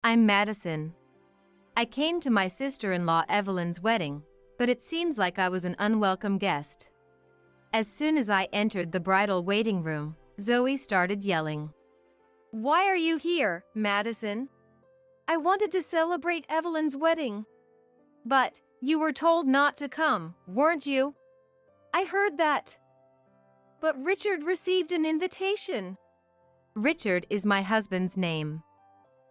I'm Madison. I came to my sister-in-law Evelyn's wedding, but it seems like I was an unwelcome guest. As soon as I entered the bridal waiting room, Zoe started yelling. "Why are you here, Madison? I wanted to celebrate Evelyn's wedding." "But, you were told not to come, weren't you?" "I heard that. But Richard received an invitation." Richard is my husband's name.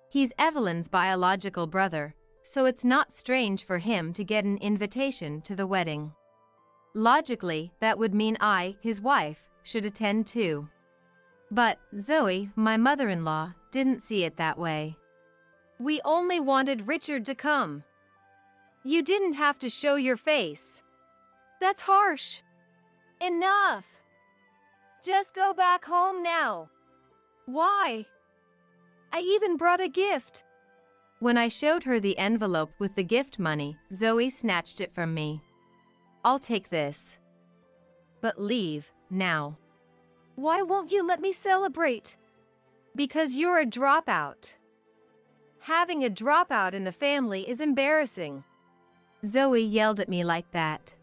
He's Evelyn's biological brother, so it's not strange for him to get an invitation to the wedding. Logically, that would mean I, his wife, should attend too. But Zoe, my mother-in-law, didn't see it that way. "We only wanted Richard to come. You didn't have to show your face." "That's harsh." "Enough. Just go back home now." "Why? I even brought a gift." When I showed her the envelope with the gift money, Zoe snatched it from me. "I'll take this. But leave, now." "Why won't you let me celebrate?" "Because you're a dropout. Having a dropout in the family is embarrassing." Zoe yelled at me like that.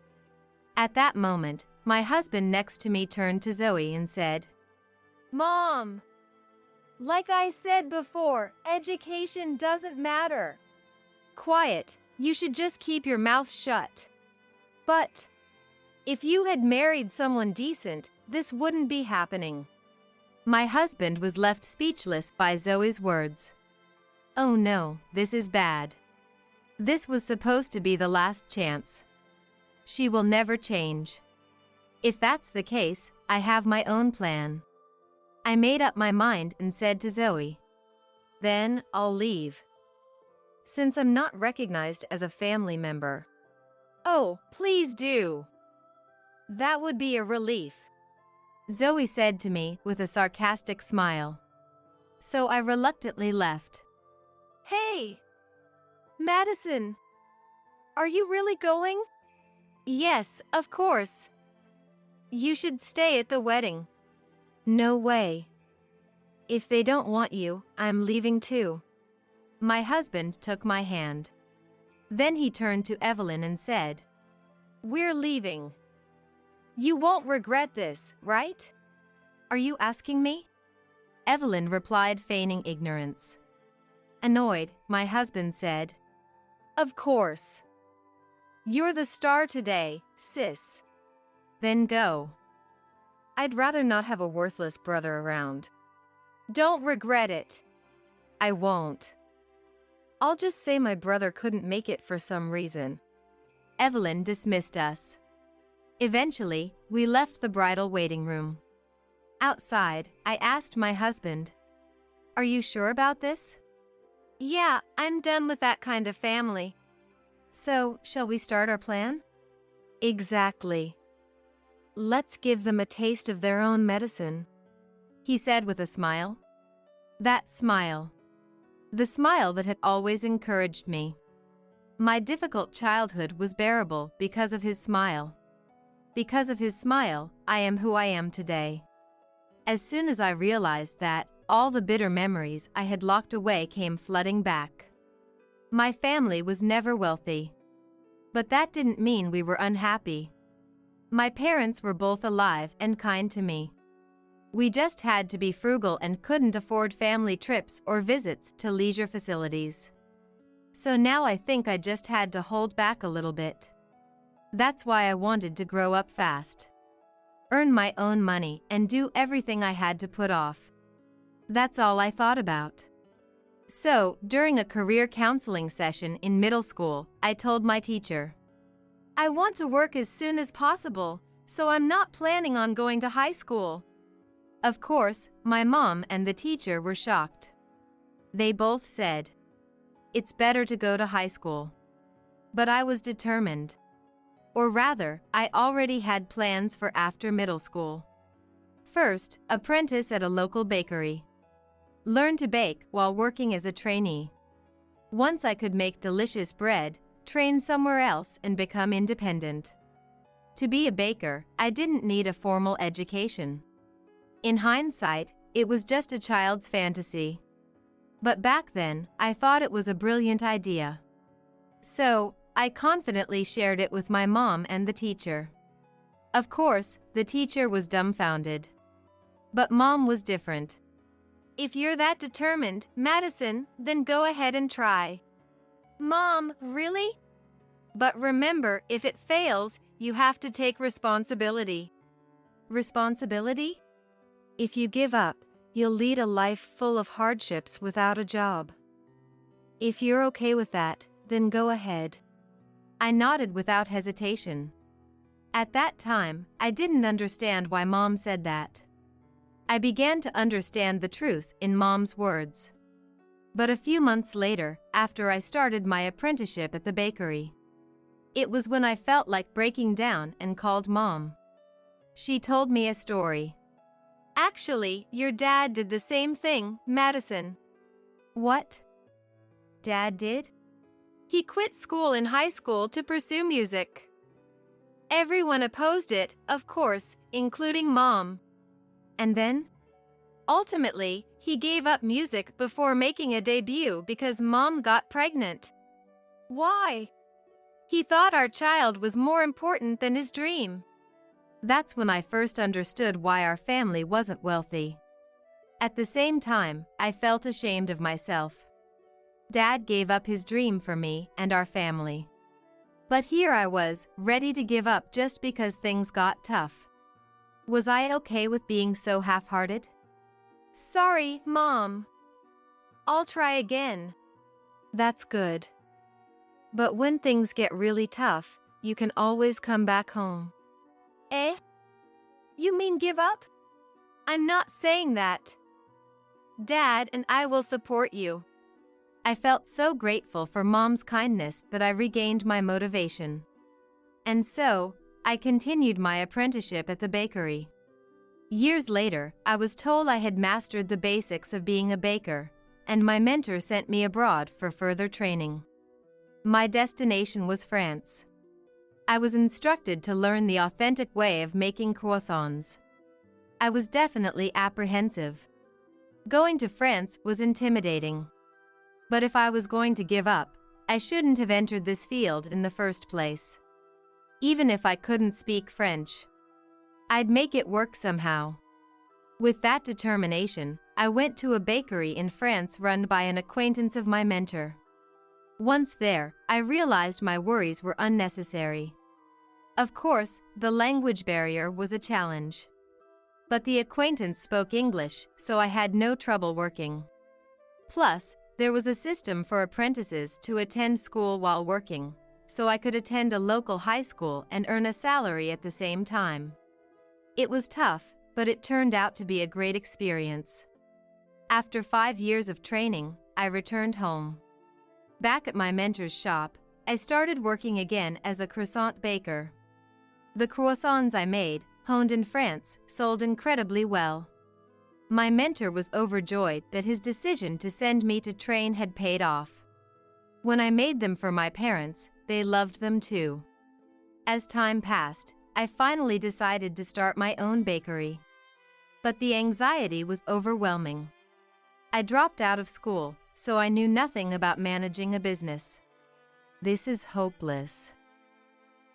At that moment, my husband next to me turned to Zoe and said, "Mom, like I said before, education doesn't matter." "Quiet, you should just keep your mouth shut." "But if you had married someone decent, this wouldn't be happening." My husband was left speechless by Zoe's words. Oh no, this is bad. This was supposed to be the last chance. She will never change. If that's the case, I have my own plan. I made up my mind and said to Zoe, "Then I'll leave. Since I'm not recognized as a family member." "Oh, please do. That would be a relief," Zoe said to me with a sarcastic smile. So I reluctantly left. "Hey, Madison, are you really going?" "Yes, of course. You should stay at the wedding." "No way. If they don't want you, I'm leaving too." My husband took my hand. Then he turned to Evelyn and said, "We're leaving. You won't regret this, right?" "Are you asking me?" Evelyn replied, feigning ignorance. Annoyed, my husband said, "Of course. You're the star today, sis. Then go. I'd rather not have a worthless brother around." "Don't regret it." "I won't. I'll just say my brother couldn't make it for some reason." Evelyn dismissed us. Eventually, we left the bridal waiting room. Outside, I asked my husband, "Are you sure about this?" "Yeah, I'm done with that kind of family." "So, shall we start our plan?" "Exactly. Let's give them a taste of their own medicine," he said with a smile. That smile. The smile that had always encouraged me. My difficult childhood was bearable because of his smile. Because of his smile, I am who I am today. As soon as I realized that, all the bitter memories I had locked away came flooding back. My family was never wealthy. But that didn't mean we were unhappy. My parents were both alive and kind to me. We just had to be frugal and couldn't afford family trips or visits to leisure facilities. So now I think I just had to hold back a little bit. That's why I wanted to grow up fast. Earn my own money and do everything I had to put off. That's all I thought about. So, during a career counseling session in middle school, I told my teacher, "I want to work as soon as possible, so I'm not planning on going to high school." Of course, my mom and the teacher were shocked. They both said, "It's better to go to high school." But I was determined. Or rather, I already had plans for after middle school. First, apprentice at a local bakery. Learn to bake while working as a trainee. Once I could make delicious bread, train somewhere else and become independent. To be a baker, I didn't need a formal education. In hindsight, it was just a child's fantasy. But back then, I thought it was a brilliant idea. So, I confidently shared it with my mom and the teacher. Of course, the teacher was dumbfounded. But Mom was different. "If you're that determined, Madison, then go ahead and try." "Mom, really?" "But remember, if it fails, you have to take responsibility." "Responsibility?" "If you give up, you'll lead a life full of hardships without a job. If you're okay with that, then go ahead." I nodded without hesitation. At that time, I didn't understand why Mom said that. I began to understand the truth in Mom's words. But a few months later, after I started my apprenticeship at the bakery, it was when I felt like breaking down and called Mom. She told me a story. "Actually, your dad did the same thing, Madison." "What? Dad did?" "He quit school in high school to pursue music. Everyone opposed it, of course, including Mom. And then? Ultimately, he gave up music before making a debut because Mom got pregnant." "Why?" "He thought our child was more important than his dream." That's when I first understood why our family wasn't wealthy. At the same time, I felt ashamed of myself. Dad gave up his dream for me and our family. But here I was, ready to give up just because things got tough. Was I okay with being so half-hearted? "Sorry, Mom. I'll try again." "That's good. But when things get really tough, you can always come back home." "Eh? You mean give up?" "I'm not saying that. Dad and I will support you." I felt so grateful for Mom's kindness that I regained my motivation. And so, I continued my apprenticeship at the bakery. Years later, I was told I had mastered the basics of being a baker, and my mentor sent me abroad for further training. My destination was France. I was instructed to learn the authentic way of making croissants. I was definitely apprehensive. Going to France was intimidating. But if I was going to give up, I shouldn't have entered this field in the first place. Even if I couldn't speak French, I'd make it work somehow. With that determination, I went to a bakery in France run by an acquaintance of my mentor. Once there, I realized my worries were unnecessary. Of course, the language barrier was a challenge. But the acquaintance spoke English, so I had no trouble working. Plus, there was a system for apprentices to attend school while working, so I could attend a local high school and earn a salary at the same time. It was tough, but it turned out to be a great experience. After 5 years of training, I returned home. Back at my mentor's shop, I started working again as a croissant baker. The croissants I made, honed in France, sold incredibly well. My mentor was overjoyed that his decision to send me to train had paid off. When I made them for my parents, they loved them too. As time passed, I finally decided to start my own bakery. But the anxiety was overwhelming. I dropped out of school, so I knew nothing about managing a business. This is hopeless.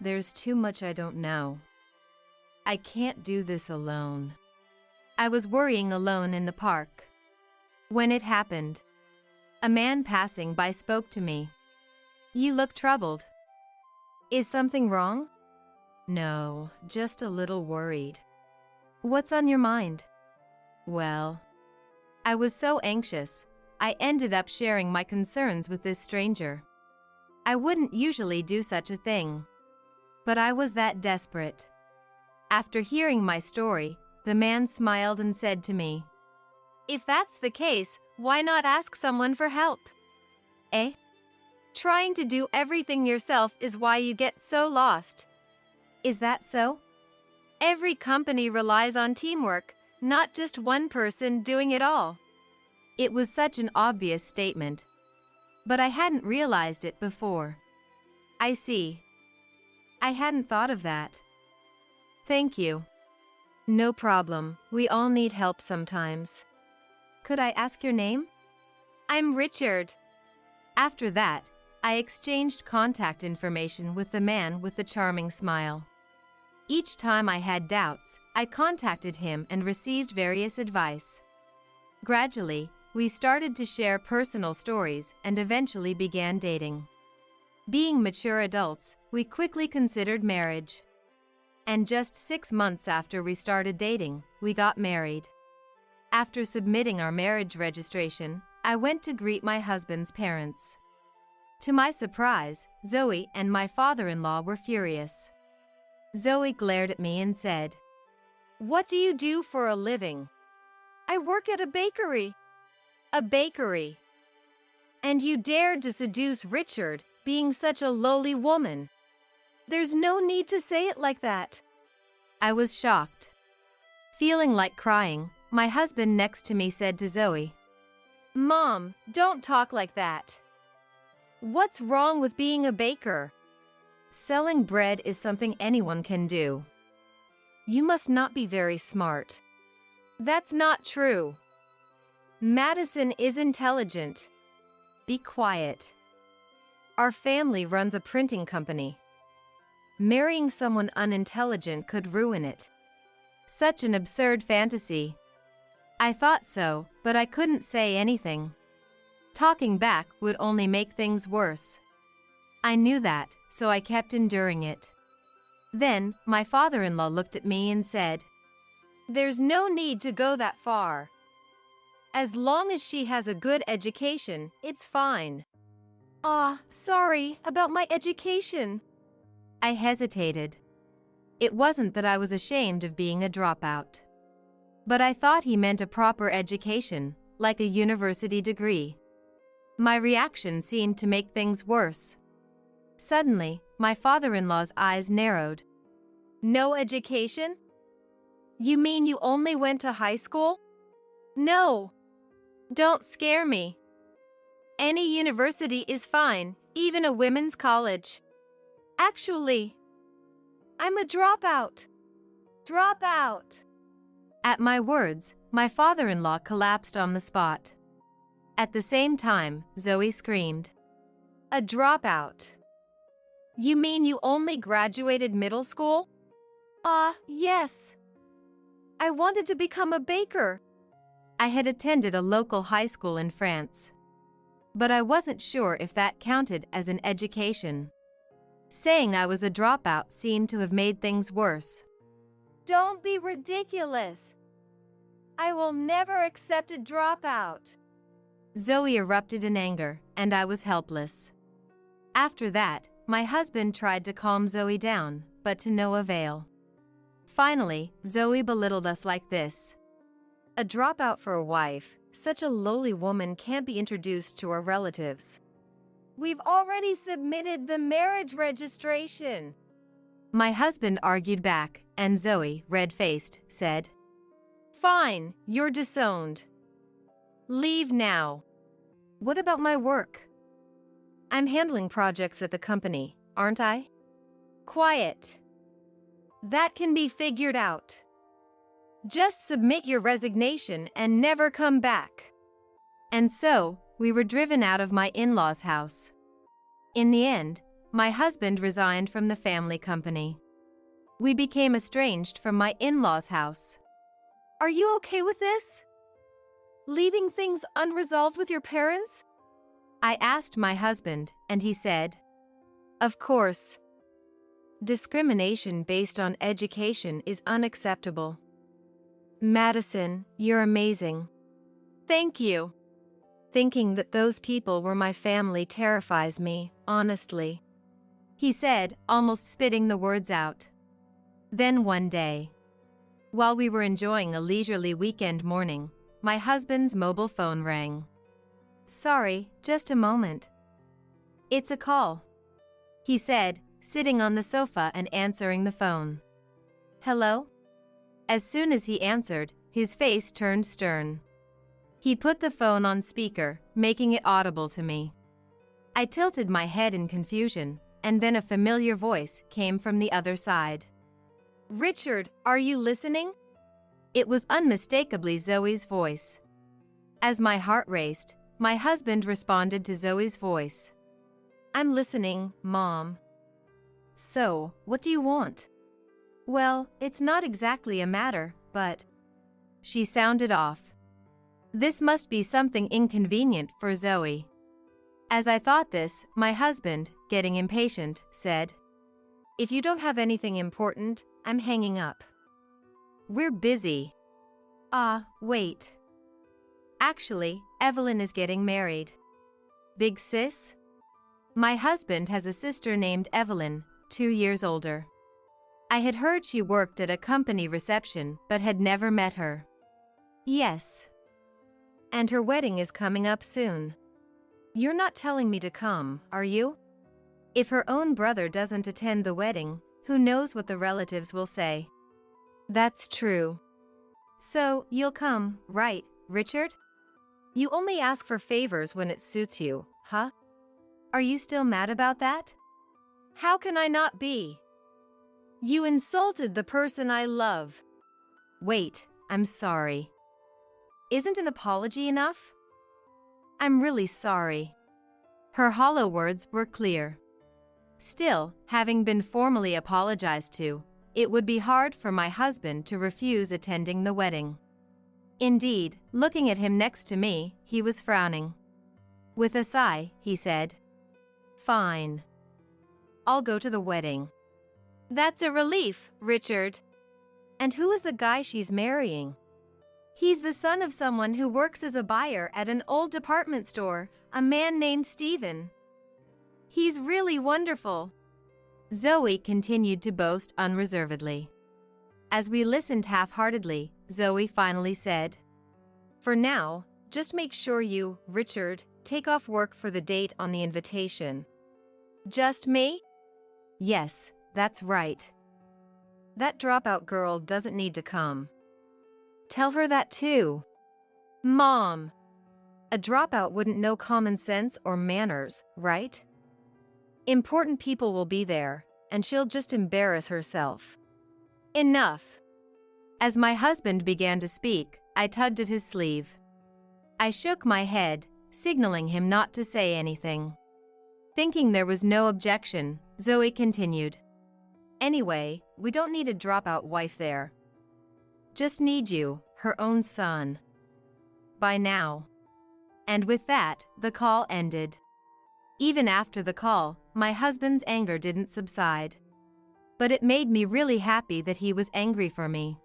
There's too much I don't know. I can't do this alone. I was worrying alone in the park. When it happened, a man passing by spoke to me. "You look troubled. Is something wrong?" "No, just a little worried." "What's on your mind?" "Well, I was so anxious, I ended up sharing my concerns with this stranger. I wouldn't usually do such a thing, but I was that desperate." After hearing my story, the man smiled and said to me, "If that's the case, why not ask someone for help?" "Eh? Trying to do everything yourself is why you get so lost." "Is that so?" "Every company relies on teamwork, not just one person doing it all." It was such an obvious statement, but I hadn't realized it before. "I see. I hadn't thought of that. Thank you." "No problem, we all need help sometimes." "Could I ask your name?" I'm Richard. After that, I exchanged contact information with the man with the charming smile. Each time I had doubts, I contacted him and received various advice. Gradually, we started to share personal stories and eventually began dating. Being mature adults, we quickly considered marriage. And just 6 months after we started dating, we got married. After submitting our marriage registration, I went to greet my husband's parents. To my surprise, Zoe and my father-in-law were furious. Zoe glared at me and said, "What do you do for a living?" "I work at a bakery." "A bakery? And you dared to seduce Richard, being such a lowly woman?" "There's no need to say it like that." I was shocked. Feeling like crying, my husband next to me said to Zoe, "Mom, don't talk like that. What's wrong with being a baker? Selling bread is something anyone can do. You must not be very smart." "That's not true. Madison is intelligent." "Be quiet. Our family runs a printing company. Marrying someone unintelligent could ruin it." Such an absurd fantasy. I thought so, but I couldn't say anything. Talking back would only make things worse. I knew that, so I kept enduring it. Then, my father-in-law looked at me and said, "There's no need to go that far. As long as she has a good education, it's fine." Sorry about my education." I hesitated. It wasn't that I was ashamed of being a dropout. But I thought he meant a proper education, like a university degree. My reaction seemed to make things worse. Suddenly, my father-in-law's eyes narrowed. "No education? You mean you only went to high school?" "No. Don't scare me. Any university is fine, even a women's college. Actually, I'm a dropout." Dropout! At my words, my father-in-law collapsed on the spot. At the same time, Zoe screamed, "A dropout? You mean you only graduated middle school?" Yes. I wanted to become a baker." I had attended a local high school in France. But I wasn't sure if that counted as an education. Saying I was a dropout seemed to have made things worse. "Don't be ridiculous. I will never accept a dropout." Zoe erupted in anger, and I was helpless. After that, my husband tried to calm Zoe down, but to no avail. Finally, Zoe belittled us like this. "A dropout for a wife, such a lowly woman can't be introduced to our relatives. We've already submitted the marriage registration." My husband argued back, and Zoe, red-faced, said, "Fine, you're disowned. Leave now." "What about my work? I'm handling projects at the company, aren't I?" "Quiet. That can be figured out. Just submit your resignation and never come back." And so, we were driven out of my in-laws' house. In the end, my husband resigned from the family company. We became estranged from my in-laws' house. "Are you okay with this? Leaving things unresolved with your parents?" I asked my husband, and he said, "Of course. Discrimination based on education is unacceptable." "Madison, you're amazing." "Thank you." Thinking that those people were my family terrifies me, honestly," he said, almost spitting the words out. Then one day, while we were enjoying a leisurely weekend morning, my husband's mobile phone rang. "Sorry, just a moment." "It's a call," he said, sitting on the sofa and answering the phone. "Hello?" As soon as he answered, his face turned stern. He put the phone on speaker, making it audible to me. I tilted my head in confusion, and then a familiar voice came from the other side. "Richard, are you listening?" It was unmistakably Zoe's voice. As my heart raced, My husband responded to Zoe's voice. I'm listening, Mom. So, what do you want? Well, it's not exactly a matter, but... She sounded off. This must be something inconvenient for Zoe. As I thought this, my husband, getting impatient, said, If you don't have anything important, I'm hanging up. We're busy. Wait. Actually, Evelyn is getting married. Big sis? My husband has a sister named Evelyn, 2 years older. I had heard she worked at a company reception but had never met her. Yes. And her wedding is coming up soon. You're not telling me to come, are you? If her own brother doesn't attend the wedding, who knows what the relatives will say? That's true. So, you'll come, right, Richard? You only ask for favors when it suits you, huh? Are you still mad about that? How can I not be? You insulted the person I love. Wait, I'm sorry. Isn't an apology enough? I'm really sorry. Her hollow words were clear. Still, having been formally apologized to, it would be hard for my husband to refuse attending the wedding. Indeed, looking at him next to me, he was frowning. With a sigh, he said, Fine. I'll go to the wedding. That's a relief, Richard. And who is the guy she's marrying? He's the son of someone who works as a buyer at an old department store, a man named Stephen. He's really wonderful. Zoe continued to boast unreservedly. As we listened half-heartedly, Zoe finally said, For now, just make sure you, Richard, take off work for the date on the invitation. Just me? Yes, that's right. That dropout girl doesn't need to come. Tell her that too. Mom! A dropout wouldn't know common sense or manners, right? Important people will be there, and she'll just embarrass herself. Enough! As my husband began to speak, I tugged at his sleeve. I shook my head, signaling him not to say anything. Thinking there was no objection, Zoe continued. Anyway, we don't need a dropout wife there. Just need you, her own son. By now. And with that, the call ended. Even after the call, my husband's anger didn't subside. But it made me really happy that he was angry for me.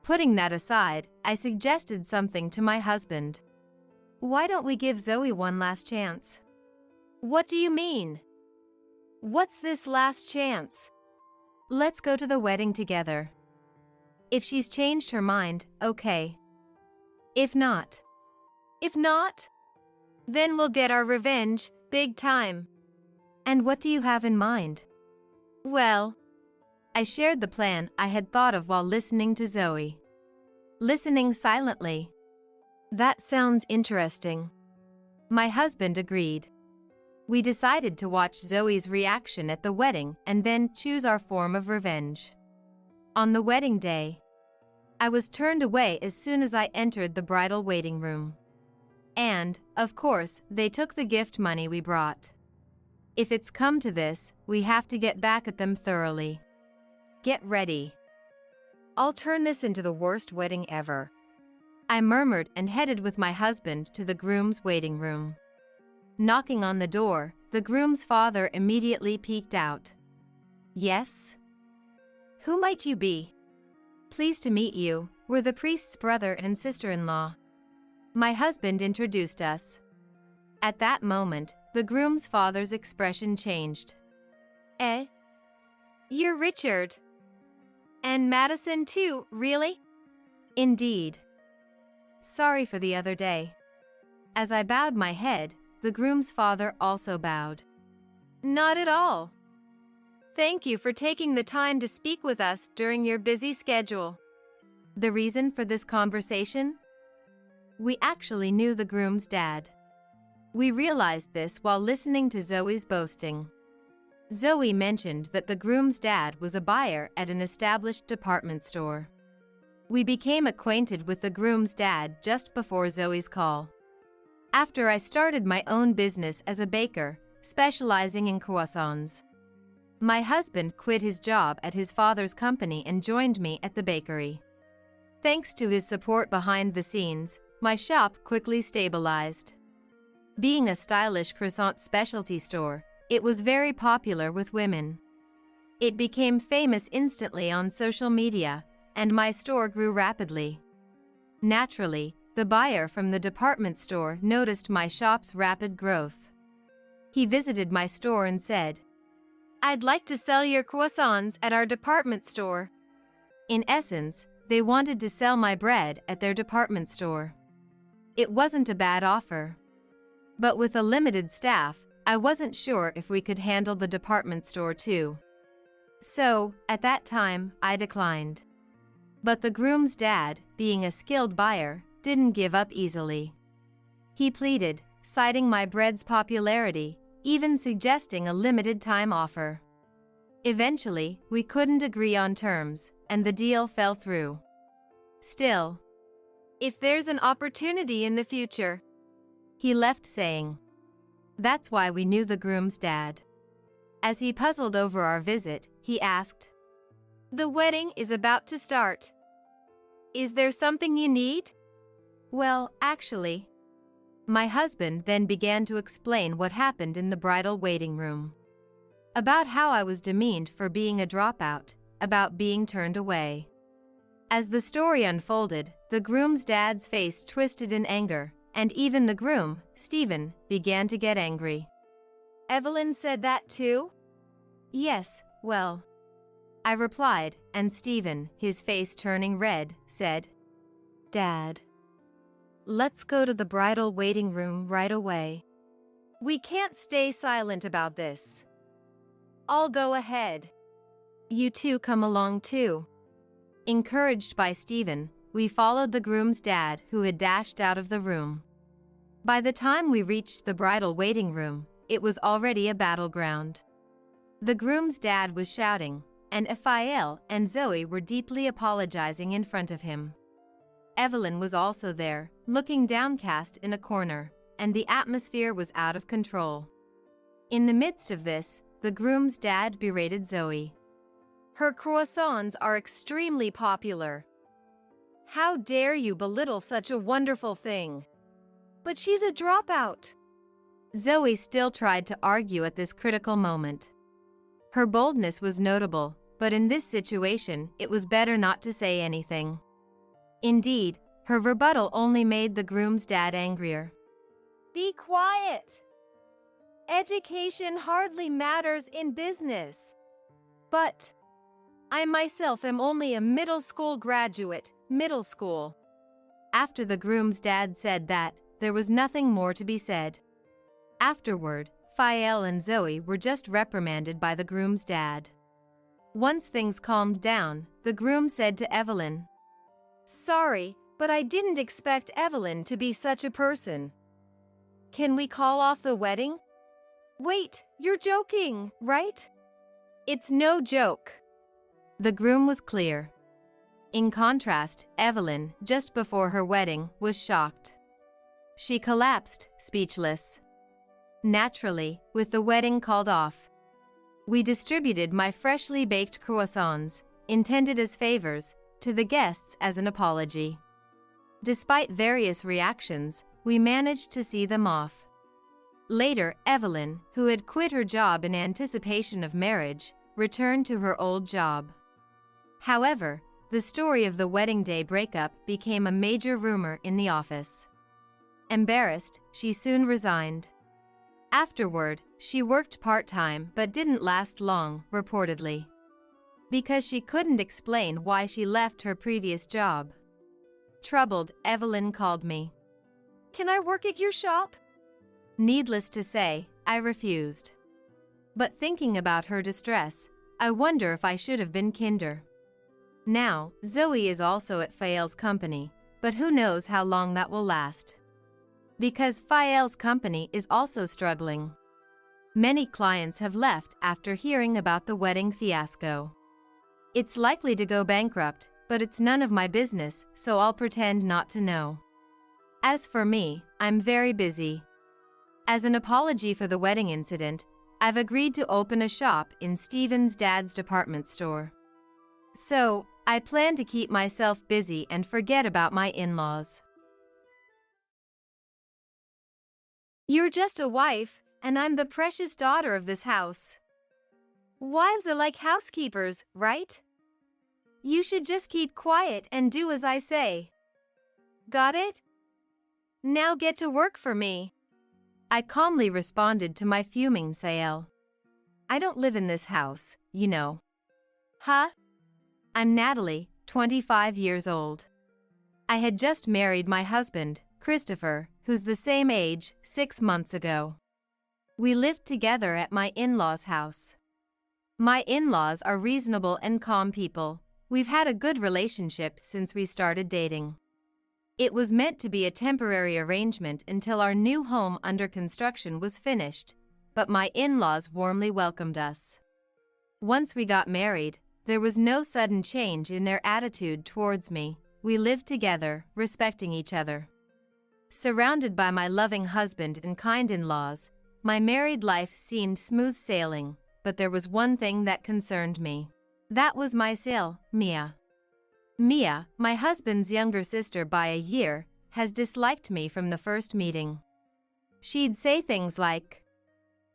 Putting that aside, I suggested something to my husband. Why don't we give Zoe one last chance? What do you mean? What's this last chance? Let's go to the wedding together. If she's changed her mind, okay. If not, then we'll get our revenge, big time. And what do you have in mind? Well, I shared the plan I had thought of while listening to Zoe. Listening silently. That sounds interesting. My husband agreed. We decided to watch Zoe's reaction at the wedding and then choose our form of revenge. On the wedding day, I was turned away as soon as I entered the bridal waiting room. And, of course, they took the gift money we brought. If it's come to this, we have to get back at them thoroughly. Get ready. I'll turn this into the worst wedding ever. I murmured and headed with my husband to the groom's waiting room. Knocking on the door, the groom's father immediately peeked out. Yes? Who might you be? Pleased to meet you, we're the priest's brother and sister-in-law. My husband introduced us. At that moment, the groom's father's expression changed. You're Richard. And Madison too, really? Indeed. Sorry for the other day. As I bowed my head, the groom's father also bowed. Not at all. Thank you for taking the time to speak with us during your busy schedule. The reason for this conversation? We actually knew the groom's dad. We realized this while listening to Zoe's boasting. Zoe mentioned that the groom's dad was a buyer at an established department store. We became acquainted with the groom's dad just before Zoe's call. after I started my own business as a baker, specializing in croissants. My husband quit his job at his father's company and joined me at the bakery. Thanks to his support behind the scenes, my shop quickly stabilized. Being a stylish croissant specialty store, it was very popular with women. It became famous instantly on social media, and my store grew rapidly. Naturally, the buyer from the department store noticed my shop's rapid growth. He visited my store and said, "I'd like to sell your croissants at our department store." In essence, they wanted to sell my bread at their department store. It wasn't a bad offer. But with a limited staff, I wasn't sure if we could handle the department store too. So, at that time, I declined. But the groom's dad, being a skilled buyer, didn't give up easily. He pleaded, citing my bread's popularity, even suggesting a limited-time offer. Eventually, we couldn't agree on terms, and the deal fell through. Still, "If there's an opportunity in the future," he left saying. That's why we knew the groom's dad. As he puzzled over our visit, he asked, "The wedding is about to start. Is there something you need?" "Well, actually." My husband then began to explain what happened in the bridal waiting room. About how I was demeaned for being a dropout, about being turned away. As the story unfolded, the groom's dad's face twisted in anger, and even the groom, Stephen, began to get angry. "Evelyn said that too?" "Yes, well," I replied, and Stephen, his face turning red, said, "Dad, let's go to the bridal waiting room right away. We can't stay silent about this." "I'll go ahead." "You two come along too." Encouraged by Stephen, we followed the groom's dad, who had dashed out of the room. By the time we reached the bridal waiting room, it was already a battleground. The groom's dad was shouting, and Raphael and Zoe were deeply apologizing in front of him. Evelyn was also there, looking downcast in a corner, and the atmosphere was out of control. In the midst of this, the groom's dad berated Zoe. "Her croissants are extremely popular. How dare you belittle such a wonderful thing? But she's a dropout." Zoe still tried to argue at this critical moment. Her boldness was notable, but in this situation, it was better not to say anything. Indeed, her rebuttal only made the groom's dad angrier. "Be quiet. Education hardly matters in business. But I myself am only a middle school graduate, middle school." After the groom's dad said that, there was nothing more to be said. Afterward, Raphael and Zoe were just reprimanded by the groom's dad. Once things calmed down, the groom said to Evelyn, "Sorry, but I didn't expect Evelyn to be such a person. Can we call off the wedding?" "Wait, you're joking, right?" "It's no joke." The groom was clear. In contrast, Evelyn, just before her wedding, was shocked. She collapsed, speechless. Naturally, with the wedding called off, we distributed my freshly baked croissants, intended as favors, to the guests as an apology. Despite various reactions, we managed to see them off. Later, Evelyn, who had quit her job in anticipation of marriage, returned to her old job. However, the story of the wedding day breakup became a major rumor in the office. Embarrassed, she soon resigned. Afterward, she worked part-time but didn't last long, reportedly, because she couldn't explain why she left her previous job. Troubled, Evelyn called me. "Can I work at your shop?" Needless to say, I refused. But thinking about her distress, I wonder if I should have been kinder. Now, Zoe is also at Fael's company, but who knows how long that will last. Because Fael's company is also struggling. Many clients have left after hearing about the wedding fiasco. It's likely to go bankrupt, but it's none of my business, so I'll pretend not to know. As for me, I'm very busy. As an apology for the wedding incident, I've agreed to open a shop in Steven's dad's department store. So, I plan to keep myself busy and forget about my in-laws. You're just a wife, and I'm the precious daughter of this house. Wives are like housekeepers, right? You should just keep quiet and do as I say. Got it? Now get to work for me. I calmly responded to my fuming SIL. I don't live in this house, you know. Huh? I'm Natalie, 25 years old. I had just married my husband, Christopher, who's the same age, 6 months ago. We lived together at my in-laws' house. My in-laws are reasonable and calm people. We've had a good relationship since we started dating. It was meant to be a temporary arrangement until our new home under construction was finished, but my in-laws warmly welcomed us. Once we got married, there was no sudden change in their attitude towards me. We lived together, respecting each other. Surrounded by my loving husband and kind in-laws, my married life seemed smooth sailing, but there was one thing that concerned me. That was my SIL, Mia. Mia, my husband's younger sister by a year, has disliked me from the first meeting. She'd say things like,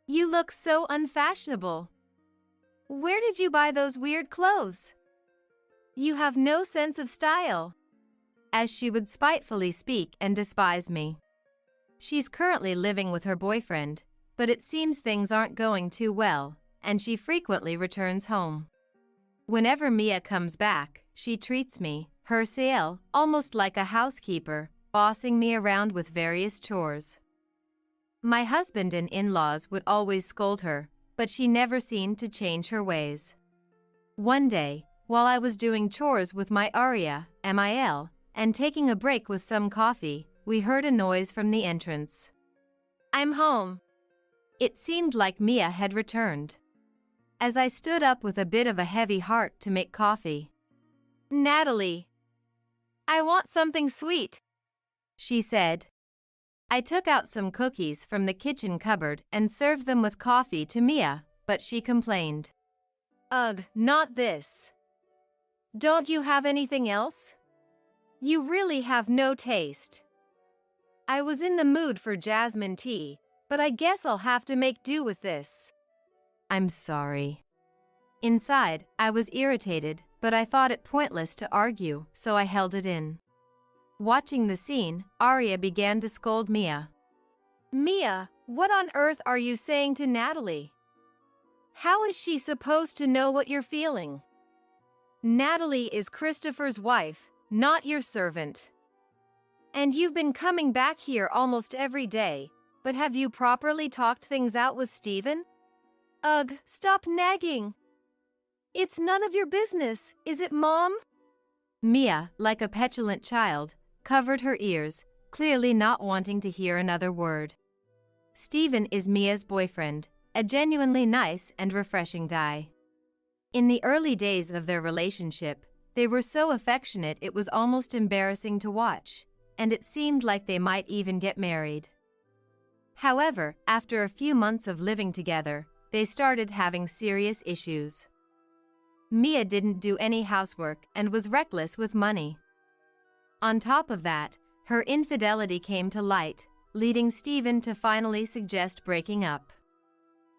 "You look so unfashionable. Where did you buy those weird clothes? You have no sense of style," as she would spitefully speak and despise me. She's currently living with her boyfriend, but it seems things aren't going too well, and she frequently returns home. Whenever Mia comes back, she treats me, her SIL, almost like a housekeeper, bossing me around with various chores. My husband and in-laws would always scold her, but she never seemed to change her ways. One day, while I was doing chores with my Aria, MIL, and taking a break with some coffee, we heard a noise from the entrance. "I'm home." It seemed like Mia had returned. As I stood up with a bit of a heavy heart to make coffee. "Natalie, I want something sweet," she said. I took out some cookies from the kitchen cupboard and served them with coffee to Mia, but she complained. "Ugh, not this. Don't you have anything else? You really have no taste." I was in the mood for jasmine tea, but I guess I'll have to make do with this. "I'm sorry." Inside, I was irritated, but I thought it pointless to argue, so I held it in. Watching the scene, Aria began to scold Mia. "Mia, what on earth are you saying to Natalie? How is she supposed to know what you're feeling? Natalie is Christopher's wife, not your servant. And you've been coming back here almost every day, but have you properly talked things out with Steven? Ugh, stop nagging. It's none of your business, is it, Mom?" Mia, like a petulant child, covered her ears, clearly not wanting to hear another word. Steven is Mia's boyfriend, a genuinely nice and refreshing guy. In the early days of their relationship, they were so affectionate it was almost embarrassing to watch, and it seemed like they might even get married. However, after a few months of living together, they started having serious issues. Mia didn't do any housework and was reckless with money. On top of that, her infidelity came to light, leading Steven to finally suggest breaking up.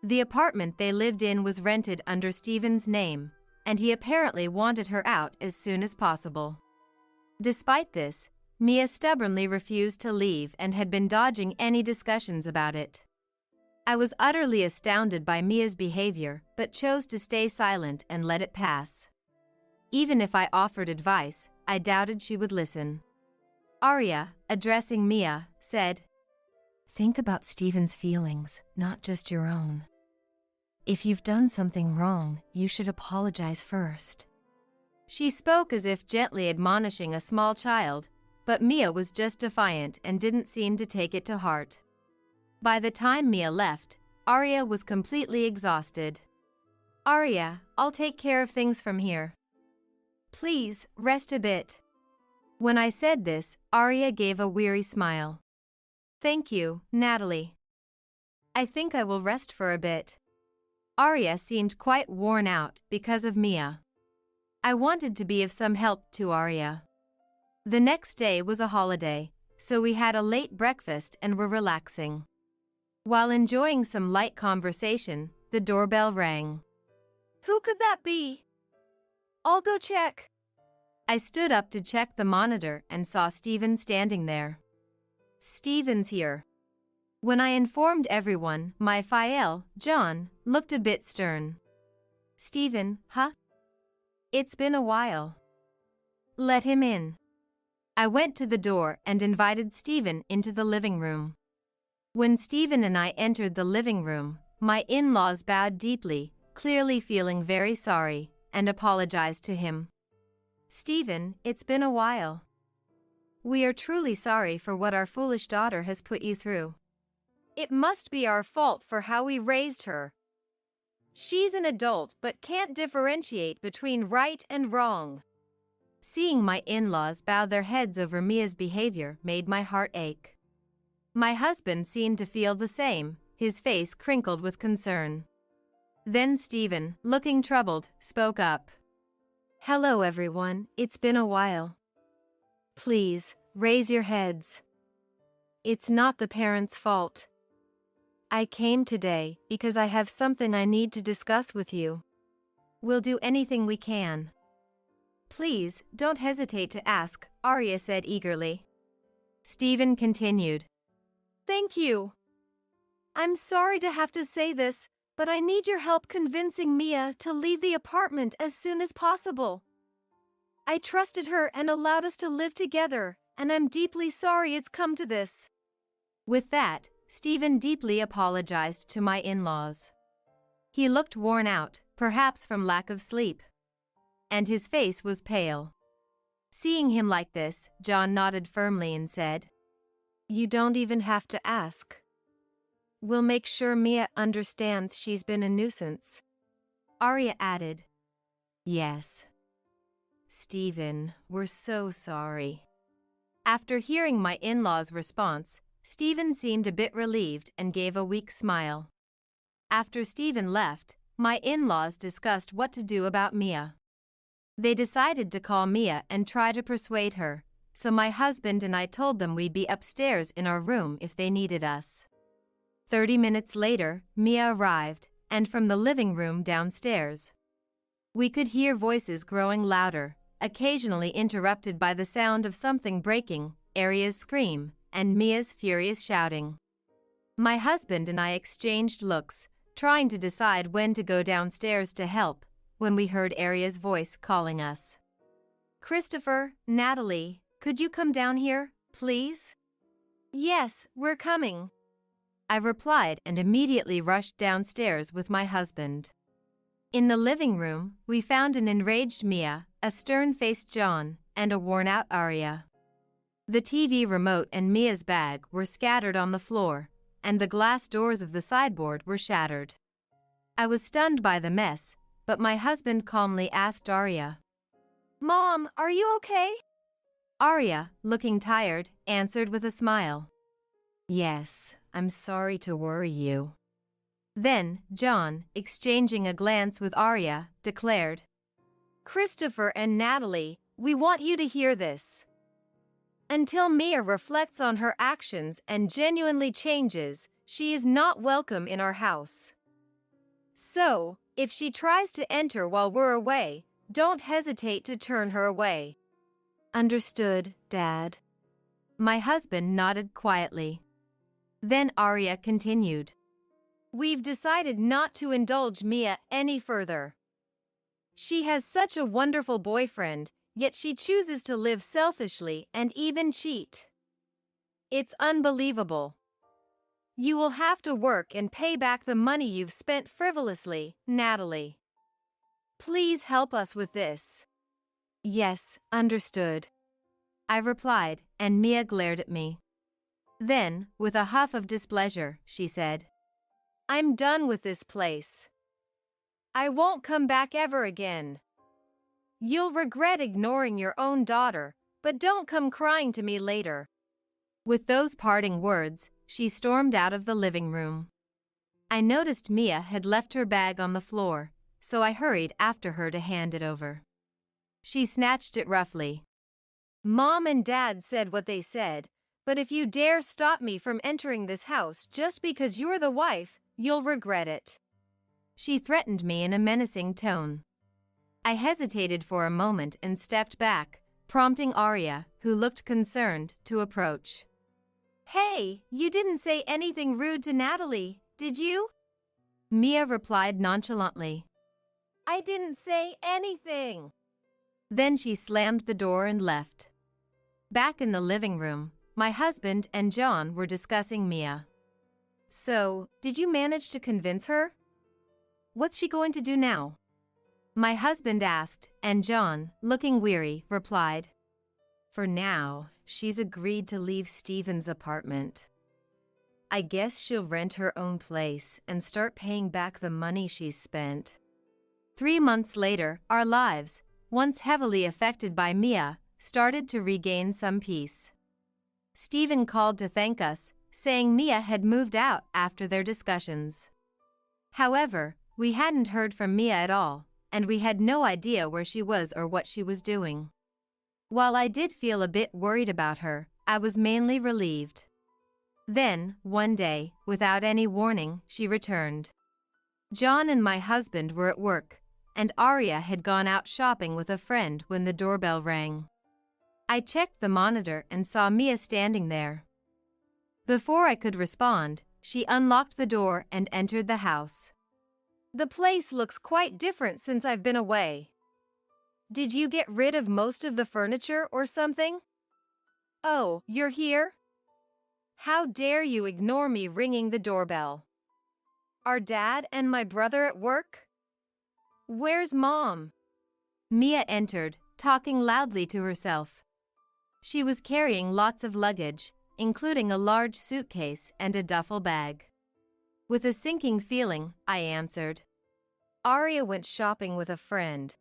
The apartment they lived in was rented under Steven's name, and he apparently wanted her out as soon as possible. Despite this, Mia stubbornly refused to leave and had been dodging any discussions about it. I was utterly astounded by Mia's behavior, but chose to stay silent and let it pass. Even if I offered advice, I doubted she would listen. Aria, addressing Mia, said, "Think about Steven's feelings, not just your own. If you've done something wrong, you should apologize first." She spoke as if gently admonishing a small child, but Mia was just defiant and didn't seem to take it to heart. By the time Mia left, Aria was completely exhausted. "Aria, I'll take care of things from here. Please, rest a bit." When I said this, Arya gave a weary smile. Thank you, Natalie. I think I will rest for a bit. Arya seemed quite worn out because of Mia. I wanted to be of some help to Arya. The next day was a holiday, so we had a late breakfast and were relaxing. While enjoying some light conversation, the doorbell rang. Who could that be? I'll go check. I stood up to check the monitor and saw Stephen standing there. Stephen's here. When I informed everyone, my FIL, John, looked a bit stern. Stephen, huh? It's been a while. Let him in. I went to the door and invited Stephen into the living room. When Stephen and I entered the living room, my in-laws bowed deeply, clearly feeling very sorry, and apologized to him. Stephen, it's been a while. We are truly sorry for what our foolish daughter has put you through. It must be our fault for how we raised her. She's an adult but can't differentiate between right and wrong. Seeing my in-laws bow their heads over Mia's behavior made my heart ache. My husband seemed to feel the same, his face crinkled with concern. Then Stephen, looking troubled, spoke up. Hello everyone, it's been a while. Please, raise your heads. It's not the parents' fault. I came today because I have something I need to discuss with you. We'll do anything we can. Please, don't hesitate to ask, Arya said eagerly. Stephen continued. Thank you. I'm sorry to have to say this, but I need your help convincing Mia to leave the apartment as soon as possible. I trusted her and allowed us to live together, and I'm deeply sorry it's come to this. With that, Stephen deeply apologized to my in-laws. He looked worn out, perhaps from lack of sleep. And his face was pale. Seeing him like this, John nodded firmly and said, You don't even have to ask. We'll make sure Mia understands she's been a nuisance. Arya added, Yes. Stephen, we're so sorry. After hearing my in-laws' response, Stephen seemed a bit relieved and gave a weak smile. After Stephen left, my in-laws discussed what to do about Mia. They decided to call Mia and try to persuade her, so my husband and I told them we'd be upstairs in our room if they needed us. 30 minutes later, Mia arrived, and from the living room downstairs. We could hear voices growing louder, occasionally interrupted by the sound of something breaking, Arya's scream, and Mia's furious shouting. My husband and I exchanged looks, trying to decide when to go downstairs to help, when we heard Arya's voice calling us. Christopher, Natalie, could you come down here, please? Yes, we're coming. I replied and immediately rushed downstairs with my husband. In the living room, we found an enraged Mia, a stern-faced John, and a worn-out Arya. The TV remote and Mia's bag were scattered on the floor, and the glass doors of the sideboard were shattered. I was stunned by the mess, but my husband calmly asked Arya, Mom, are you okay? Arya, looking tired, answered with a smile. Yes, I'm sorry to worry you. Then, John, exchanging a glance with Arya, declared, Christopher and Natalie, we want you to hear this. Until Mia reflects on her actions and genuinely changes, she is not welcome in our house. So, if she tries to enter while we're away, don't hesitate to turn her away. Understood, Dad. My husband nodded quietly. Then Arya continued. We've decided not to indulge Mia any further. She has such a wonderful boyfriend, yet she chooses to live selfishly and even cheat. It's unbelievable. You will have to work and pay back the money you've spent frivolously, Natalie. Please help us with this. Yes, understood. I replied, and Mia glared at me. Then, with a huff of displeasure, she said, I'm done with this place. I won't come back ever again. You'll regret ignoring your own daughter, but don't come crying to me later." With those parting words, she stormed out of the living room. I noticed Mia had left her bag on the floor, so I hurried after her to hand it over. She snatched it roughly. "Mom and Dad said what they said, but if you dare stop me from entering this house just because you're the wife, you'll regret it." She threatened me in a menacing tone. I hesitated for a moment and stepped back, prompting Arya, who looked concerned, to approach. "Hey, you didn't say anything rude to Natalie, did you?" Mia replied nonchalantly. "I didn't say anything." Then she slammed the door and left. Back in the living room, my husband and John were discussing Mia. "So, did you manage to convince her? What's she going to do now?" My husband asked, and John, looking weary, replied, "For now, she's agreed to leave Steven's apartment. I guess she'll rent her own place and start paying back the money she's spent." 3 months later, our lives, once heavily affected by Mia, started to regain some peace. Steven called to thank us, saying Mia had moved out after their discussions. However, we hadn't heard from Mia at all, and we had no idea where she was or what she was doing. While I did feel a bit worried about her, I was mainly relieved. Then, one day, without any warning, she returned. John and my husband were at work, and Arya had gone out shopping with a friend when the doorbell rang. I checked the monitor and saw Mia standing there. Before I could respond, she unlocked the door and entered the house. "The place looks quite different since I've been away. Did you get rid of most of the furniture or something? Oh, you're here? How dare you ignore me ringing the doorbell? Are Dad and my brother at work? Where's Mom?" Mia entered, talking loudly to herself. She was carrying lots of luggage, including a large suitcase and a duffel bag. With a sinking feeling, I answered. "Arya went shopping with a friend."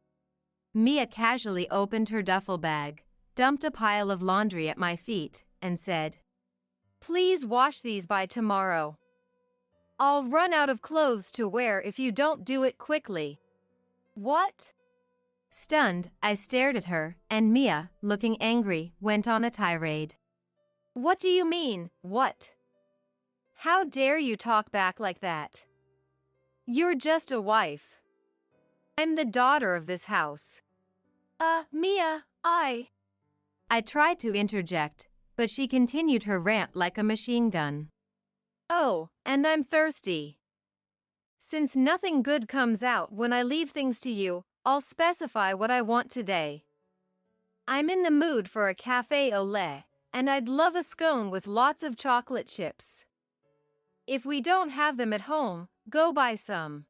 Mia casually opened her duffel bag, dumped a pile of laundry at my feet, and said, "Please wash these by tomorrow. I'll run out of clothes to wear if you don't do it quickly." "What?" Stunned, I stared at her, and Mia, looking angry, went on a tirade. "What do you mean, what? How dare you talk back like that? You're just a wife. I'm the daughter of this house." Mia, I tried to interject, but she continued her rant like a machine gun. "Oh, and I'm thirsty. Since nothing good comes out when I leave things to you, I'll specify what I want today. I'm in the mood for a café au lait, and I'd love a scone with lots of chocolate chips. If we don't have them at home, go buy some.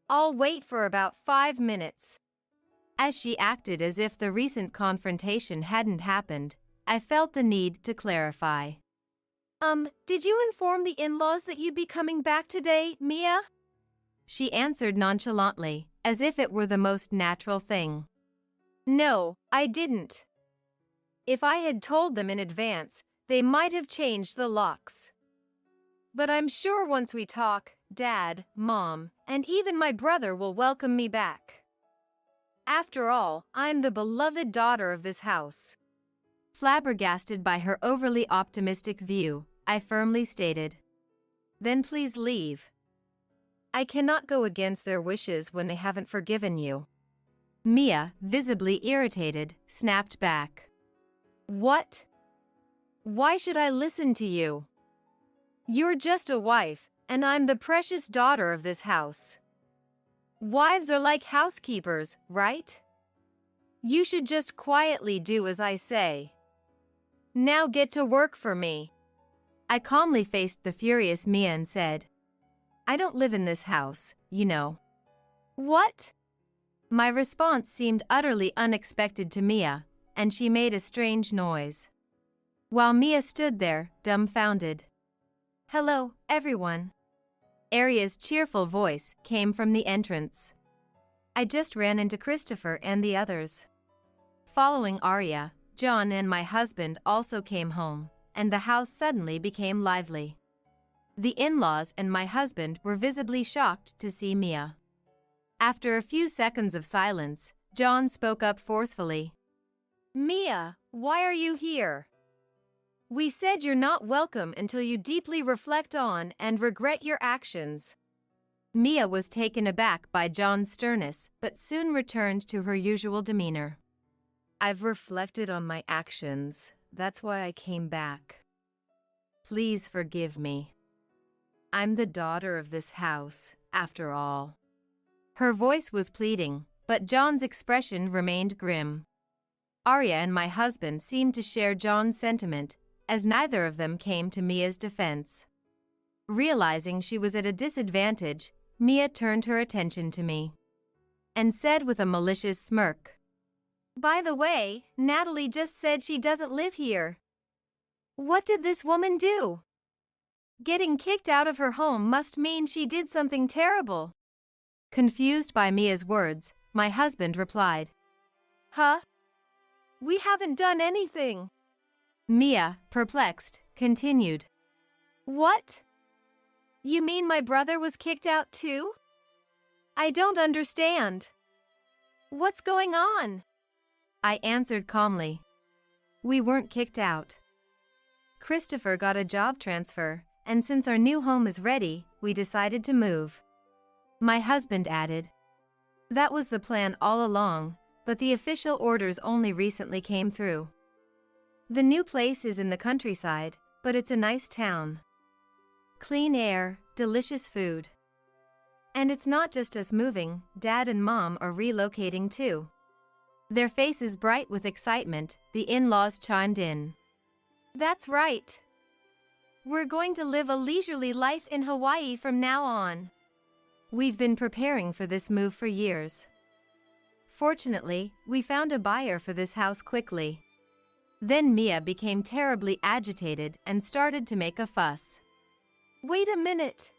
I'll wait for about 5 minutes." As she acted as if the recent confrontation hadn't happened, I felt the need to clarify. Did you inform the in-laws that you'd be coming back today, Mia?" She answered nonchalantly, as if it were the most natural thing. "No, I didn't. If I had told them in advance, they might have changed the locks. But I'm sure once we talk, Dad, Mom, and even my brother will welcome me back. After all, I'm the beloved daughter of this house." Flabbergasted by her overly optimistic view, I firmly stated, "Then please leave." "I cannot go against their wishes when they haven't forgiven you." Mia, visibly irritated, snapped back. "What? Why should I listen to you? You're just a wife, and I'm the precious daughter of this house. Wives are like housekeepers, right? You should just quietly do as I say. Now get to work for me." I calmly faced the furious Mia and said, "I don't live in this house, you know." "What?" My response seemed utterly unexpected to Mia, and she made a strange noise. While Mia stood there, dumbfounded. "Hello, everyone." Arya's cheerful voice came from the entrance. I just ran into Christopher and the others. Following Arya, John and my husband also came home, and the house suddenly became lively. The in-laws and my husband were visibly shocked to see Mia. After a few seconds of silence, John spoke up forcefully. Mia, why are you here? We said you're not welcome until you deeply reflect on and regret your actions. Mia was taken aback by John's sternness, but soon returned to her usual demeanor. I've reflected on my actions. That's why I came back. Please forgive me. I'm the daughter of this house, after all. Her voice was pleading, but John's expression remained grim. Arya and my husband seemed to share John's sentiment, as neither of them came to Mia's defense. Realizing she was at a disadvantage, Mia turned her attention to me and said with a malicious smirk, By the way, Natalie just said she doesn't live here. What did this woman do? Getting kicked out of her home must mean she did something terrible. Confused by Mia's words, my husband replied, Huh? We haven't done anything. Mia, perplexed, continued, What? You mean my brother was kicked out too? I don't understand. What's going on? I answered calmly. We weren't kicked out. Christopher got a job transfer, and since our new home is ready, we decided to move. My husband added, That was the plan all along, but the official orders only recently came through. The new place is in the countryside, but it's a nice town. Clean air, delicious food. And it's not just us moving, Dad and Mom are relocating too. Their faces bright with excitement, the in-laws chimed in. That's right. We're going to live a leisurely life in Hawaii from now on. We've been preparing for this move for years. Fortunately, we found a buyer for this house quickly. Then Mia became terribly agitated and started to make a fuss. Wait a minute.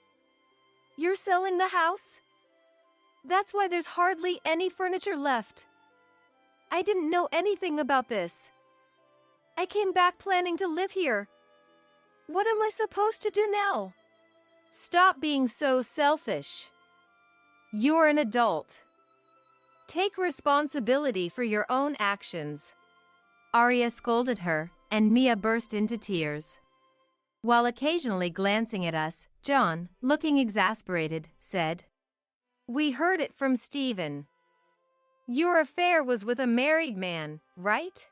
You're selling the house? That's why there's hardly any furniture left. I didn't know anything about this. I came back planning to live here. What am I supposed to do now? Stop being so selfish. You're an adult. Take responsibility for your own actions. Arya scolded her, and Mia burst into tears. While occasionally glancing at us, John, looking exasperated, said, We heard it from Stephen. Your affair was with a married man, right?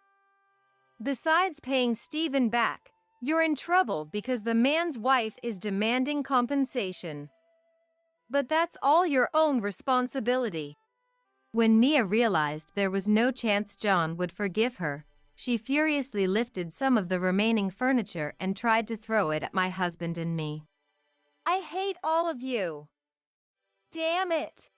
Besides paying Stephen back, you're in trouble because the man's wife is demanding compensation. But that's all your own responsibility. When Mia realized there was no chance John would forgive her, she furiously lifted some of the remaining furniture and tried to throw it at my husband and me. I hate all of you. Damn it.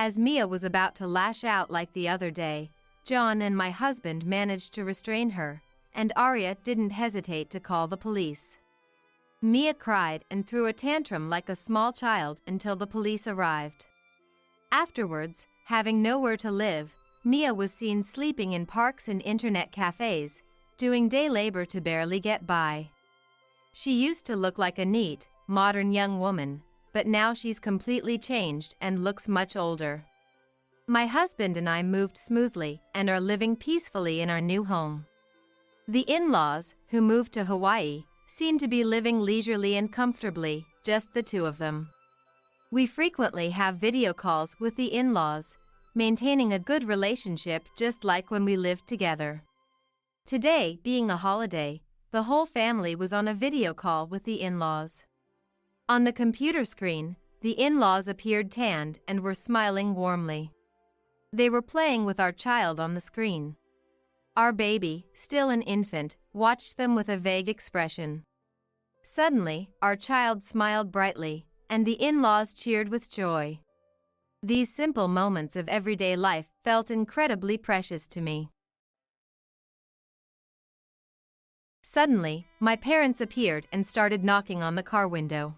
As Mia was about to lash out like the other day, John and my husband managed to restrain her, and Arya didn't hesitate to call the police. Mia cried and threw a tantrum like a small child until the police arrived. Afterwards, having nowhere to live, Mia was seen sleeping in parks and internet cafes, doing day labor to barely get by. She used to look like a neat, modern young woman, but now she's completely changed and looks much older. My husband and I moved smoothly and are living peacefully in our new home. The in-laws, who moved to Hawaii, seem to be living leisurely and comfortably, just the two of them. We frequently have video calls with the in-laws, maintaining a good relationship just like when we lived together. Today, being a holiday, the whole family was on a video call with the in-laws. On the computer screen, the in-laws appeared tanned and were smiling warmly. They were playing with our child on the screen. Our baby, still an infant, watched them with a vague expression. Suddenly, our child smiled brightly, and the in-laws cheered with joy. These simple moments of everyday life felt incredibly precious to me. Suddenly, my parents appeared and started knocking on the car window.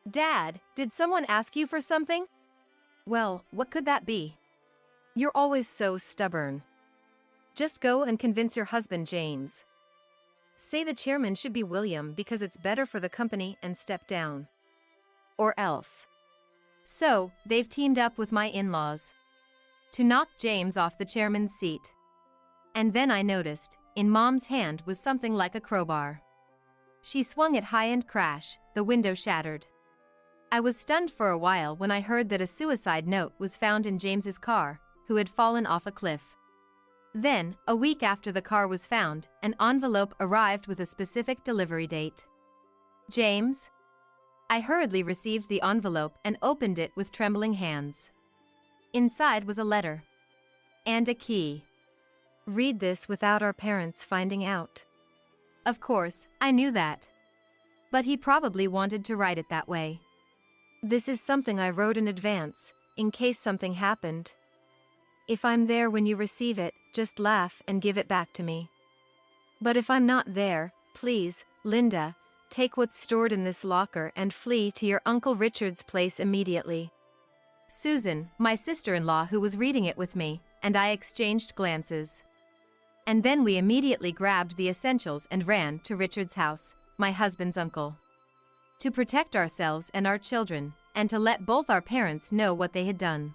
Dad, did someone ask you for something? Well, what could that be? You're always so stubborn. Just go and convince your husband, James. Say the chairman should be William because it's better for the company and step down. Or else. So, they've teamed up with my in-laws to knock James off the chairman's seat. And then I noticed, in Mom's hand was something like a crowbar. She swung it high and crash, the window shattered. I was stunned for a while when I heard that a suicide note was found in James's car, who had fallen off a cliff. Then, a week after the car was found, an envelope arrived with a specific delivery date. James? I hurriedly received the envelope and opened it with trembling hands. Inside was a letter. And a key. Read this without our parents finding out. Of course, I knew that. But he probably wanted to write it that way. This is something I wrote in advance, in case something happened. If I'm there when you receive it, just laugh and give it back to me. But if I'm not there, please, Linda, take what's stored in this locker and flee to your Uncle Richard's place immediately. Susan, my sister-in-law who was reading it with me, and I exchanged glances. And then we immediately grabbed the essentials and ran to Richard's house, my husband's uncle. To protect ourselves and our children, and to let both our parents know what they had done.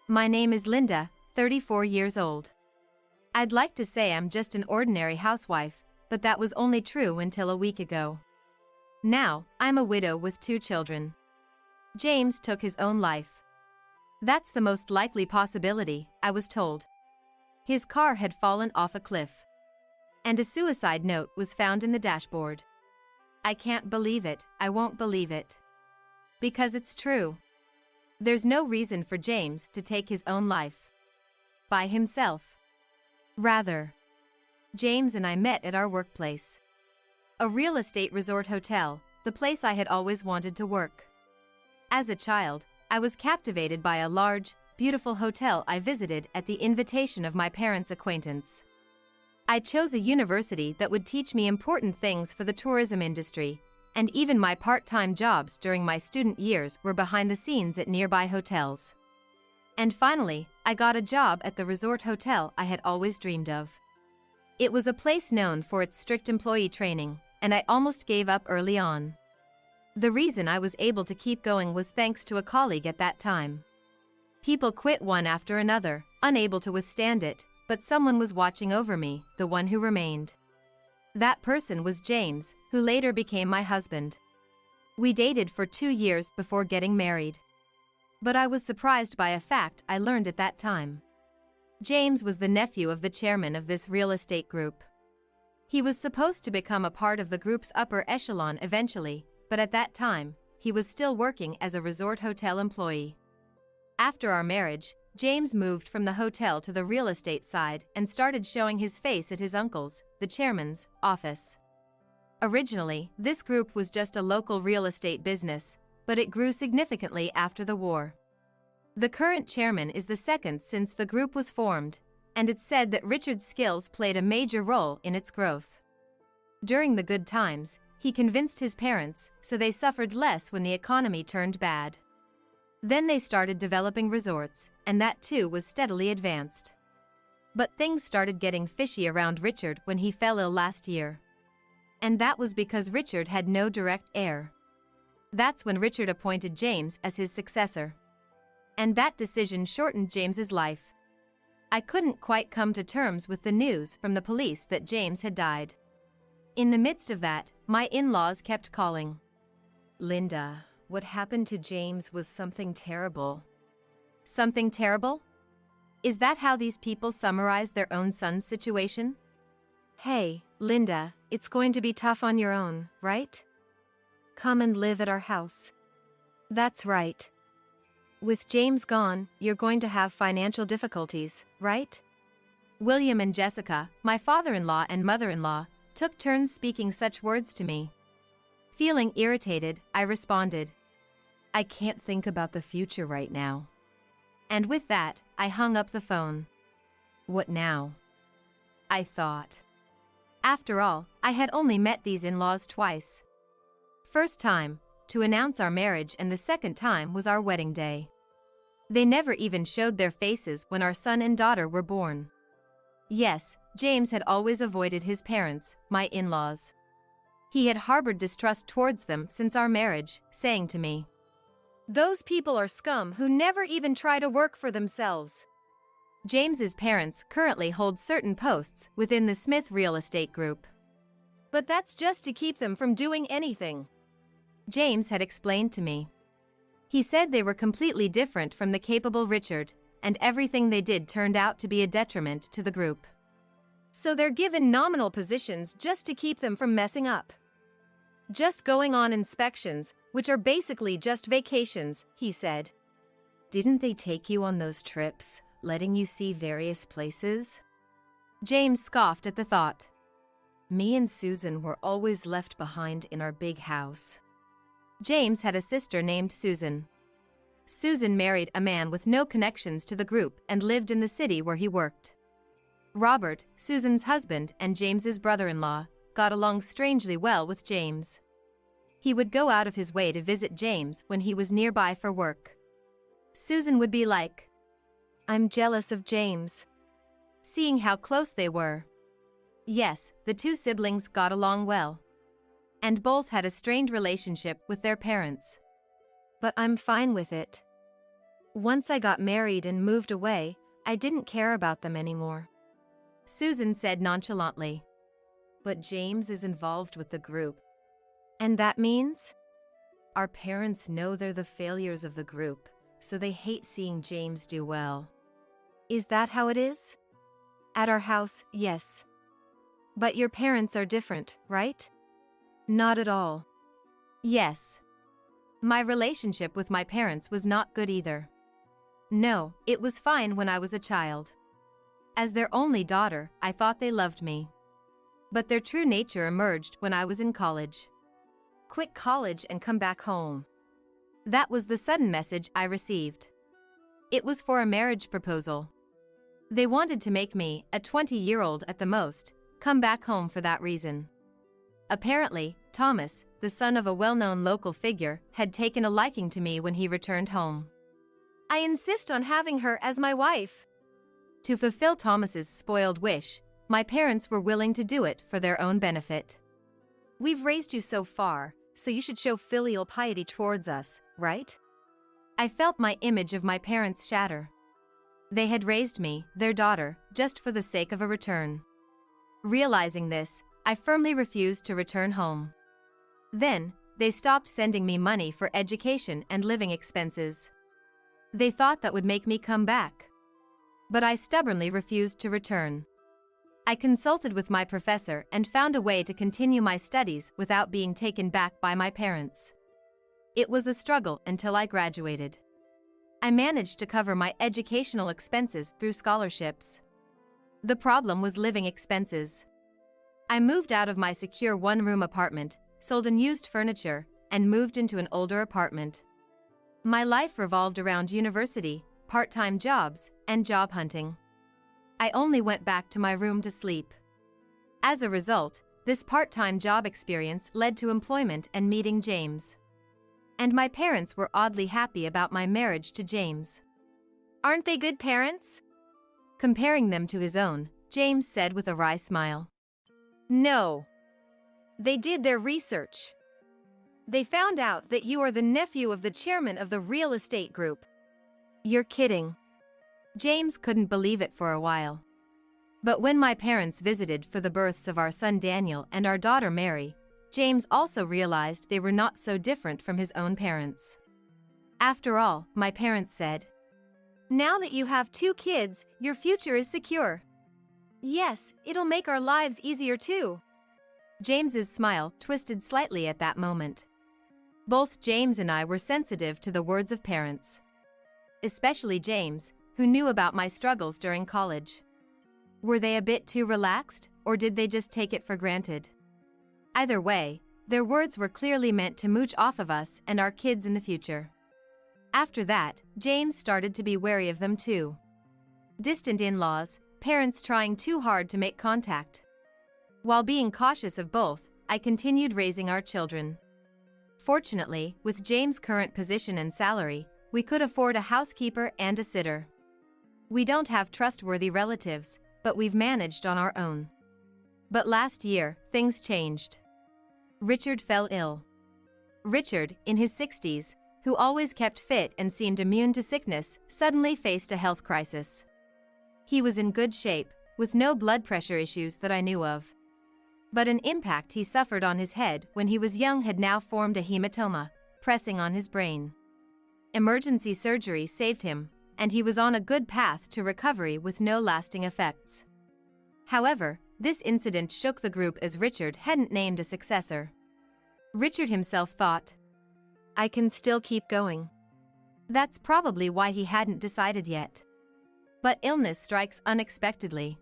My name is Linda, 34 years old. I'd like to say I'm just an ordinary housewife, but that was only true until a week ago. Now, I'm a widow with 2 children. James took his own life. That's the most likely possibility, I was told. His car had fallen off a cliff. And a suicide note was found in the dashboard. I can't believe it, I won't believe it. Because it's true. There's no reason for James to take his own life. By himself. Rather. James and I met at our workplace. A real estate resort hotel, the place I had always wanted to work. As a child, I was captivated by a large, beautiful hotel I visited at the invitation of my parents' acquaintance. I chose a university that would teach me important things for the tourism industry, and even my part-time jobs during my student years were behind the scenes at nearby hotels. And finally, I got a job at the resort hotel I had always dreamed of. It was a place known for its strict employee training, and I almost gave up early on. The reason I was able to keep going was thanks to a colleague at that time. People quit one after another, unable to withstand it, but someone was watching over me, the one who remained. That person was James, who later became my husband. We dated for 2 years before getting married. But I was surprised by a fact I learned at that time. James was the nephew of the chairman of this real estate group. He was supposed to become a part of the group's upper echelon eventually, but at that time, he was still working as a resort hotel employee. After our marriage, James moved from the hotel to the real estate side and started showing his face at his uncle's, the chairman's, office. Originally, this group was just a local real estate business, but it grew significantly after the war. The current chairman is the second since the group was formed, and it's said that Richard's skills played a major role in its growth. During the good times, he convinced his parents, so they suffered less when the economy turned bad. Then they started developing resorts, and that too was steadily advanced. But things started getting fishy around Richard when he fell ill last year. And that was because Richard had no direct heir. That's when Richard appointed James as his successor. And that decision shortened James's life. I couldn't quite come to terms with the news from the police that James had died. In the midst of that, my in-laws kept calling. Linda, what happened to James was something terrible. Something terrible? Is that how these people summarize their own son's situation? Hey, Linda, it's going to be tough on your own, right? Come and live at our house. That's right. With James gone, you're going to have financial difficulties, right? William and Jessica, my father-in-law and mother-in-law, took turns speaking such words to me. Feeling irritated, I responded, I can't think about the future right now. And with that, I hung up the phone. What now? I thought. After all, I had only met these in-laws twice. First time, to announce our marriage, and the second time was our wedding day. They never even showed their faces when our son and daughter were born. Yes, James had always avoided his parents, my in-laws. He had harbored distrust towards them since our marriage, saying to me, "Those people are scum who never even try to work for themselves." James's parents currently hold certain posts within the Smith Real Estate Group. "But that's just to keep them from doing anything," James had explained to me. He said they were completely different from the capable Richard, and everything they did turned out to be a detriment to the group. "So they're given nominal positions just to keep them from messing up. Just going on inspections, which are basically just vacations," he said. "Didn't they take you on those trips, letting you see various places?" James scoffed at the thought. "Me and Susan were always left behind in our big house." James had a sister named Susan. Susan married a man with no connections to the group and lived in the city where he worked. Robert, Susan's husband and James's brother-in-law, got along strangely well with James. He would go out of his way to visit James when he was nearby for work. Susan would be like, "I'm jealous of James," seeing how close they were. Yes, the two siblings got along well. And both had a strained relationship with their parents. "But I'm fine with it. Once I got married and moved away, I didn't care about them anymore," Susan said nonchalantly. "But James is involved with the group." "And that means?" "Our parents know they're the failures of the group, so they hate seeing James do well." "Is that how it is?" "At our house, yes. But your parents are different, right?" "Not at all." "Yes. My relationship with my parents was not good either. No, it was fine when I was a child. As their only daughter, I thought they loved me. But their true nature emerged when I was in college. Quit college and come back home. That was the sudden message I received. It was for a marriage proposal. They wanted to make me, a 20-year-old at the most, come back home for that reason. Apparently, Thomas, the son of a well-known local figure, had taken a liking to me when he returned home. "I insist on having her as my wife." To fulfill Thomas's spoiled wish, my parents were willing to do it for their own benefit. "We've raised you so far, so you should show filial piety towards us, right?" I felt my image of my parents shatter. They had raised me, their daughter, just for the sake of a return. Realizing this, I firmly refused to return home. Then, they stopped sending me money for education and living expenses. They thought that would make me come back. But I stubbornly refused to return. I consulted with my professor and found a way to continue my studies without being taken back by my parents. It was a struggle until I graduated. I managed to cover my educational expenses through scholarships. The problem was living expenses. I moved out of my secure one-room apartment, sold unused furniture, and moved into an older apartment. My life revolved around university, part-time jobs, and job hunting. I only went back to my room to sleep. As a result, this part-time job experience led to employment and meeting James. And my parents were oddly happy about my marriage to James. "Aren't they good parents?" Comparing them to his own, James said with a wry smile. "No. They did their research. They found out that you are the nephew of the chairman of the real estate group." "You're kidding." James couldn't believe it for a while. But when my parents visited for the births of our son Daniel and our daughter Mary, James also realized they were not so different from his own parents. After all, my parents said, "Now that you have 2 kids, your future is secure. Yes, it'll make our lives easier too." James's smile twisted slightly at that moment. Both James and I were sensitive to the words of parents. Especially James, who knew about my struggles during college. Were they a bit too relaxed, or did they just take it for granted? Either way, their words were clearly meant to mooch off of us and our kids in the future. After that, James started to be wary of them too. Distant in-laws, parents trying too hard to make contact. While being cautious of both, I continued raising our children. Fortunately, with James' current position and salary, we could afford a housekeeper and a sitter. We don't have trustworthy relatives, but we've managed on our own. But last year, things changed. Richard fell ill. Richard, in his 60s, who always kept fit and seemed immune to sickness, suddenly faced a health crisis. He was in good shape, with no blood pressure issues that I knew of. But an impact he suffered on his head when he was young had now formed a hematoma, pressing on his brain. Emergency surgery saved him, and he was on a good path to recovery with no lasting effects. However, this incident shook the group as Richard hadn't named a successor. Richard himself thought, "I can still keep going." That's probably why he hadn't decided yet. But illness strikes unexpectedly.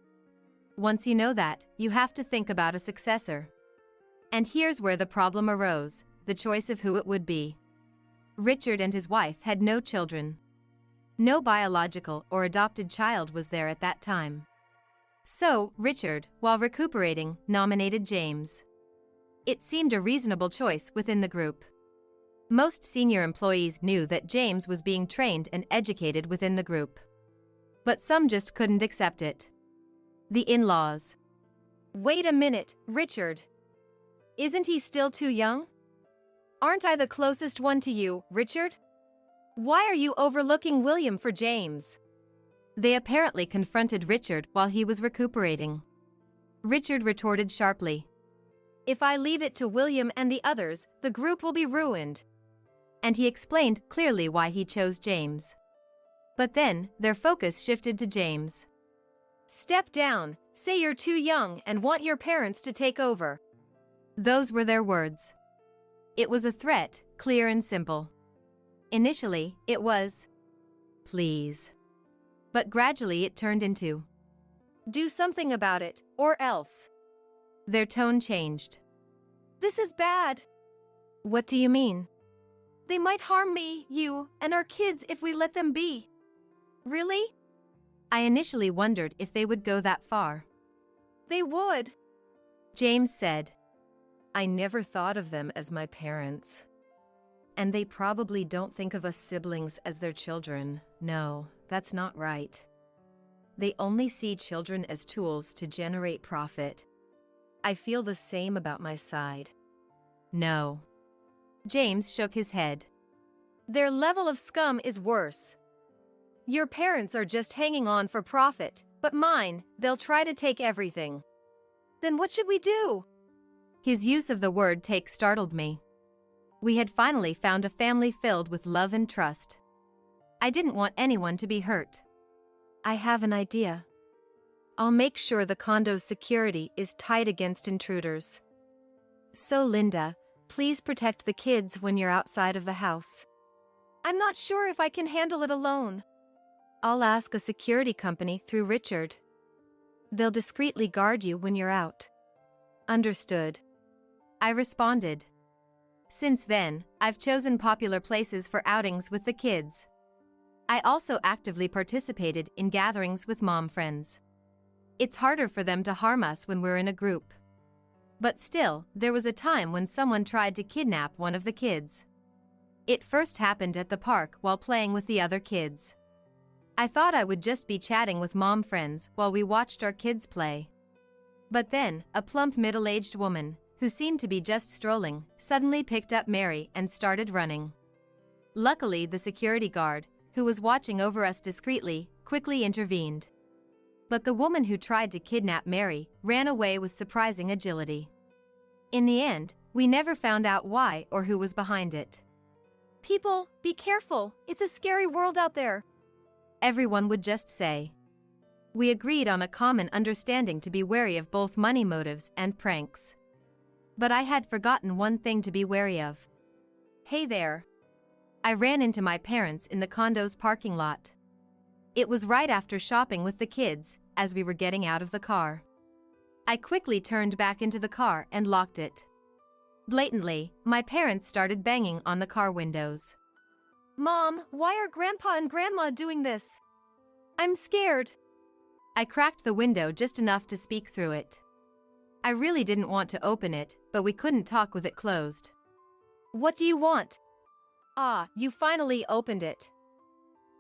Once you know that, you have to think about a successor. And here's where the problem arose, the choice of who it would be. Richard and his wife had no children. No biological or adopted child was there at that time. So, Richard, while recuperating, nominated James. It seemed a reasonable choice within the group. Most senior employees knew that James was being trained and educated within the group. But some just couldn't accept it. The in-laws. Wait a minute, Richard. Isn't he still too young? Aren't I the closest one to you, Richard? Why are you overlooking William for James? They apparently confronted Richard while he was recuperating. Richard retorted sharply. If I leave it to William and the others, the group will be ruined. And he explained clearly why he chose James. But then, their focus shifted to James. Step down, say you're too young and want your parents to take over. Those were their words. It was a threat, clear and simple. Initially, it was, "Please." But gradually it turned into, "Do something about it, or else." Their tone changed. "This is bad." "What do you mean?" "They might harm me, you, and our kids if we let them be." "Really?" I initially wondered if they would go that far. "They would," James said. "I never thought of them as my parents. And they probably don't think of us siblings as their children. No, that's not right. They only see children as tools to generate profit. I feel the same about my side." No. James shook his head. "Their level of scum is worse. Your parents are just hanging on for profit, but mine, they'll try to take everything. Then what should we do?" His use of the word take startled me. We had finally found a family filled with love and trust. I didn't want anyone to be hurt. "I have an idea. I'll make sure the condo's security is tight against intruders. So Linda, please protect the kids when you're outside of the house." "I'm not sure if I can handle it alone." "I'll ask a security company through Richard. They'll discreetly guard you when you're out." "Understood," I responded. Since then, I've chosen popular places for outings with the kids. I also actively participated in gatherings with mom friends. It's harder for them to harm us when we're in a group. But still, there was a time when someone tried to kidnap one of the kids. It first happened at the park while playing with the other kids. I thought I would just be chatting with mom friends while we watched our kids play. But then, a plump middle-aged woman, who seemed to be just strolling, suddenly picked up Mary and started running. Luckily, the security guard, who was watching over us discreetly, quickly intervened. But the woman who tried to kidnap Mary ran away with surprising agility. In the end, we never found out why or who was behind it. "People, be careful, it's a scary world out there," everyone would just say. We agreed on a common understanding to be wary of both money motives and pranks. But I had forgotten one thing to be wary of. "Hey there." I ran into my parents in the condo's parking lot. It was right after shopping with the kids, as we were getting out of the car. I quickly turned back into the car and locked it. Blatantly, my parents started banging on the car windows. "Mom, why are Grandpa and Grandma doing this? I'm scared." I cracked the window just enough to speak through it. I really didn't want to open it, but we couldn't talk with it closed. "What do you want?" "Ah, you finally opened it.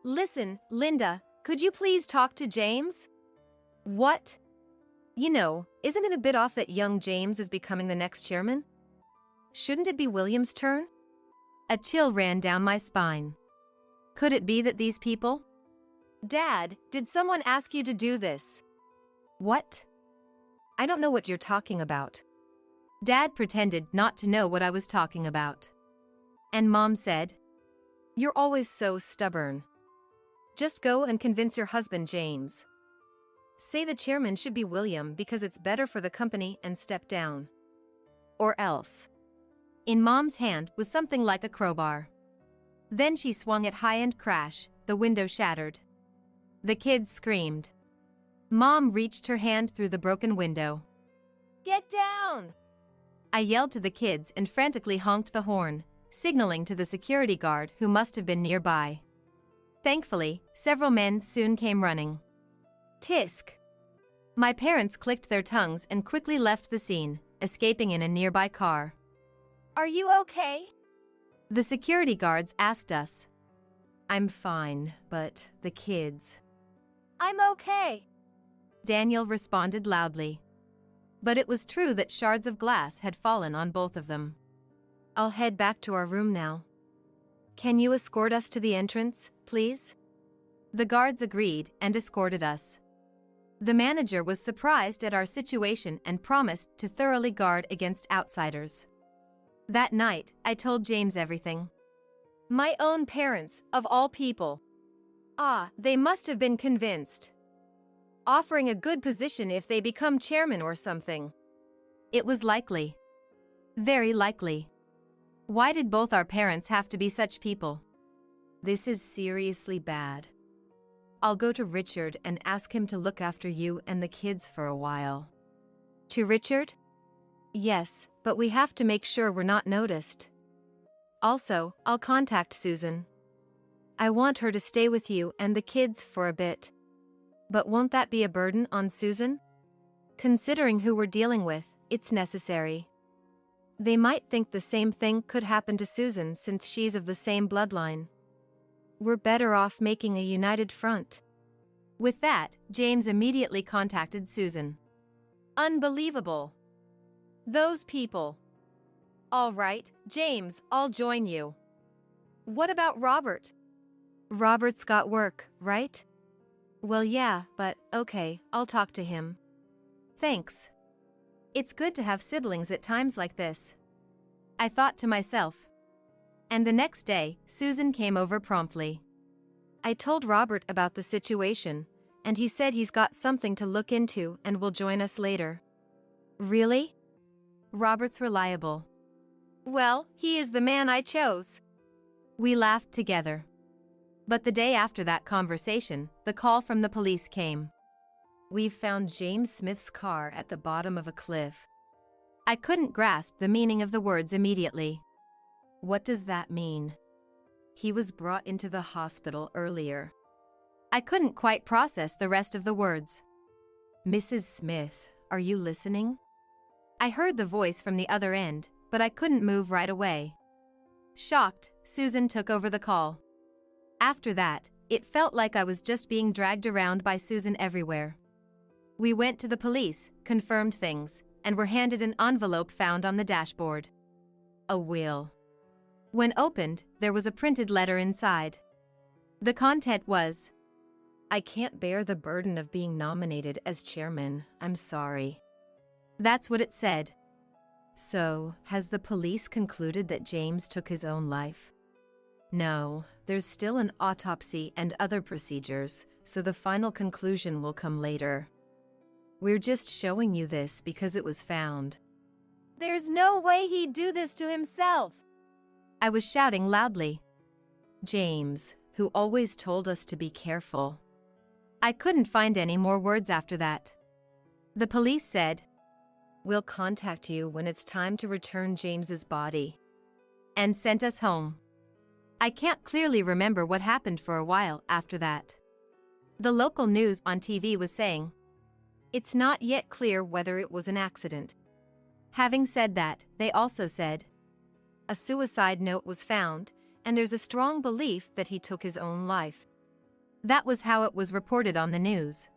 Listen, Linda, could you please talk to James?" What? You know, isn't it a bit off that young James is becoming the next chairman? Shouldn't it be William's turn? A chill ran down my spine. Could it be that these people? Dad, did someone ask you to do this? What? I don't know what you're talking about. Dad pretended not to know what I was talking about. And Mom said, You're always so stubborn. Just go and convince your husband, James. Say the chairman should be William because it's better for the company and step down. Or else. In Mom's hand was something like a crowbar. Then she swung it high and crash, the window shattered. The kids screamed. Mom reached her hand through the broken window. Get down! I yelled to the kids and frantically honked the horn, signaling to the security guard who must have been nearby. Thankfully, several men soon came running. Tisk! My parents clicked their tongues and quickly left the scene, escaping in a nearby car. Are you okay? The security guards asked us. I'm fine, but the kids. I'm okay. Daniel responded loudly. But it was true that shards of glass had fallen on both of them. I'll head back to our room now. Can you escort us to the entrance, please? The guards agreed and escorted us. The manager was surprised at our situation and promised to thoroughly guard against outsiders. That night, I told James everything. My own parents, of all people. They must have been convinced. Offering a good position if they become chairman or something. It was likely. Very likely. Why did both our parents have to be such people? This is seriously bad. I'll go to Richard and ask him to look after you and the kids for a while. To Richard? Yes, but we have to make sure we're not noticed. Also, I'll contact Susan. I want her to stay with you and the kids for a bit. But won't that be a burden on Susan? Considering who we're dealing with, it's necessary. They might think the same thing could happen to Susan since she's of the same bloodline. We're better off making a united front. With that, James immediately contacted Susan. Unbelievable. Those people. All right, James, I'll join you. What about Robert? Robert's got work, right? Well, yeah, but okay, I'll talk to him. Thanks. It's good to have siblings at times like this. I thought to myself. And the next day, Susan came over promptly. I told Robert about the situation, and he said he's got something to look into and will join us later. Really? Robert's reliable. Well, he is the man I chose. We laughed together. But the day after that conversation, the call from the police came. We've found James Smith's car at the bottom of a cliff. I couldn't grasp the meaning of the words immediately. What does that mean? He was brought into the hospital earlier. I couldn't quite process the rest of the words. Mrs. Smith, are you listening? I heard the voice from the other end, but I couldn't move right away. Shocked, Susan took over the call. After that, it felt like I was just being dragged around by Susan everywhere. We went to the police, confirmed things, and were handed an envelope found on the dashboard. A will. When opened, there was a printed letter inside. The content was, I can't bear the burden of being nominated as chairman, I'm sorry. That's what it said. So, has the police concluded that James took his own life? No, there's still an autopsy and other procedures, so the final conclusion will come later. We're just showing you this because it was found. There's no way he'd do this to himself. I was shouting loudly. James, who always told us to be careful. I couldn't find any more words after that. The police said, We'll contact you when it's time to return James's body. And sent us home. I can't clearly remember what happened for a while after that. The local news on TV was saying, it's not yet clear whether it was an accident. Having said that, they also said, a suicide note was found, and there's a strong belief that he took his own life. That was how it was reported on the news.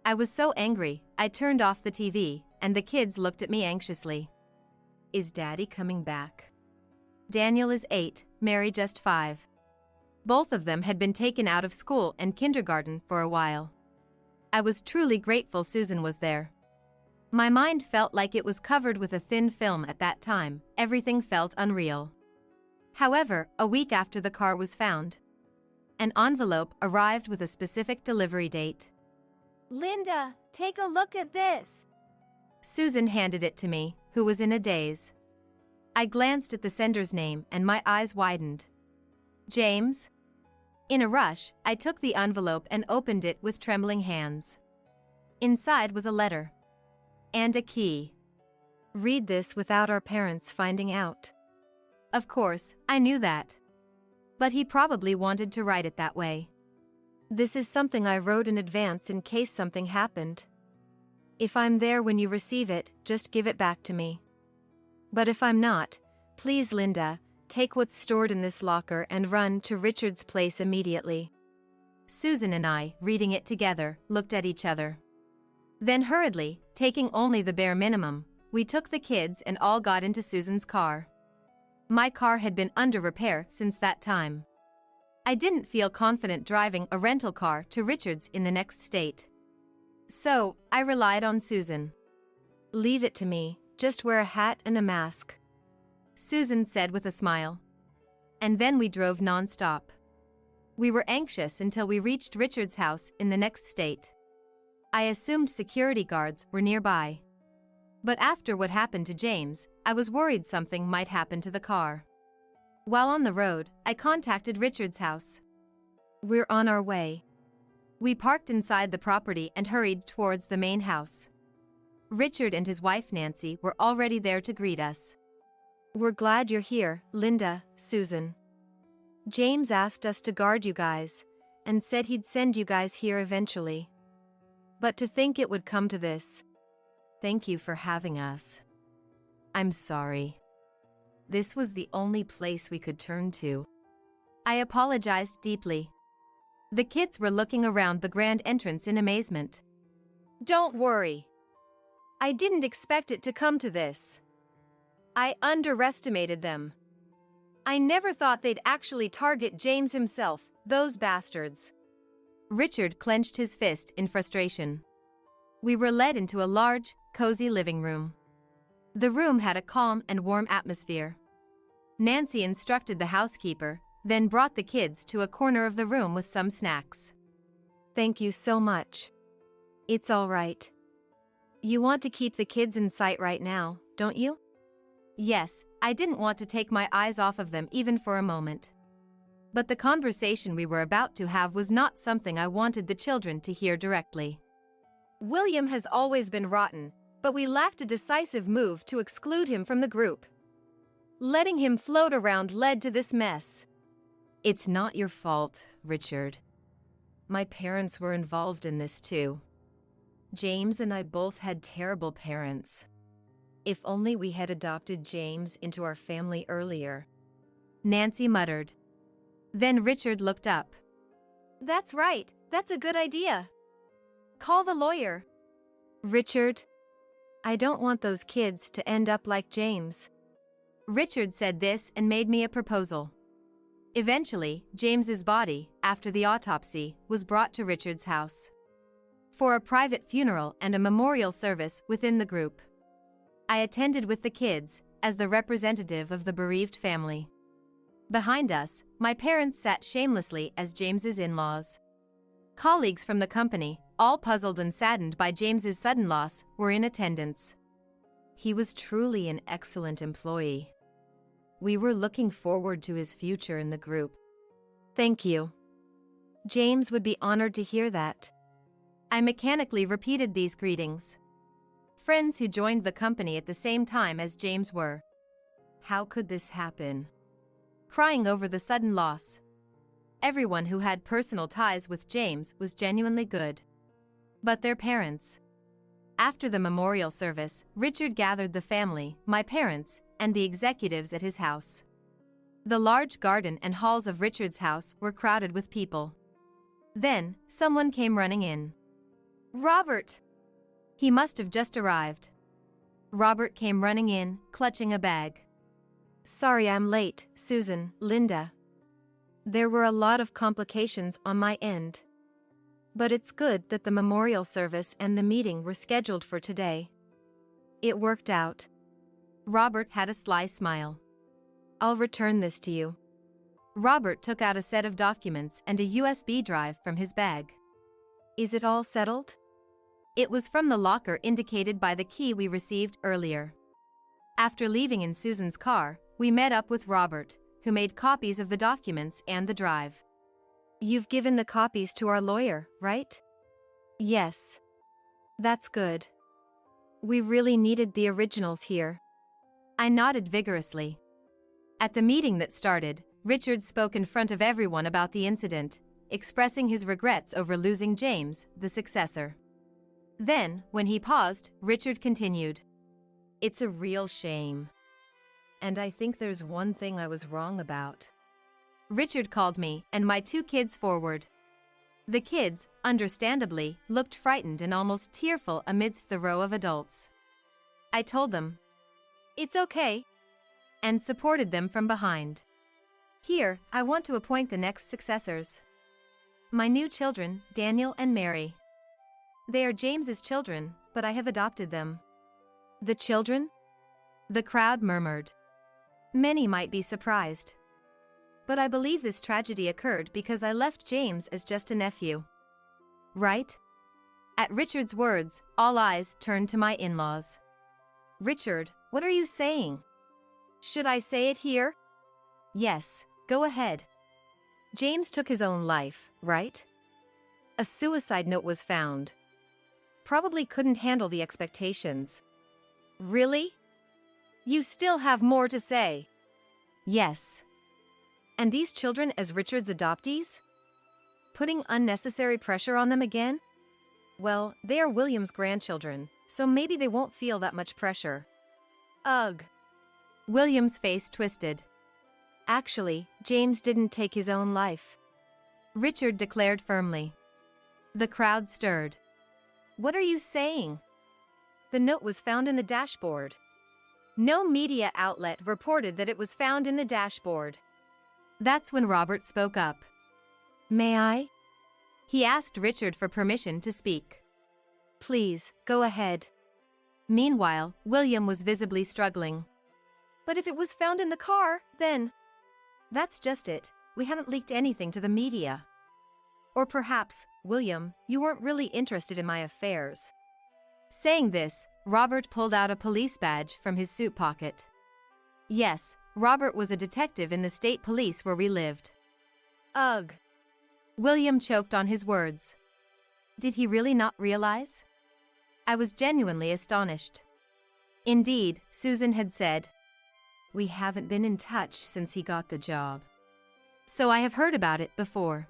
I was so angry, I turned off the TV, and the kids looked at me anxiously. Is Daddy coming back? Daniel is 8, Mary just 5. Both of them had been taken out of school and kindergarten for a while. I was truly grateful Susan was there. My mind felt like it was covered with a thin film at that time, everything felt unreal. However, a week after the car was found, an envelope arrived with a specific delivery date. Linda, take a look at this. Susan handed it to me, who was in a daze. I glanced at the sender's name and my eyes widened. James? In a rush, I took the envelope and opened it with trembling hands. Inside was a letter. And a key. Read this without our parents finding out. Of course, I knew that. But he probably wanted to write it that way. This is something I wrote in advance in case something happened. If I'm there when you receive it, just give it back to me. But if I'm not, please, Linda, take what's stored in this locker and run to Richard's place immediately. Susan and I, reading it together, looked at each other. Then hurriedly, taking only the bare minimum, we took the kids and all got into Susan's car. My car had been under repair since that time. I didn't feel confident driving a rental car to Richard's in the next state. So, I relied on Susan. Leave it to me, just wear a hat and a mask, Susan said with a smile. And then we drove non-stop. We were anxious until we reached Richard's house in the next state. I assumed security guards were nearby. But after what happened to James, I was worried something might happen to the car. While on the road, I contacted Richard's house. We're on our way. We parked inside the property and hurried towards the main house. Richard and his wife Nancy were already there to greet us. We're glad you're here, Linda, Susan. James asked us to guard you guys, and said he'd send you guys here eventually. But to think it would come to this. Thank you for having us. I'm sorry. This was the only place we could turn to. I apologized deeply. The kids were looking around the grand entrance in amazement. Don't worry. I didn't expect it to come to this. I underestimated them. I never thought they'd actually target James himself, those bastards. Richard clenched his fist in frustration. We were led into a large, cozy living room. The room had a calm and warm atmosphere. Nancy instructed the housekeeper, then brought the kids to a corner of the room with some snacks. Thank you so much. It's all right. You want to keep the kids in sight right now, don't you? Yes, I didn't want to take my eyes off of them even for a moment. But the conversation we were about to have was not something I wanted the children to hear directly. William has always been rotten, but we lacked a decisive move to exclude him from the group. Letting him float around led to this mess. It's not your fault, Richard. My parents were involved in this too. James and I both had terrible parents. If only we had adopted James into our family earlier. Nancy muttered. Then Richard looked up. That's right, that's a good idea. Call the lawyer. Richard, I don't want those kids to end up like James. Richard said this and made me a proposal. Eventually, James's body, after the autopsy, was brought to Richard's house for a private funeral and a memorial service within the group. I attended with the kids, as the representative of the bereaved family. Behind us, my parents sat shamelessly as James's in-laws. Colleagues from the company, all puzzled and saddened by James's sudden loss, were in attendance. He was truly an excellent employee. We were looking forward to his future in the group. Thank you. James would be honored to hear that. I mechanically repeated these greetings. Friends who joined the company at the same time as James were. How could this happen? Crying over the sudden loss. Everyone who had personal ties with James was genuinely good. But their parents. After the memorial service, Richard gathered the family, my parents, and the executives at his house. The large garden and halls of Richard's house were crowded with people. Then, someone came running in. Robert! He must have just arrived. Robert came running in, clutching a bag. Sorry I'm late, Susan, Linda. There were a lot of complications on my end. But it's good that the memorial service and the meeting were scheduled for today. It worked out. Robert had a sly smile. I'll return this to you. Robert took out a set of documents and a USB drive from his bag. Is it all settled? It was from the locker indicated by the key we received earlier. After leaving in Susan's car, we met up with Robert, who made copies of the documents and the drive. You've given the copies to our lawyer, right? Yes. That's good. We really needed the originals here. I nodded vigorously. At the meeting that started, Richard spoke in front of everyone about the incident, expressing his regrets over losing James, the successor. Then, when he paused, Richard continued. It's a real shame. And I think there's one thing I was wrong about. Richard called me and my two kids forward. The kids, understandably, looked frightened and almost tearful amidst the row of adults. I told them, It's okay, and supported them from behind. Here, I want to appoint the next successors. My new children, Daniel and Mary. They are James's children, but I have adopted them. The children? The crowd murmured. Many might be surprised. But I believe this tragedy occurred because I left James as just a nephew. Right? At Richard's words, all eyes turned to my in-laws. Richard, what are you saying? Should I say it here? Yes, go ahead. James took his own life, right? A suicide note was found. Probably couldn't handle the expectations. Really? You still have more to say. Yes. And these children as Richard's adoptees? Putting unnecessary pressure on them again? Well, they are William's grandchildren, so maybe they won't feel that much pressure. Ugh. William's face twisted. Actually, James didn't take his own life. Richard declared firmly. The crowd stirred. What are you saying? The note was found in the dashboard. No media outlet reported that it was found in the dashboard. That's when Robert spoke up. May I? He asked Richard for permission to speak. Please, go ahead. Meanwhile, William was visibly struggling. But if it was found in the car, then... That's just it. We haven't leaked anything to the media. Or perhaps, William, you weren't really interested in my affairs. Saying this, Robert pulled out a police badge from his suit pocket. Yes, Robert was a detective in the state police where we lived. Ugh. William choked on his words. Did he really not realize? I was genuinely astonished. Indeed, Susan had said, we haven't been in touch since he got the job. So I have heard about it before.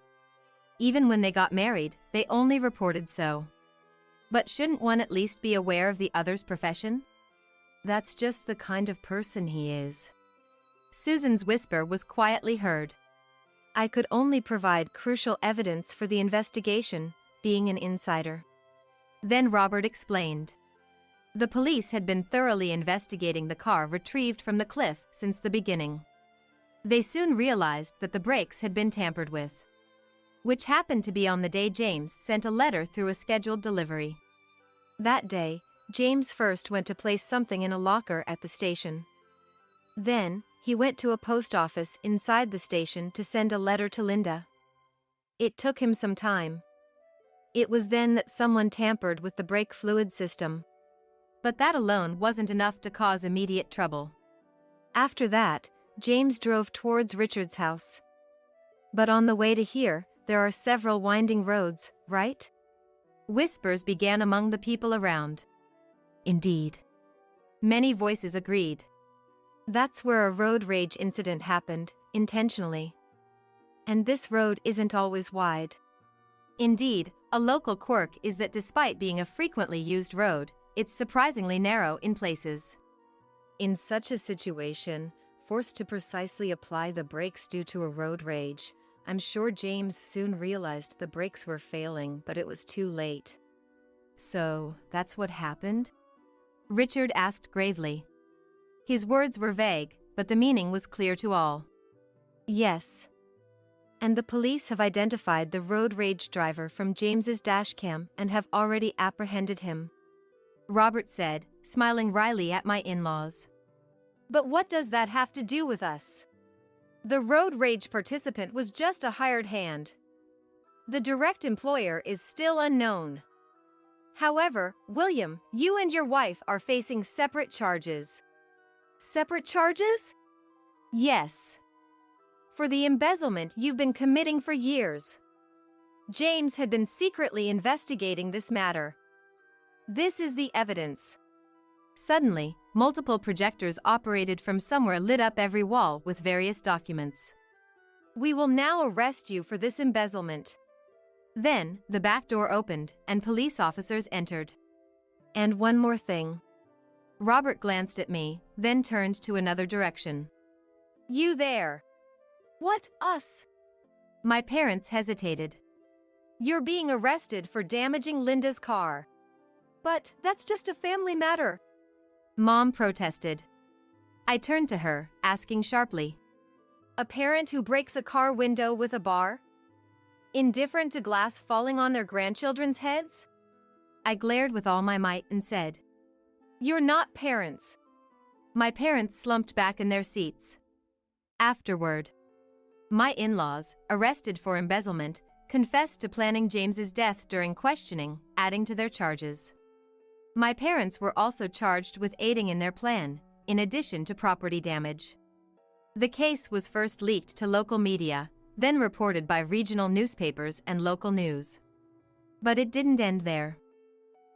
Even when they got married, they only reported so. But shouldn't one at least be aware of the other's profession? That's just the kind of person he is. Susan's whisper was quietly heard. I could only provide crucial evidence for the investigation, being an insider. Then Robert explained. The police had been thoroughly investigating the car retrieved from the cliff since the beginning. They soon realized that the brakes had been tampered with, which happened to be on the day James sent a letter through a scheduled delivery. That day, James first went to place something in a locker at the station. Then, he went to a post office inside the station to send a letter to Linda. It took him some time. It was then that someone tampered with the brake fluid system. But that alone wasn't enough to cause immediate trouble. After that, James drove towards Richard's house. But on the way to here, there are several winding roads, right? Whispers began among the people around. Indeed. Many voices agreed. That's where a road rage incident happened, intentionally. And this road isn't always wide. Indeed, a local quirk is that despite being a frequently used road, it's surprisingly narrow in places. In such a situation, forced to precisely apply the brakes due to a road rage, I'm sure James soon realized the brakes were failing, but it was too late. So, that's what happened? Richard asked gravely. His words were vague, but the meaning was clear to all. Yes. And the police have identified the road rage driver from James's dashcam and have already apprehended him. Robert said, smiling wryly at my in-laws. But what does that have to do with us? The road rage participant was just a hired hand. The direct employer is still unknown. However, William, you and your wife are facing separate charges. Separate charges? Yes. For the embezzlement you've been committing for years. James had been secretly investigating this matter. This is the evidence. Suddenly, multiple projectors operated from somewhere lit up every wall with various documents. We will now arrest you for this embezzlement. Then, the back door opened, and police officers entered. And one more thing. Robert glanced at me, then turned to another direction. You there. What, us? My parents hesitated. You're being arrested for damaging Linda's car. But that's just a family matter. Mom protested. I turned to her, asking sharply. A parent who breaks a car window with a bar? Indifferent to glass falling on their grandchildren's heads? I glared with all my might and said, You're not parents. My parents slumped back in their seats. Afterward, my in-laws, arrested for embezzlement, confessed to planning James's death during questioning, adding to their charges. My parents were also charged with aiding in their plan, in addition to property damage. The case was first leaked to local media, then reported by regional newspapers and local news. But it didn't end there.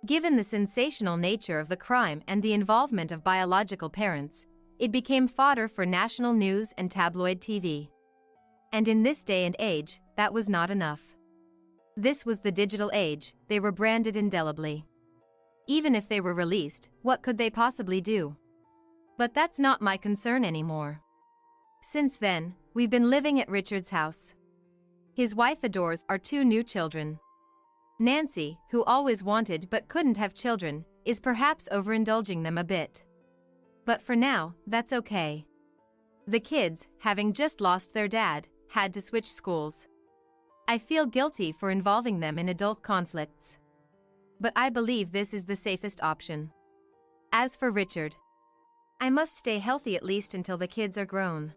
Given the sensational nature of the crime and the involvement of biological parents, it became fodder for national news and tabloid TV. And in this day and age, that was not enough. This was the digital age, they were branded indelibly. Even if they were released, what could they possibly do? But that's not my concern anymore. Since then, we've been living at Richard's house. His wife adores our 2 new children. Nancy, who always wanted but couldn't have children, is perhaps overindulging them a bit. But for now, that's okay. The kids, having just lost their dad, had to switch schools. I feel guilty for involving them in adult conflicts. But I believe this is the safest option. As for Richard, I must stay healthy at least until the kids are grown.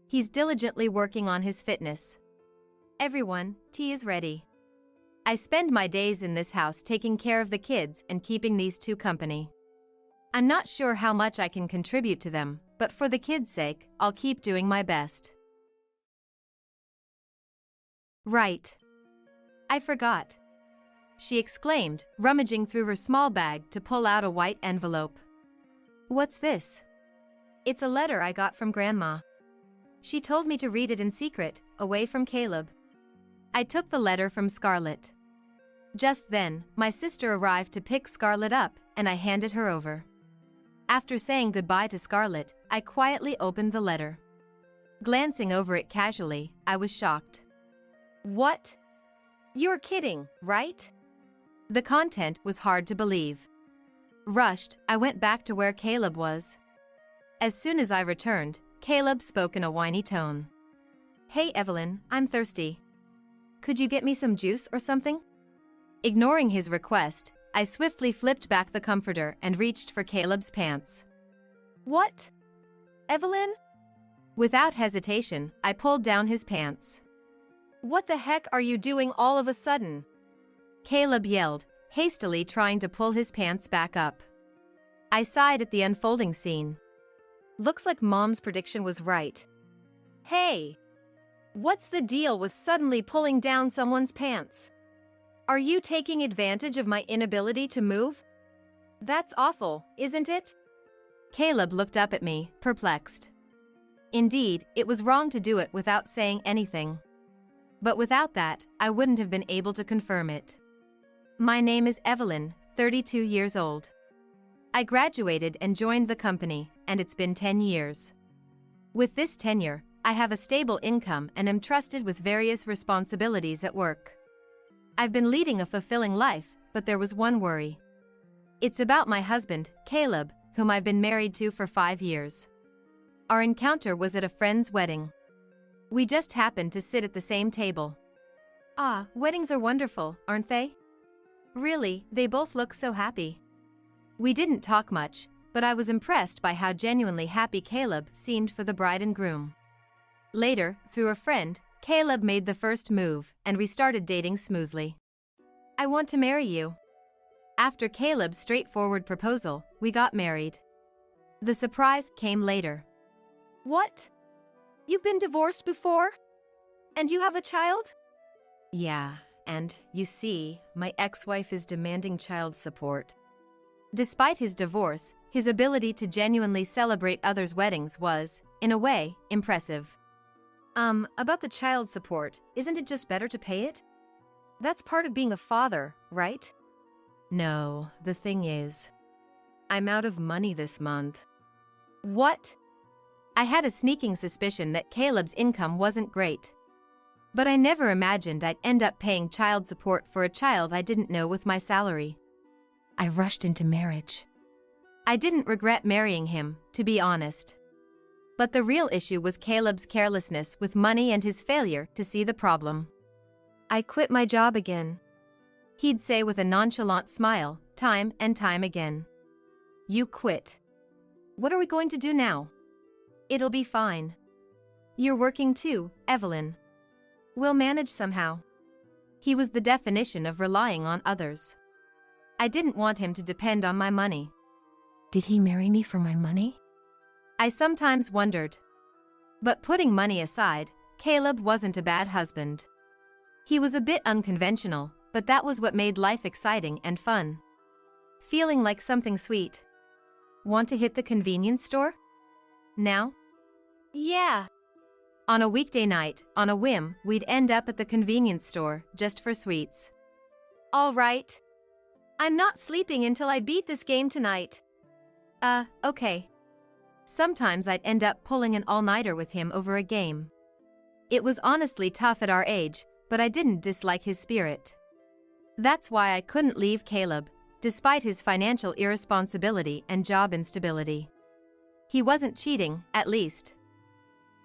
He's diligently working on his fitness. Everyone, tea is ready. I spend my days in this house taking care of the kids and keeping these 2 company. I'm not sure how much I can contribute to them, but for the kids' sake, I'll keep doing my best. Right. I forgot. She exclaimed, rummaging through her small bag to pull out a white envelope. What's this? It's a letter I got from Grandma. She told me to read it in secret, away from Caleb. I took the letter from Scarlett. Just then, my sister arrived to pick Scarlett up, and I handed her over. After saying goodbye to Scarlett, I quietly opened the letter. Glancing over it casually, I was shocked. What? You're kidding, right? The content was hard to believe. Rushed, I went back to where Caleb was. As soon as I returned, Caleb spoke in a whiny tone. Hey Evelyn, I'm thirsty. Could you get me some juice or something? Ignoring his request, I swiftly flipped back the comforter and reached for Caleb's pants. What? Evelyn? Without hesitation, I pulled down his pants. What the heck are you doing all of a sudden? Caleb yelled, hastily trying to pull his pants back up. I sighed at the unfolding scene. Looks like Mom's prediction was right. Hey! What's the deal with suddenly pulling down someone's pants? Are you taking advantage of my inability to move? That's awful, isn't it? Caleb looked up at me, perplexed. Indeed, it was wrong to do it without saying anything. But without that, I wouldn't have been able to confirm it. My name is Evelyn, 32 years old. I graduated and joined the company, and it's been 10 years. With this tenure, I have a stable income and am trusted with various responsibilities at work. I've been leading a fulfilling life, but there was one worry. It's about my husband, Caleb, whom I've been married to for 5 years. Our encounter was at a friend's wedding. We just happened to sit at the same table. Ah, weddings are wonderful, aren't they? Really, they both look so happy. We didn't talk much, but I was impressed by how genuinely happy Caleb seemed for the bride and groom. Later, through a friend, Caleb made the first move, and we started dating smoothly. I want to marry you. After Caleb's straightforward proposal, we got married. The surprise came later. What? You've been divorced before? And you have a child? Yeah, and you see, my ex-wife is demanding child support. Despite his divorce, his ability to genuinely celebrate others' weddings was, in a way, impressive. About the child support, isn't it just better to pay it? That's part of being a father, right? No, the thing is, I'm out of money this month. What? I had a sneaking suspicion that Caleb's income wasn't great. But I never imagined I'd end up paying child support for a child I didn't know with my salary. I rushed into marriage. I didn't regret marrying him, to be honest. But the real issue was Caleb's carelessness with money and his failure to see the problem. I quit my job again. He'd say with a nonchalant smile, time and time again. You quit. What are we going to do now? It'll be fine. You're working too, Evelyn. We'll manage somehow. He was the definition of relying on others. I didn't want him to depend on my money. Did he marry me for my money? I sometimes wondered. But putting money aside, Caleb wasn't a bad husband. He was a bit unconventional, but that was what made life exciting and fun. Feeling like something sweet. Want to hit the convenience store? Now? Yeah. On a weekday night, on a whim, we'd end up at the convenience store, just for sweets. All right. I'm not sleeping until I beat this game tonight. Okay. Sometimes I'd end up pulling an all-nighter with him over a game. It was honestly tough at our age, but I didn't dislike his spirit. That's why I couldn't leave Caleb, despite his financial irresponsibility and job instability. He wasn't cheating, at least.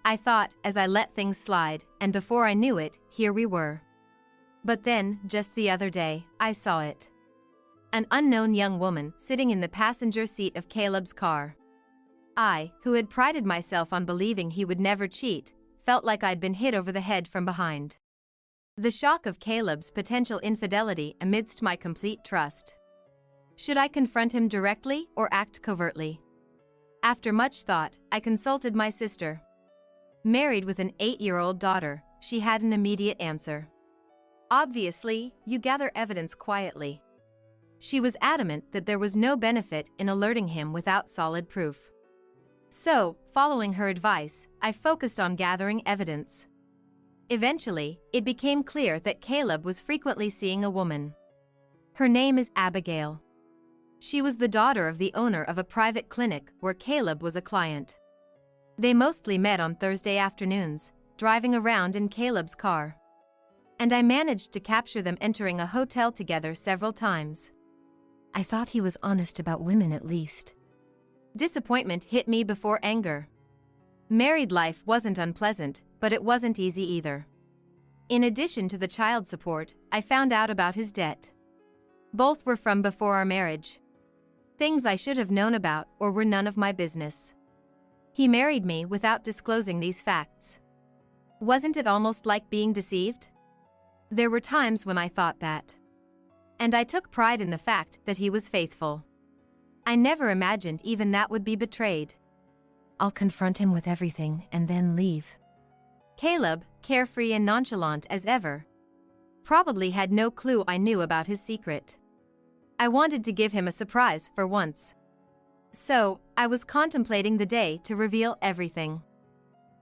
I thought, as I let things slide, and before I knew it, here we were. But then, just the other day, I saw it. An unknown young woman sitting in the passenger seat of Caleb's car. I, who had prided myself on believing he would never cheat, felt like I'd been hit over the head from behind. The shock of Caleb's potential infidelity amidst my complete trust. Should I confront him directly or act covertly? After much thought, I consulted my sister. Married with an 8-year-old daughter, she had an immediate answer. Obviously, you gather evidence quietly. She was adamant that there was no benefit in alerting him without solid proof. So, following her advice, I focused on gathering evidence. Eventually, it became clear that Caleb was frequently seeing a woman. Her name is Abigail. She was the daughter of the owner of a private clinic where Caleb was a client. They mostly met on Thursday afternoons, driving around in Caleb's car. And I managed to capture them entering a hotel together several times. I thought he was honest about women at least. Disappointment hit me before anger. Married life wasn't unpleasant, but it wasn't easy either. In addition to the child support, I found out about his debt. Both were from before our marriage. Things I should have known about or were none of my business. He married me without disclosing these facts. Wasn't it almost like being deceived? There were times when I thought that. And I took pride in the fact that he was faithful. I never imagined even that would be betrayed. I'll confront him with everything and then leave. Caleb, carefree and nonchalant as ever, probably had no clue I knew about his secret. I wanted to give him a surprise for once. So, I was contemplating the day to reveal everything.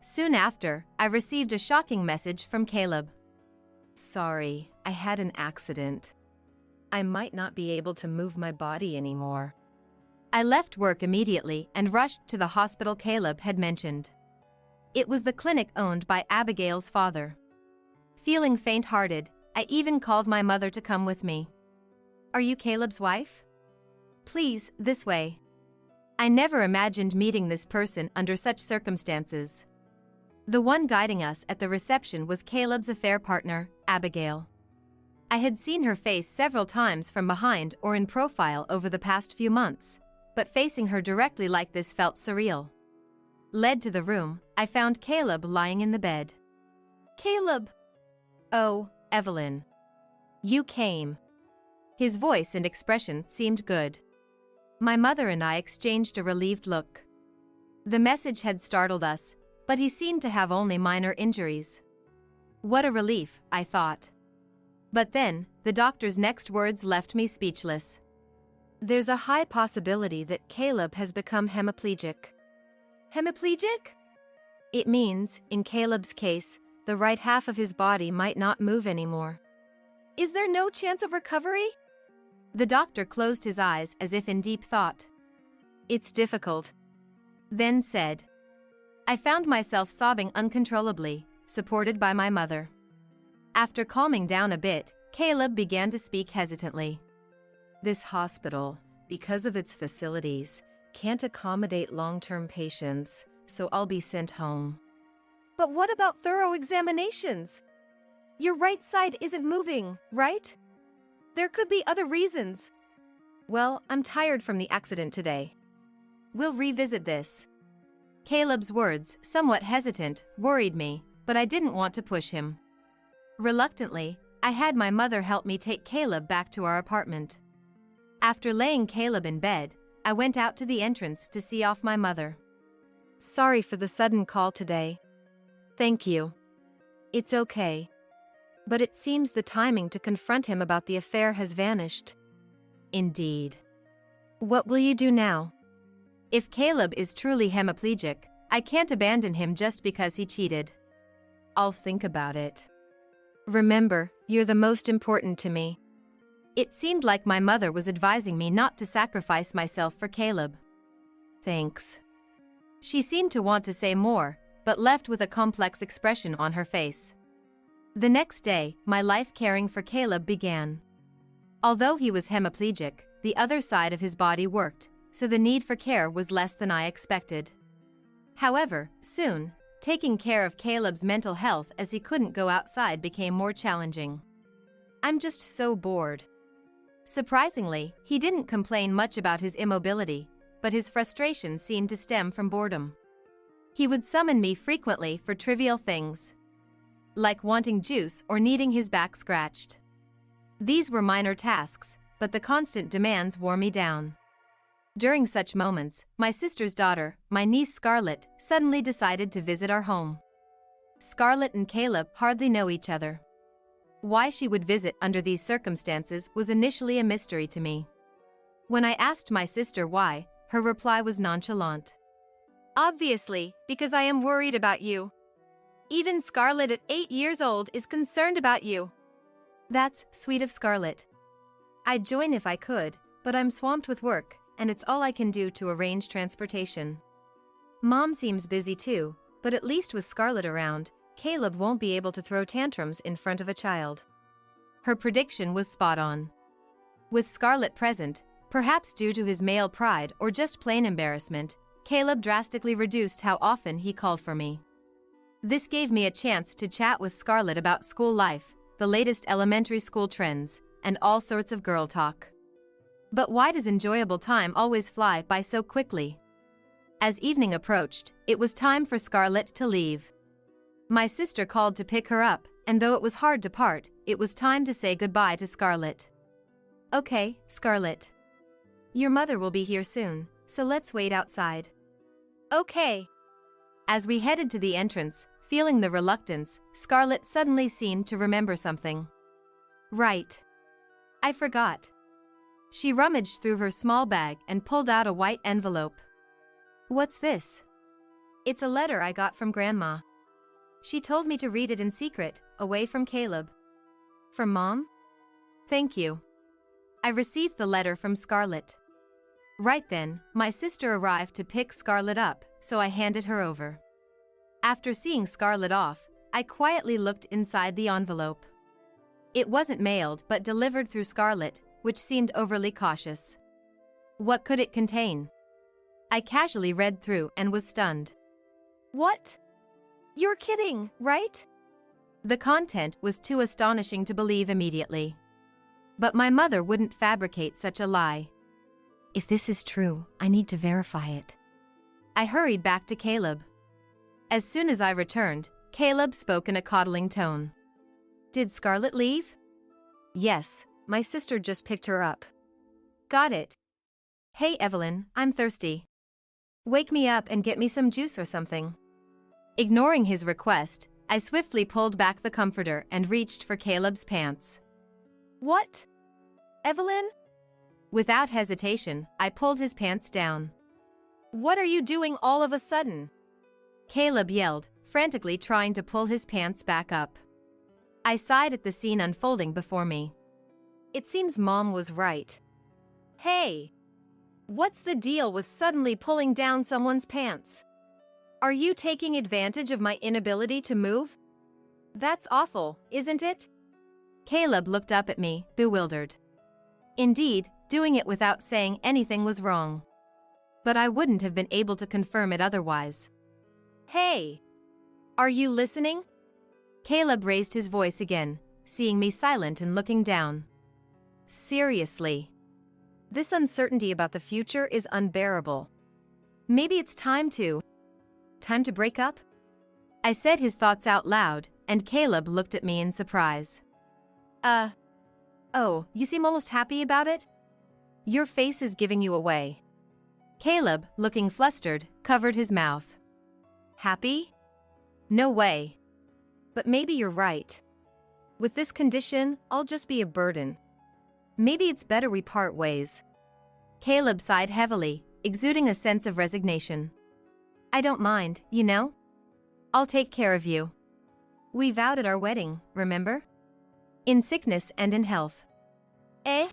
Soon after, I received a shocking message from Caleb. Sorry, I had an accident. I might not be able to move my body anymore. I left work immediately and rushed to the hospital Caleb had mentioned. It was the clinic owned by Abigail's father. Feeling faint-hearted, I even called my mother to come with me. Are you Caleb's wife? Please, this way. I never imagined meeting this person under such circumstances. The one guiding us at the reception was Caleb's affair partner, Abigail. I had seen her face several times from behind or in profile over the past few months, but facing her directly like this felt surreal. Led to the room, I found Caleb lying in the bed. Caleb! Oh, Evelyn. You came. His voice and expression seemed good. My mother and I exchanged a relieved look. The message had startled us, but he seemed to have only minor injuries. What a relief, I thought. But then, the doctor's next words left me speechless. There's a high possibility that Caleb has become hemiplegic. Hemiplegic? It means, in Caleb's case, the right half of his body might not move anymore. Is there no chance of recovery? The doctor closed his eyes as if in deep thought. It's difficult. Then said. I found myself sobbing uncontrollably, supported by my mother. After calming down a bit, Caleb began to speak hesitantly. This hospital, because of its facilities, can't accommodate long-term patients, so I'll be sent home. But what about thorough examinations? Your right side isn't moving, right? There could be other reasons. Well, I'm tired from the accident today. We'll revisit this. Caleb's words, somewhat hesitant, worried me, but I didn't want to push him. Reluctantly, I had my mother help me take Caleb back to our apartment. After laying Caleb in bed, I went out to the entrance to see off my mother. Sorry for the sudden call today. Thank you. It's okay. But it seems the timing to confront him about the affair has vanished. Indeed. What will you do now? If Caleb is truly hemiplegic, I can't abandon him just because he cheated. I'll think about it. Remember, you're the most important to me. It seemed like my mother was advising me not to sacrifice myself for Caleb. Thanks. She seemed to want to say more, but left with a complex expression on her face. The next day, my life caring for Caleb began. Although he was hemiplegic, the other side of his body worked, so the need for care was less than I expected. However, soon, taking care of Caleb's mental health as he couldn't go outside became more challenging. I'm just so bored. Surprisingly, he didn't complain much about his immobility, but his frustration seemed to stem from boredom. He would summon me frequently for trivial things, like wanting juice or needing his back scratched. These were minor tasks, but the constant demands wore me down. During such moments, my sister's daughter, my niece Scarlett, suddenly decided to visit our home. Scarlett and Caleb hardly know each other. Why she would visit under these circumstances was initially a mystery to me. When I asked my sister why, her reply was nonchalant. Obviously, because I am worried about you. Even Scarlett at 8 years old is concerned about you. That's sweet of Scarlett. I'd join if I could, but I'm swamped with work, and it's all I can do to arrange transportation. Mom seems busy too, but at least with Scarlett around, Caleb won't be able to throw tantrums in front of a child. Her prediction was spot on. With Scarlett present, perhaps due to his male pride or just plain embarrassment, Caleb drastically reduced how often he called for me. This gave me a chance to chat with Scarlett about school life, the latest elementary school trends, and all sorts of girl talk. But why does enjoyable time always fly by so quickly? As evening approached, it was time for Scarlett to leave. My sister called to pick her up, and though it was hard to part, it was time to say goodbye to Scarlett. Okay, Scarlett. Your mother will be here soon, so let's wait outside. Okay. As we headed to the entrance, feeling the reluctance, Scarlett suddenly seemed to remember something. Right. I forgot. She rummaged through her small bag and pulled out a white envelope. What's this? It's a letter I got from Grandma. She told me to read it in secret, away from Caleb. From Mom? Thank you. I received the letter from Scarlett. Right then, my sister arrived to pick Scarlett up, so I handed her over. After seeing Scarlett off, I quietly looked inside the envelope. It wasn't mailed but delivered through Scarlett, which seemed overly cautious. What could it contain? I casually read through and was stunned. What? You're kidding, right? The content was too astonishing to believe immediately. But my mother wouldn't fabricate such a lie. If this is true, I need to verify it. I hurried back to Caleb. As soon as I returned, Caleb spoke in a coddling tone. Did Scarlett leave? Yes, my sister just picked her up. Got it. Hey Evelyn, I'm thirsty. Wake me up and get me some juice or something. Ignoring his request, I swiftly pulled back the comforter and reached for Caleb's pants. What? Evelyn? Without hesitation, I pulled his pants down. What are you doing all of a sudden? Caleb yelled, frantically trying to pull his pants back up. I sighed at the scene unfolding before me. It seems Mom was right. Hey! What's the deal with suddenly pulling down someone's pants? Are you taking advantage of my inability to move? That's awful, isn't it? Caleb looked up at me, bewildered. Indeed, doing it without saying anything was wrong. But I wouldn't have been able to confirm it otherwise. Hey! Are you listening? Caleb raised his voice again, seeing me silent and looking down. Seriously. This uncertainty about the future is unbearable. Maybe it's time to break up? I said his thoughts out loud, and Caleb looked at me in surprise. Oh, you seem almost happy about it? Your face is giving you away. Caleb, looking flustered, covered his mouth. Happy? No way. But maybe you're right. With this condition, I'll just be a burden. Maybe it's better we part ways. Caleb sighed heavily, exuding a sense of resignation. I don't mind, you know? I'll take care of you. We vowed at our wedding, remember? In sickness and in health. Eh?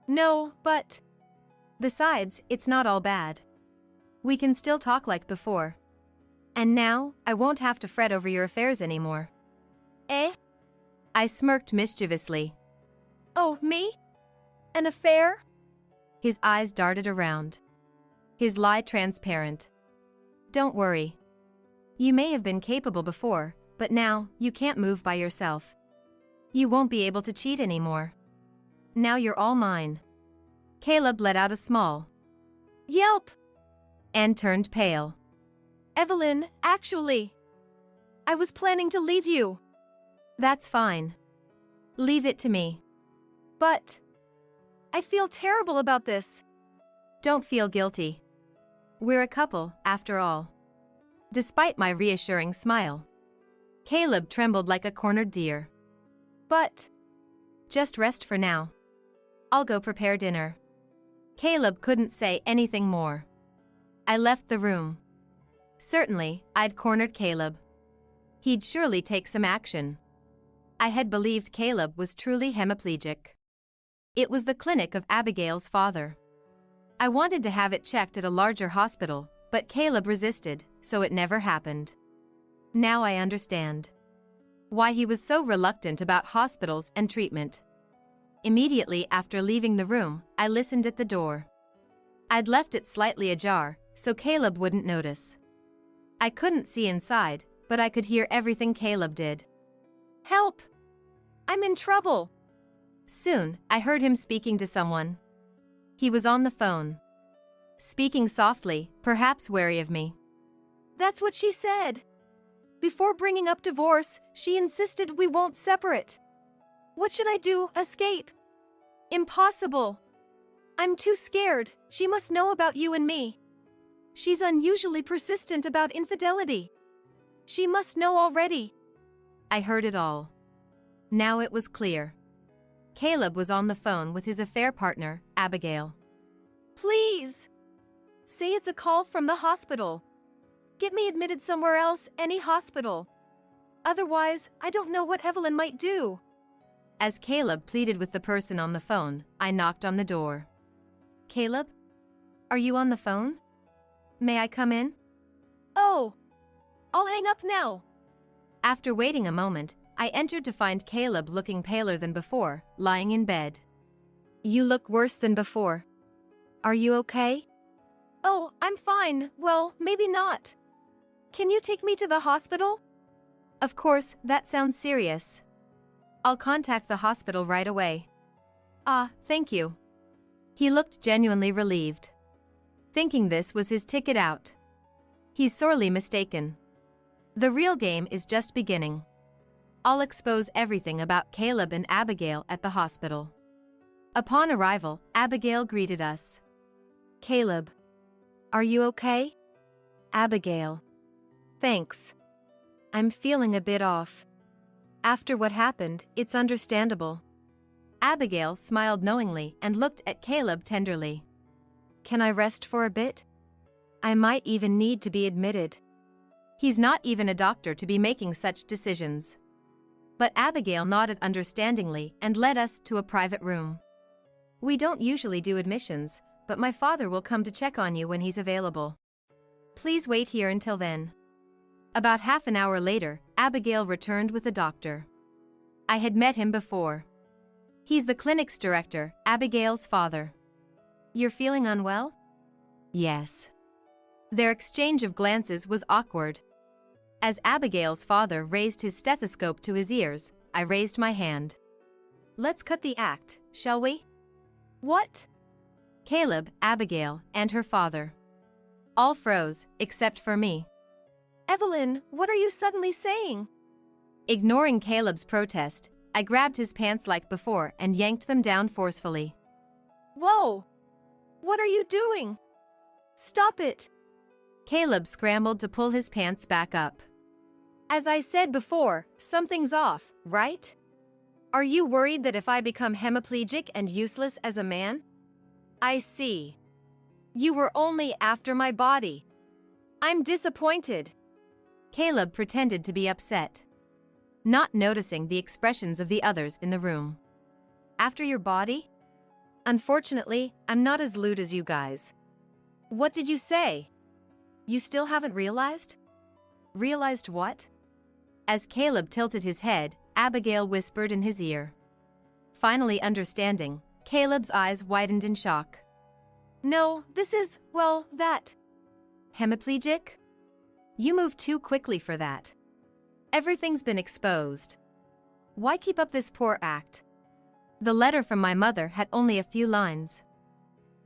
No, but... Besides, it's not all bad. We can still talk like before. And now, I won't have to fret over your affairs anymore. Eh? I smirked mischievously. Oh, me? An affair? His eyes darted around. His lie transparent. Don't worry. You may have been capable before, but now, you can't move by yourself. You won't be able to cheat anymore. Now you're all mine. Caleb let out a small yelp and turned pale. Evelyn, actually, I was planning to leave you. That's fine. Leave it to me. But I feel terrible about this. Don't feel guilty. We're a couple, after all. Despite my reassuring smile, Caleb trembled like a cornered deer. But just rest for now. I'll go prepare dinner. Caleb couldn't say anything more. I left the room. Certainly, I'd cornered Caleb. He'd surely take some action. I had believed Caleb was truly hemiplegic. It was the clinic of Abigail's father. I wanted to have it checked at a larger hospital, but Caleb resisted, so it never happened. Now I understand why he was so reluctant about hospitals and treatment. Immediately after leaving the room, I listened at the door. I'd left it slightly ajar, so Caleb wouldn't notice. I couldn't see inside, but I could hear everything Caleb did. Help! I'm in trouble! Soon, I heard him speaking to someone. He was on the phone. Speaking softly, perhaps wary of me. That's what she said. Before bringing up divorce, she insisted we won't separate. What should I do? Escape? Impossible. I'm too scared. She must know about you and me. She's unusually persistent about infidelity. She must know already. I heard it all. Now it was clear. Caleb was on the phone with his affair partner, Abigail. Please! Say it's a call from the hospital. Get me admitted somewhere else, any hospital. Otherwise, I don't know what Evelyn might do. As Caleb pleaded with the person on the phone, I knocked on the door. Caleb? Are you on the phone? May I come in? Oh! I'll hang up now. After waiting a moment, I entered to find Caleb looking paler than before, lying in bed. You look worse than before. Are you okay? Oh, I'm fine. Well, maybe not. Can you take me to the hospital? Of course, that sounds serious. I'll contact the hospital right away. Ah, thank you. He looked genuinely relieved. Thinking this was his ticket out. He's sorely mistaken. The real game is just beginning. I'll expose everything about Caleb and Abigail at the hospital. Upon arrival, Abigail greeted us. Caleb. Are you okay? Abigail. Thanks. I'm feeling a bit off. After what happened, it's understandable. Abigail smiled knowingly and looked at Caleb tenderly. Can I rest for a bit? I might even need to be admitted. He's not even a doctor to be making such decisions. But Abigail nodded understandingly and led us to a private room. We don't usually do admissions, but my father will come to check on you when he's available. Please wait here until then. About half an hour later, Abigail returned with the doctor. I had met him before. He's the clinic's director, Abigail's father. You're feeling unwell? Yes. Their exchange of glances was awkward. As Abigail's father raised his stethoscope to his ears, I raised my hand. Let's cut the act, shall we? What? Caleb, Abigail, and her father. All froze, except for me. Evelyn, what are you suddenly saying? Ignoring Caleb's protest, I grabbed his pants like before and yanked them down forcefully. Whoa! What are you doing? Stop it! Caleb scrambled to pull his pants back up. As I said before, something's off, right? Are you worried that if I become hemiplegic and useless as a man? I see. You were only after my body. I'm disappointed. Caleb pretended to be upset, not noticing the expressions of the others in the room. After your body? Unfortunately, I'm not as lewd as you guys. What did you say? You still haven't realized? Realized what? As Caleb tilted his head, Abigail whispered in his ear. Finally understanding, Caleb's eyes widened in shock. No, this is, well, that. Hemiplegic? You move too quickly for that. Everything's been exposed. Why keep up this poor act? The letter from my mother had only a few lines.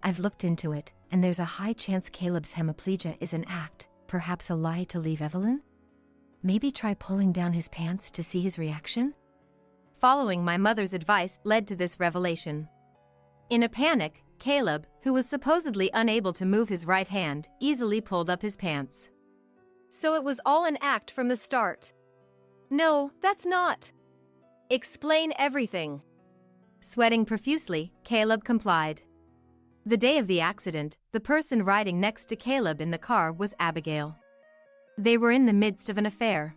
I've looked into it, and there's a high chance Caleb's hemiplegia is an act, perhaps a lie to leave Evelyn? Maybe try pulling down his pants to see his reaction? Following my mother's advice led to this revelation. In a panic, Caleb, who was supposedly unable to move his right hand, easily pulled up his pants. So it was all an act from the start. No, that's not. Explain everything. Sweating profusely, Caleb complied. The day of the accident, the person riding next to Caleb in the car was Abigail. They were in the midst of an affair.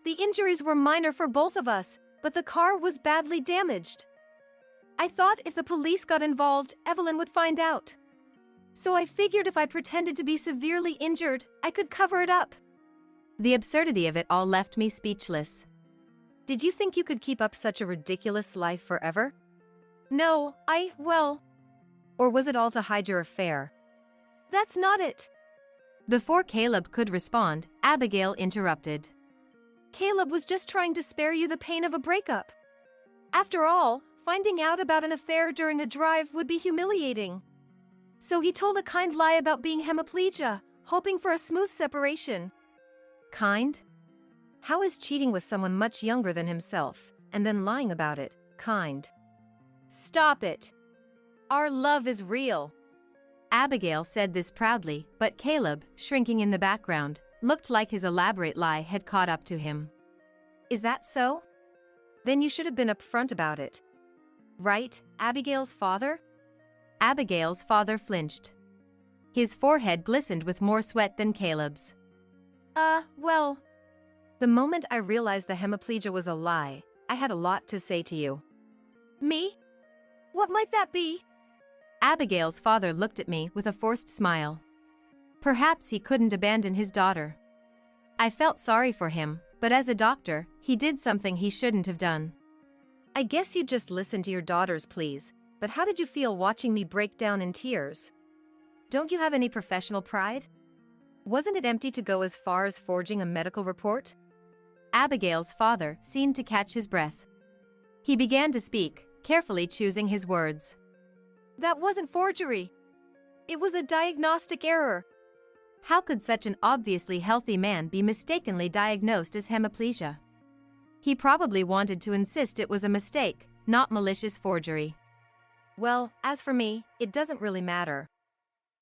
The injuries were minor for both of us, but the car was badly damaged. I thought if the police got involved, Evelyn would find out. So I figured if I pretended to be severely injured, I could cover it up. The absurdity of it all left me speechless. Did you think you could keep up such a ridiculous life forever? No, well... Or was it all to hide your affair? That's not it. Before Caleb could respond, Abigail interrupted. Caleb was just trying to spare you the pain of a breakup. After all, finding out about an affair during a drive would be humiliating. So he told a kind lie about being hemiplegia, hoping for a smooth separation. Kind? How is cheating with someone much younger than himself, and then lying about it, kind? Stop it. Our love is real. Abigail said this proudly, but Caleb, shrinking in the background, looked like his elaborate lie had caught up to him. Is that so? Then you should have been upfront about it. Right, Abigail's father? Abigail's father flinched. His forehead glistened with more sweat than Caleb's. Well... The moment I realized the hemiplegia was a lie, I had a lot to say to you. Me? What might that be? Abigail's father looked at me with a forced smile. Perhaps he couldn't abandon his daughter. I felt sorry for him, but as a doctor, he did something he shouldn't have done. I guess you just listen to your daughters, please. but how did you feel watching me break down in tears? Don't you have any professional pride? Wasn't it empty to go as far as forging a medical report? Abigail's father seemed to catch his breath. He began to speak, carefully choosing his words. That wasn't forgery. It was a diagnostic error. How could such an obviously healthy man be mistakenly diagnosed as hemiplegia? He probably wanted to insist it was a mistake, not malicious forgery. Well, as for me, it doesn't really matter.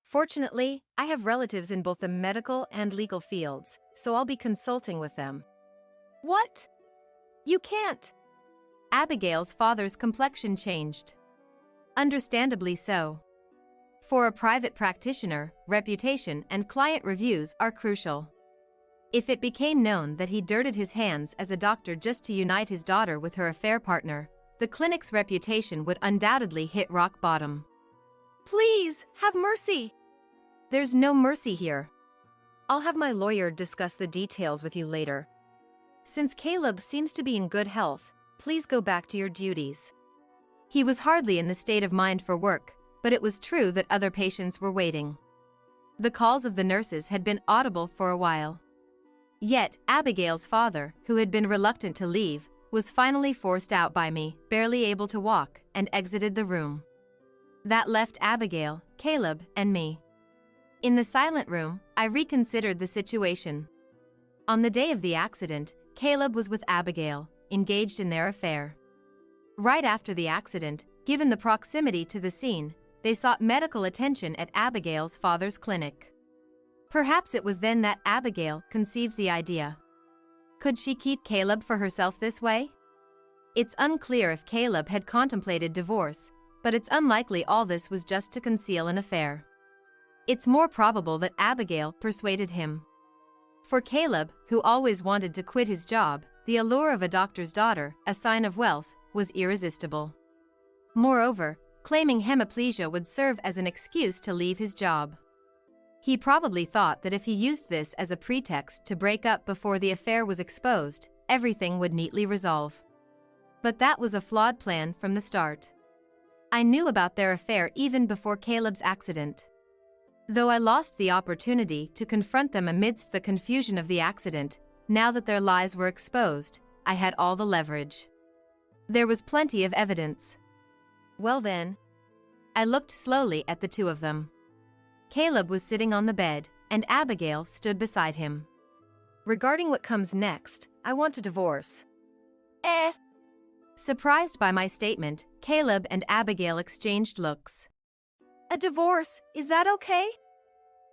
Fortunately, I have relatives in both the medical and legal fields, so I'll be consulting with them. What? You can't. Abigail's father's complexion changed. Understandably so. For a private practitioner, reputation and client reviews are crucial. If it became known that he dirtied his hands as a doctor just to unite his daughter with her affair partner, the clinic's reputation would undoubtedly hit rock bottom. Please, have mercy. There's no mercy here. I'll have my lawyer discuss the details with you later. Since Caleb seems to be in good health, please go back to your duties. He was hardly in the state of mind for work, but it was true that other patients were waiting. The calls of the nurses had been audible for a while. Yet, Abigail's father, who had been reluctant to leave, was finally forced out by me, barely able to walk, and exited the room. That left Abigail, Caleb, and me. In the silent room, I reconsidered the situation. On the day of the accident, Caleb was with Abigail, engaged in their affair. Right after the accident, given the proximity to the scene, they sought medical attention at Abigail's father's clinic. Perhaps it was then that Abigail conceived the idea. Could she keep Caleb for herself this way? It's unclear if Caleb had contemplated divorce, but it's unlikely all this was just to conceal an affair. It's more probable that Abigail persuaded him. For Caleb, who always wanted to quit his job, the allure of a doctor's daughter, a sign of wealth, was irresistible. Moreover, claiming hemiplegia would serve as an excuse to leave his job. He probably thought that if he used this as a pretext to break up before the affair was exposed, everything would neatly resolve. But that was a flawed plan from the start. I knew about their affair even before Caleb's accident. Though I lost the opportunity to confront them amidst the confusion of the accident, now that their lies were exposed, I had all the leverage. There was plenty of evidence. Well then. I looked slowly at the two of them. Caleb was sitting on the bed, and Abigail stood beside him. Regarding what comes next, I want a divorce. Surprised by my statement, Caleb and Abigail exchanged looks. A divorce, is that okay?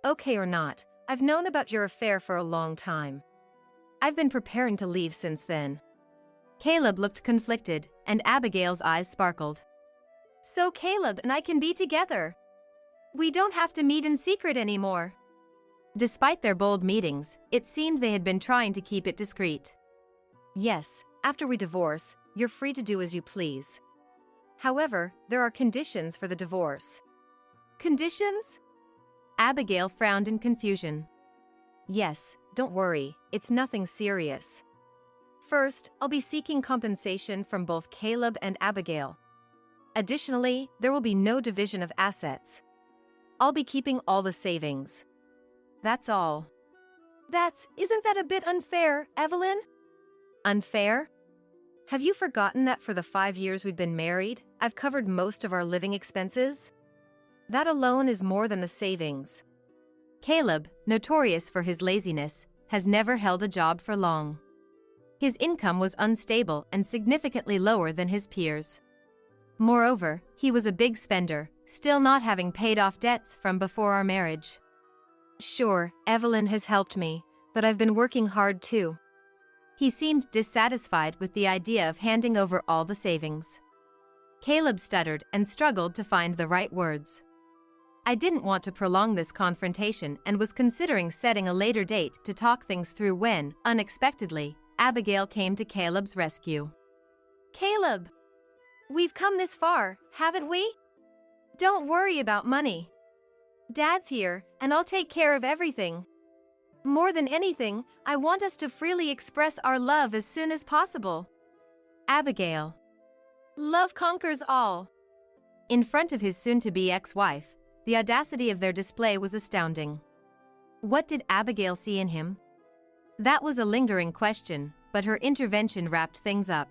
Okay or not, I've known about your affair for a long time. I've been preparing to leave since then. Caleb looked conflicted, and Abigail's eyes sparkled. So Caleb and I can be together. We don't have to meet in secret anymore. Despite their bold meetings, it seemed they had been trying to keep it discreet. Yes, after we divorce, you're free to do as you please. However, there are conditions for the divorce. Conditions? Abigail frowned in confusion. Yes, don't worry, it's nothing serious. First, I'll be seeking compensation from both Caleb and Abigail. Additionally, there will be no division of assets. I'll be keeping all the savings. That's all. Isn't that a bit unfair, Evelyn? Unfair? Have you forgotten that for the 5 years we've been married, I've covered most of our living expenses? That alone is more than the savings. Caleb, notorious for his laziness, has never held a job for long. His income was unstable and significantly lower than his peers. Moreover, he was a big spender, still not having paid off debts from before our marriage. Sure, Evelyn has helped me, but I've been working hard too. He seemed dissatisfied with the idea of handing over all the savings. Caleb stuttered and struggled to find the right words. I didn't want to prolong this confrontation and was considering setting a later date to talk things through when, unexpectedly, Abigail came to Caleb's rescue. Caleb! We've come this far, haven't we? Don't worry about money. Dad's here, and I'll take care of everything. More than anything, I want us to freely express our love as soon as possible. Abigail. Love conquers all. In front of his soon-to-be ex-wife, the audacity of their display was astounding. What did Abigail see in him? That was a lingering question, but her intervention wrapped things up.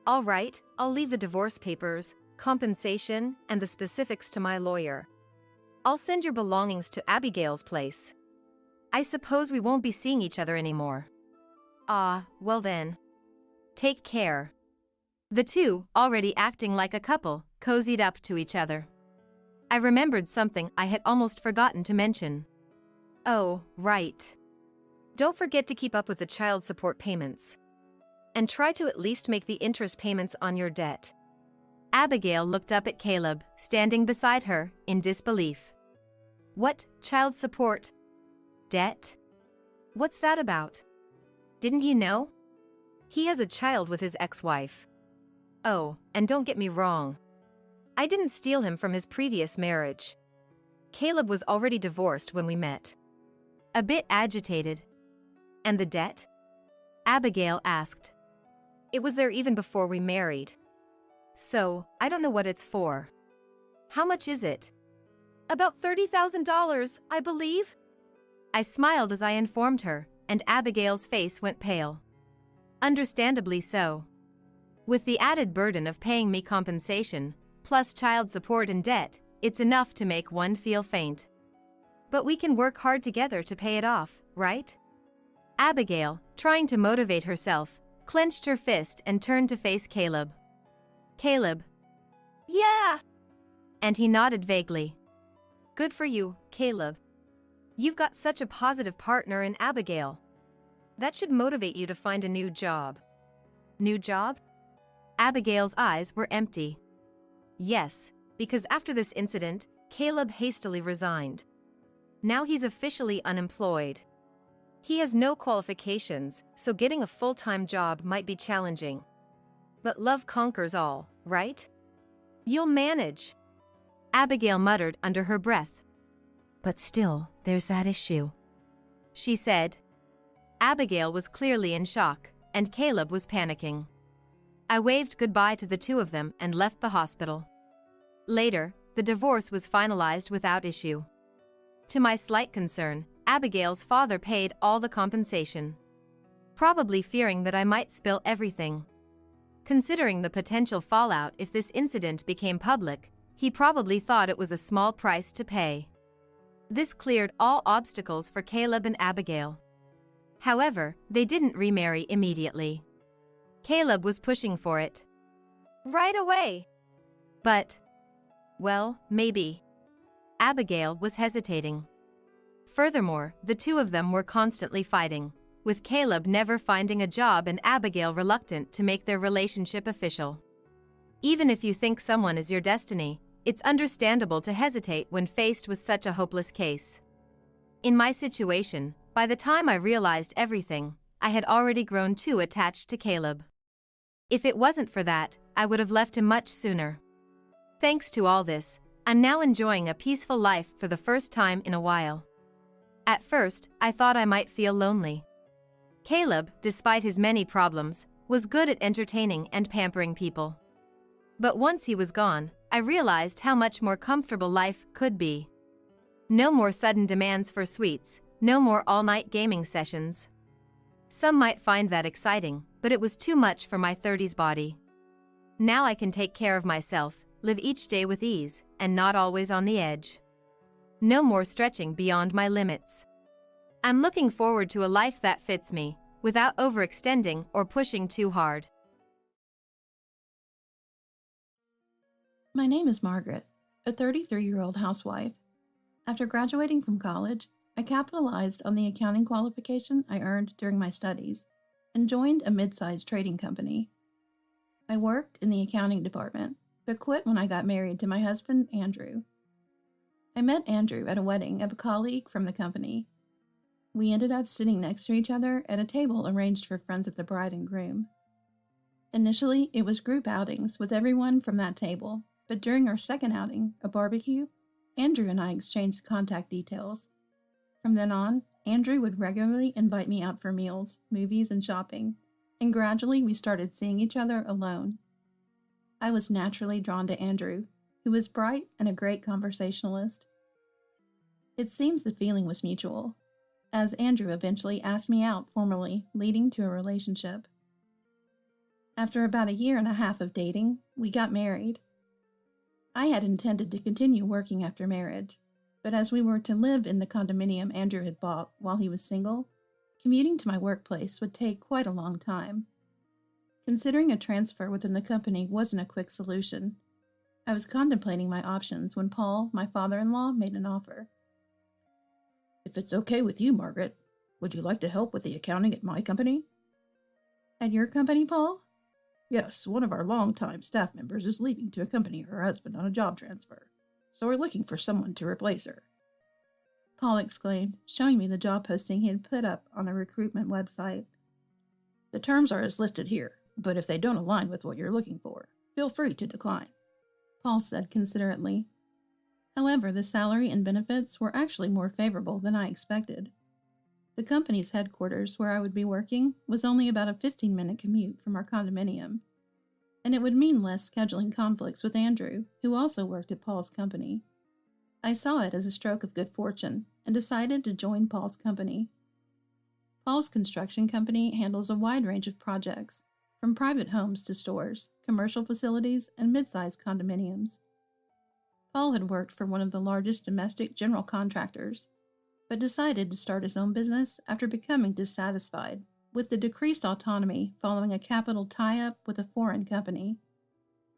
All right, I'll leave the divorce papers, compensation, and the specifics to my lawyer. I'll send your belongings to Abigail's place. I suppose we won't be seeing each other anymore. Ah, well then. Take care. The two, already acting like a couple, cozied up to each other. I remembered something I had almost forgotten to mention. Oh, right. Don't forget to keep up with the child support payments. And try to at least make the interest payments on your debt. Abigail looked up at Caleb, standing beside her, in disbelief. What, child support? Debt? What's that about? Didn't he know? He has a child with his ex-wife. Oh, and don't get me wrong. I didn't steal him from his previous marriage. Caleb was already divorced when we met. A bit agitated. And the debt? Abigail asked. It was there even before we married. So, I don't know what it's for. How much is it? About $30,000, I believe. I smiled as I informed her, and Abigail's face went pale. Understandably so. With the added burden of paying me compensation, plus child support and debt, it's enough to make one feel faint. But we can work hard together to pay it off, right? Abigail, trying to motivate herself, clenched her fist and turned to face Caleb. Caleb. Yeah! And he nodded vaguely. Good for you, Caleb. You've got such a positive partner in Abigail. That should motivate you to find a new job. New job? Abigail's eyes were empty. Yes, because after this incident, Caleb hastily resigned. Now he's officially unemployed. He has no qualifications, so getting a full-time job might be challenging. But love conquers all, right? You'll manage. Abigail muttered under her breath. But still, there's that issue, she said. Abigail was clearly in shock, and Caleb was panicking. I waved goodbye to the two of them and left the hospital. Later, the divorce was finalized without issue. To my slight concern, Abigail's father paid all the compensation, probably fearing that I might spill everything. Considering the potential fallout if this incident became public, he probably thought it was a small price to pay. This cleared all obstacles for Caleb and Abigail. However, they didn't remarry immediately. Caleb was pushing for it. Right away. But, well, maybe. Abigail was hesitating. Furthermore, the two of them were constantly fighting, with Caleb never finding a job and Abigail reluctant to make their relationship official. Even if you think someone is your destiny, it's understandable to hesitate when faced with such a hopeless case. In my situation, by the time I realized everything, I had already grown too attached to Caleb. If it wasn't for that, I would have left him much sooner. Thanks to all this, I'm now enjoying a peaceful life for the first time in a while. At first, I thought I might feel lonely. Caleb, despite his many problems, was good at entertaining and pampering people. But once he was gone, I realized how much more comfortable life could be. No more sudden demands for sweets, no more all-night gaming sessions. Some might find that exciting, but it was too much for my 30s body. Now I can take care of myself, live each day with ease, and not always on the edge. No more stretching beyond my limits. I'm looking forward to a life that fits me, without overextending or pushing too hard. My name is Margaret, a 33-year-old housewife. After graduating from college, I capitalized on the accounting qualification I earned during my studies and joined a mid-sized trading company. I worked in the accounting department, but quit when I got married to my husband, Andrew. I met Andrew at a wedding of a colleague from the company. We ended up sitting next to each other at a table arranged for friends of the bride and groom. Initially, it was group outings with everyone from that table, but during our second outing, a barbecue, Andrew and I exchanged contact details. From then on, Andrew would regularly invite me out for meals, movies, and shopping, and gradually we started seeing each other alone. I was naturally drawn to Andrew, who who was bright and a great conversationalist. It seems the feeling was mutual, as Andrew eventually asked me out formally, leading to a relationship. After about a year and a half of dating, we got married. I had intended to continue working after marriage, but as we were to live in the condominium Andrew had bought while he was single, commuting to my workplace would take quite a long time. Considering a transfer within the company wasn't a quick solution, I was contemplating my options when Paul, my father-in-law, made an offer. "If it's okay with you, Margaret, would you like to help with the accounting at my company?" "At your company, Paul?" "Yes, one of our longtime staff members is leaving to accompany her husband on a job transfer, so we're looking for someone to replace her," Paul exclaimed, showing me the job posting he had put up on a recruitment website. "The terms are as listed here, but if they don't align with what you're looking for, feel free to decline," Paul said considerately. However, the salary and benefits were actually more favorable than I expected. The company's headquarters, where I would be working, was only about a 15-minute commute from our condominium, and it would mean less scheduling conflicts with Andrew, who also worked at Paul's company. I saw it as a stroke of good fortune and decided to join Paul's company. Paul's construction company handles a wide range of projects, from private homes to stores, commercial facilities, and mid-sized condominiums. Paul had worked for one of the largest domestic general contractors, but decided to start his own business after becoming dissatisfied with the decreased autonomy following a capital tie-up with a foreign company.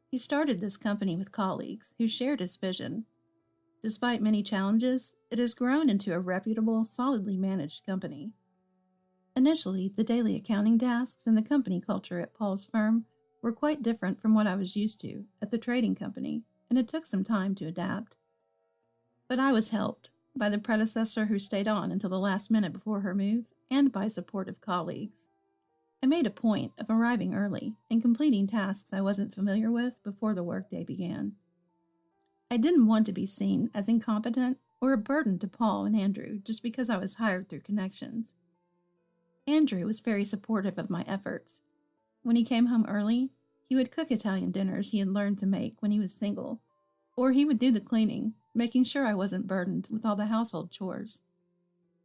He started this company with colleagues who shared his vision. Despite many challenges, it has grown into a reputable, solidly managed company. Initially, the daily accounting tasks and the company culture at Paul's firm were quite different from what I was used to at the trading company, and it took some time to adapt. But I was helped by the predecessor who stayed on until the last minute before her move, and by supportive colleagues. I made a point of arriving early and completing tasks I wasn't familiar with before the workday began. I didn't want to be seen as incompetent or a burden to Paul and Andrew just because I was hired through connections. Andrew was very supportive of my efforts. When he came home early, he would cook Italian dinners he had learned to make when he was single, or he would do the cleaning, making sure I wasn't burdened with all the household chores.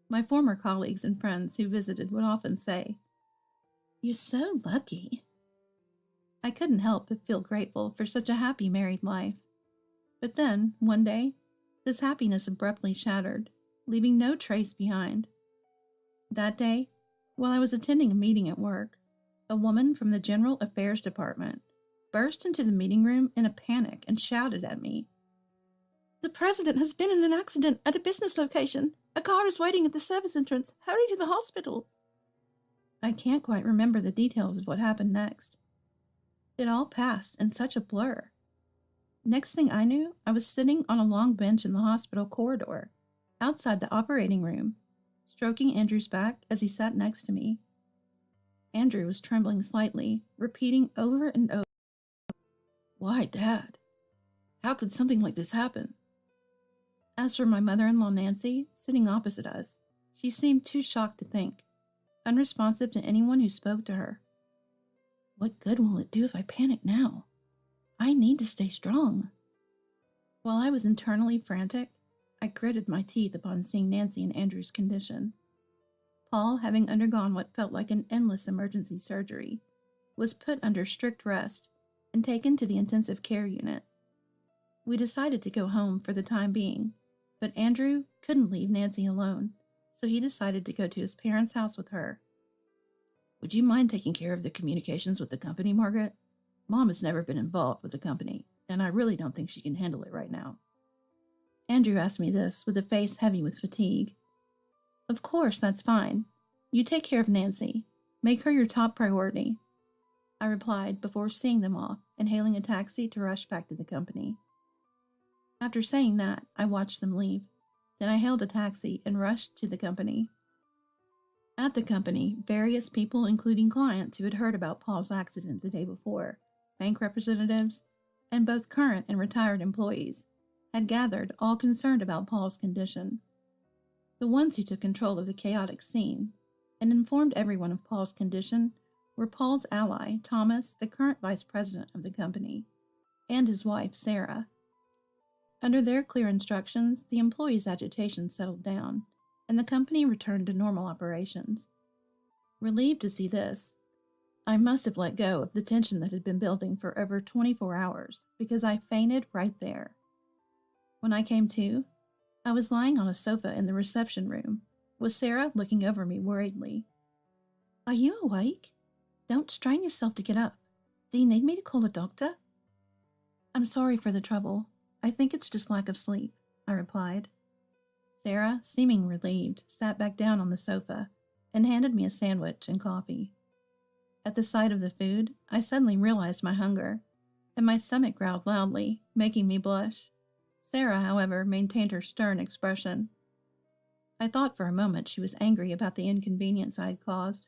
My former colleagues and friends who visited would often say, "You're so lucky." I couldn't help but feel grateful for such a happy married life. But then, one day, this happiness abruptly shattered, leaving no trace behind. That day, while I was attending a meeting at work, a woman from the General Affairs Department burst into the meeting room in a panic and shouted at me, "The president has been in an accident at a business location. A car is waiting at the service entrance. Hurry to the hospital." I can't quite remember the details of what happened next. It all passed in such a blur. Next thing I knew, I was sitting on a long bench in the hospital corridor, outside the operating room, stroking Andrew's back as he sat next to me. Andrew was trembling slightly, repeating over and over, "Why, Dad? How could something like this happen?" As for my mother-in-law Nancy, sitting opposite us, she seemed too shocked to think, unresponsive to anyone who spoke to her. "What good will it do if I panic now? I need to stay strong." While I was internally frantic, I gritted my teeth upon seeing Nancy in Andrew's condition. Paul, having undergone what felt like an endless emergency surgery, was put under strict rest and taken to the intensive care unit. We decided to go home for the time being, but Andrew couldn't leave Nancy alone, so he decided to go to his parents' house with her. "Would you mind taking care of the communications with the company, Margaret? Mom has never been involved with the company, and I really don't think she can handle it right now." Andrew asked me this with a face heavy with fatigue. "Of course, that's fine. You take care of Nancy. Make her your top priority," I replied before seeing them off and hailing a taxi to rush back to the company. After saying that, I watched them leave. Then I hailed a taxi and rushed to the company. At the company, various people, including clients who had heard about Paul's accident the day before, bank representatives, and both current and retired employees, had gathered, all concerned about Paul's condition. The ones who took control of the chaotic scene and informed everyone of Paul's condition were Paul's ally, Thomas, the current vice president of the company, and his wife, Sarah. Under their clear instructions, the employees' agitation settled down, and the company returned to normal operations. Relieved to see this, I must have let go of the tension that had been building for over 24 hours because I fainted right there. When I came to, I was lying on a sofa in the reception room, with Sarah looking over me worriedly. "Are you awake? Don't strain yourself to get up. Do you need me to call a doctor?" "I'm sorry for the trouble. I think it's just lack of sleep," I replied. Sarah, seeming relieved, sat back down on the sofa and handed me a sandwich and coffee. At the sight of the food, I suddenly realized my hunger, and my stomach growled loudly, making me blush. Sarah, however, maintained her stern expression. I thought for a moment she was angry about the inconvenience I had caused,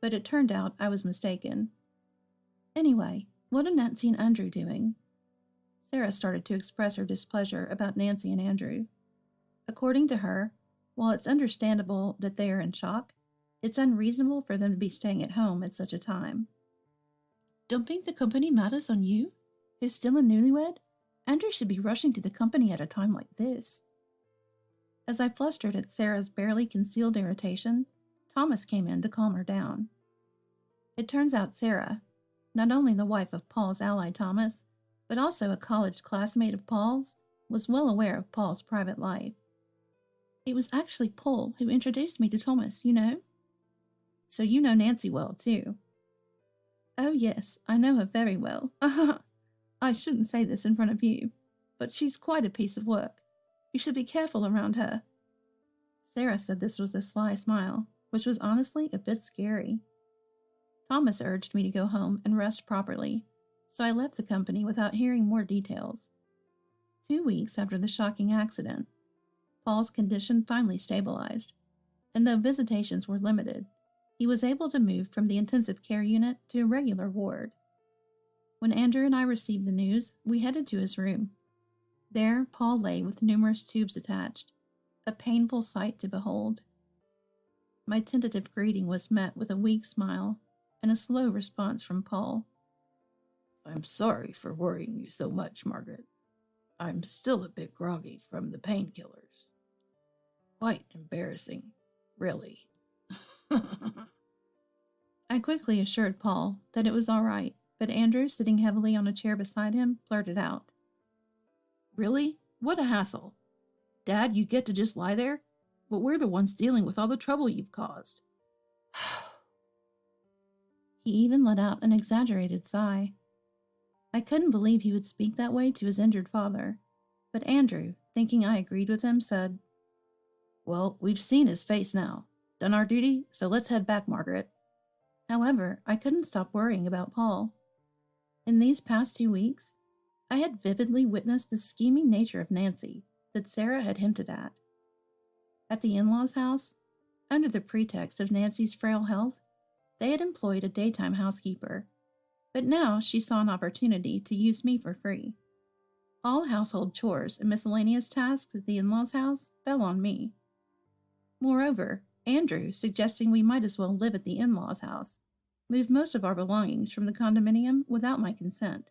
but it turned out I was mistaken. "Anyway, what are Nancy and Andrew doing?" Sarah started to express her displeasure about Nancy and Andrew. According to her, while it's understandable that they are in shock, it's unreasonable for them to be staying at home at such a time. "Dumping the company matters on you, who's still a newlywed? Andrew should be rushing to the company at a time like this." As I flustered at Sarah's barely concealed irritation, Thomas came in to calm her down. It turns out Sarah, not only the wife of Paul's ally Thomas, but also a college classmate of Paul's, was well aware of Paul's private life. "It was actually Paul who introduced me to Thomas, you know." "So you know Nancy well, too." "Oh yes, I know her very well. I shouldn't say this in front of you, but she's quite a piece of work. You should be careful around her." Sarah said this with a sly smile, which was honestly a bit scary. Thomas urged me to go home and rest properly, so I left the company without hearing more details. 2 weeks after the shocking accident, Paul's condition finally stabilized, and though visitations were limited, he was able to move from the intensive care unit to a regular ward. When Andrew and I received the news, we headed to his room. There, Paul lay with numerous tubes attached, a painful sight to behold. My tentative greeting was met with a weak smile and a slow response from Paul. "I'm sorry for worrying you so much, Margaret. I'm still a bit groggy from the painkillers. Quite embarrassing, really." I quickly assured Paul that it was all right, but Andrew, sitting heavily on a chair beside him, blurted out, "Really? What a hassle. Dad, you get to just lie there? But we're the ones dealing with all the trouble you've caused." He even let out an exaggerated sigh. I couldn't believe he would speak that way to his injured father, but Andrew, thinking I agreed with him, said, "Well, we've seen his face now. Done our duty, so let's head back, Margaret." However, I couldn't stop worrying about Paul. In these past 2 weeks, I had vividly witnessed the scheming nature of Nancy that Sarah had hinted at. At the in-laws' house, under the pretext of Nancy's frail health, they had employed a daytime housekeeper, but now she saw an opportunity to use me for free. All household chores and miscellaneous tasks at the in-laws' house fell on me. Moreover, Andrew, suggesting we might as well live at the in-laws' house, moved most of our belongings from the condominium without my consent.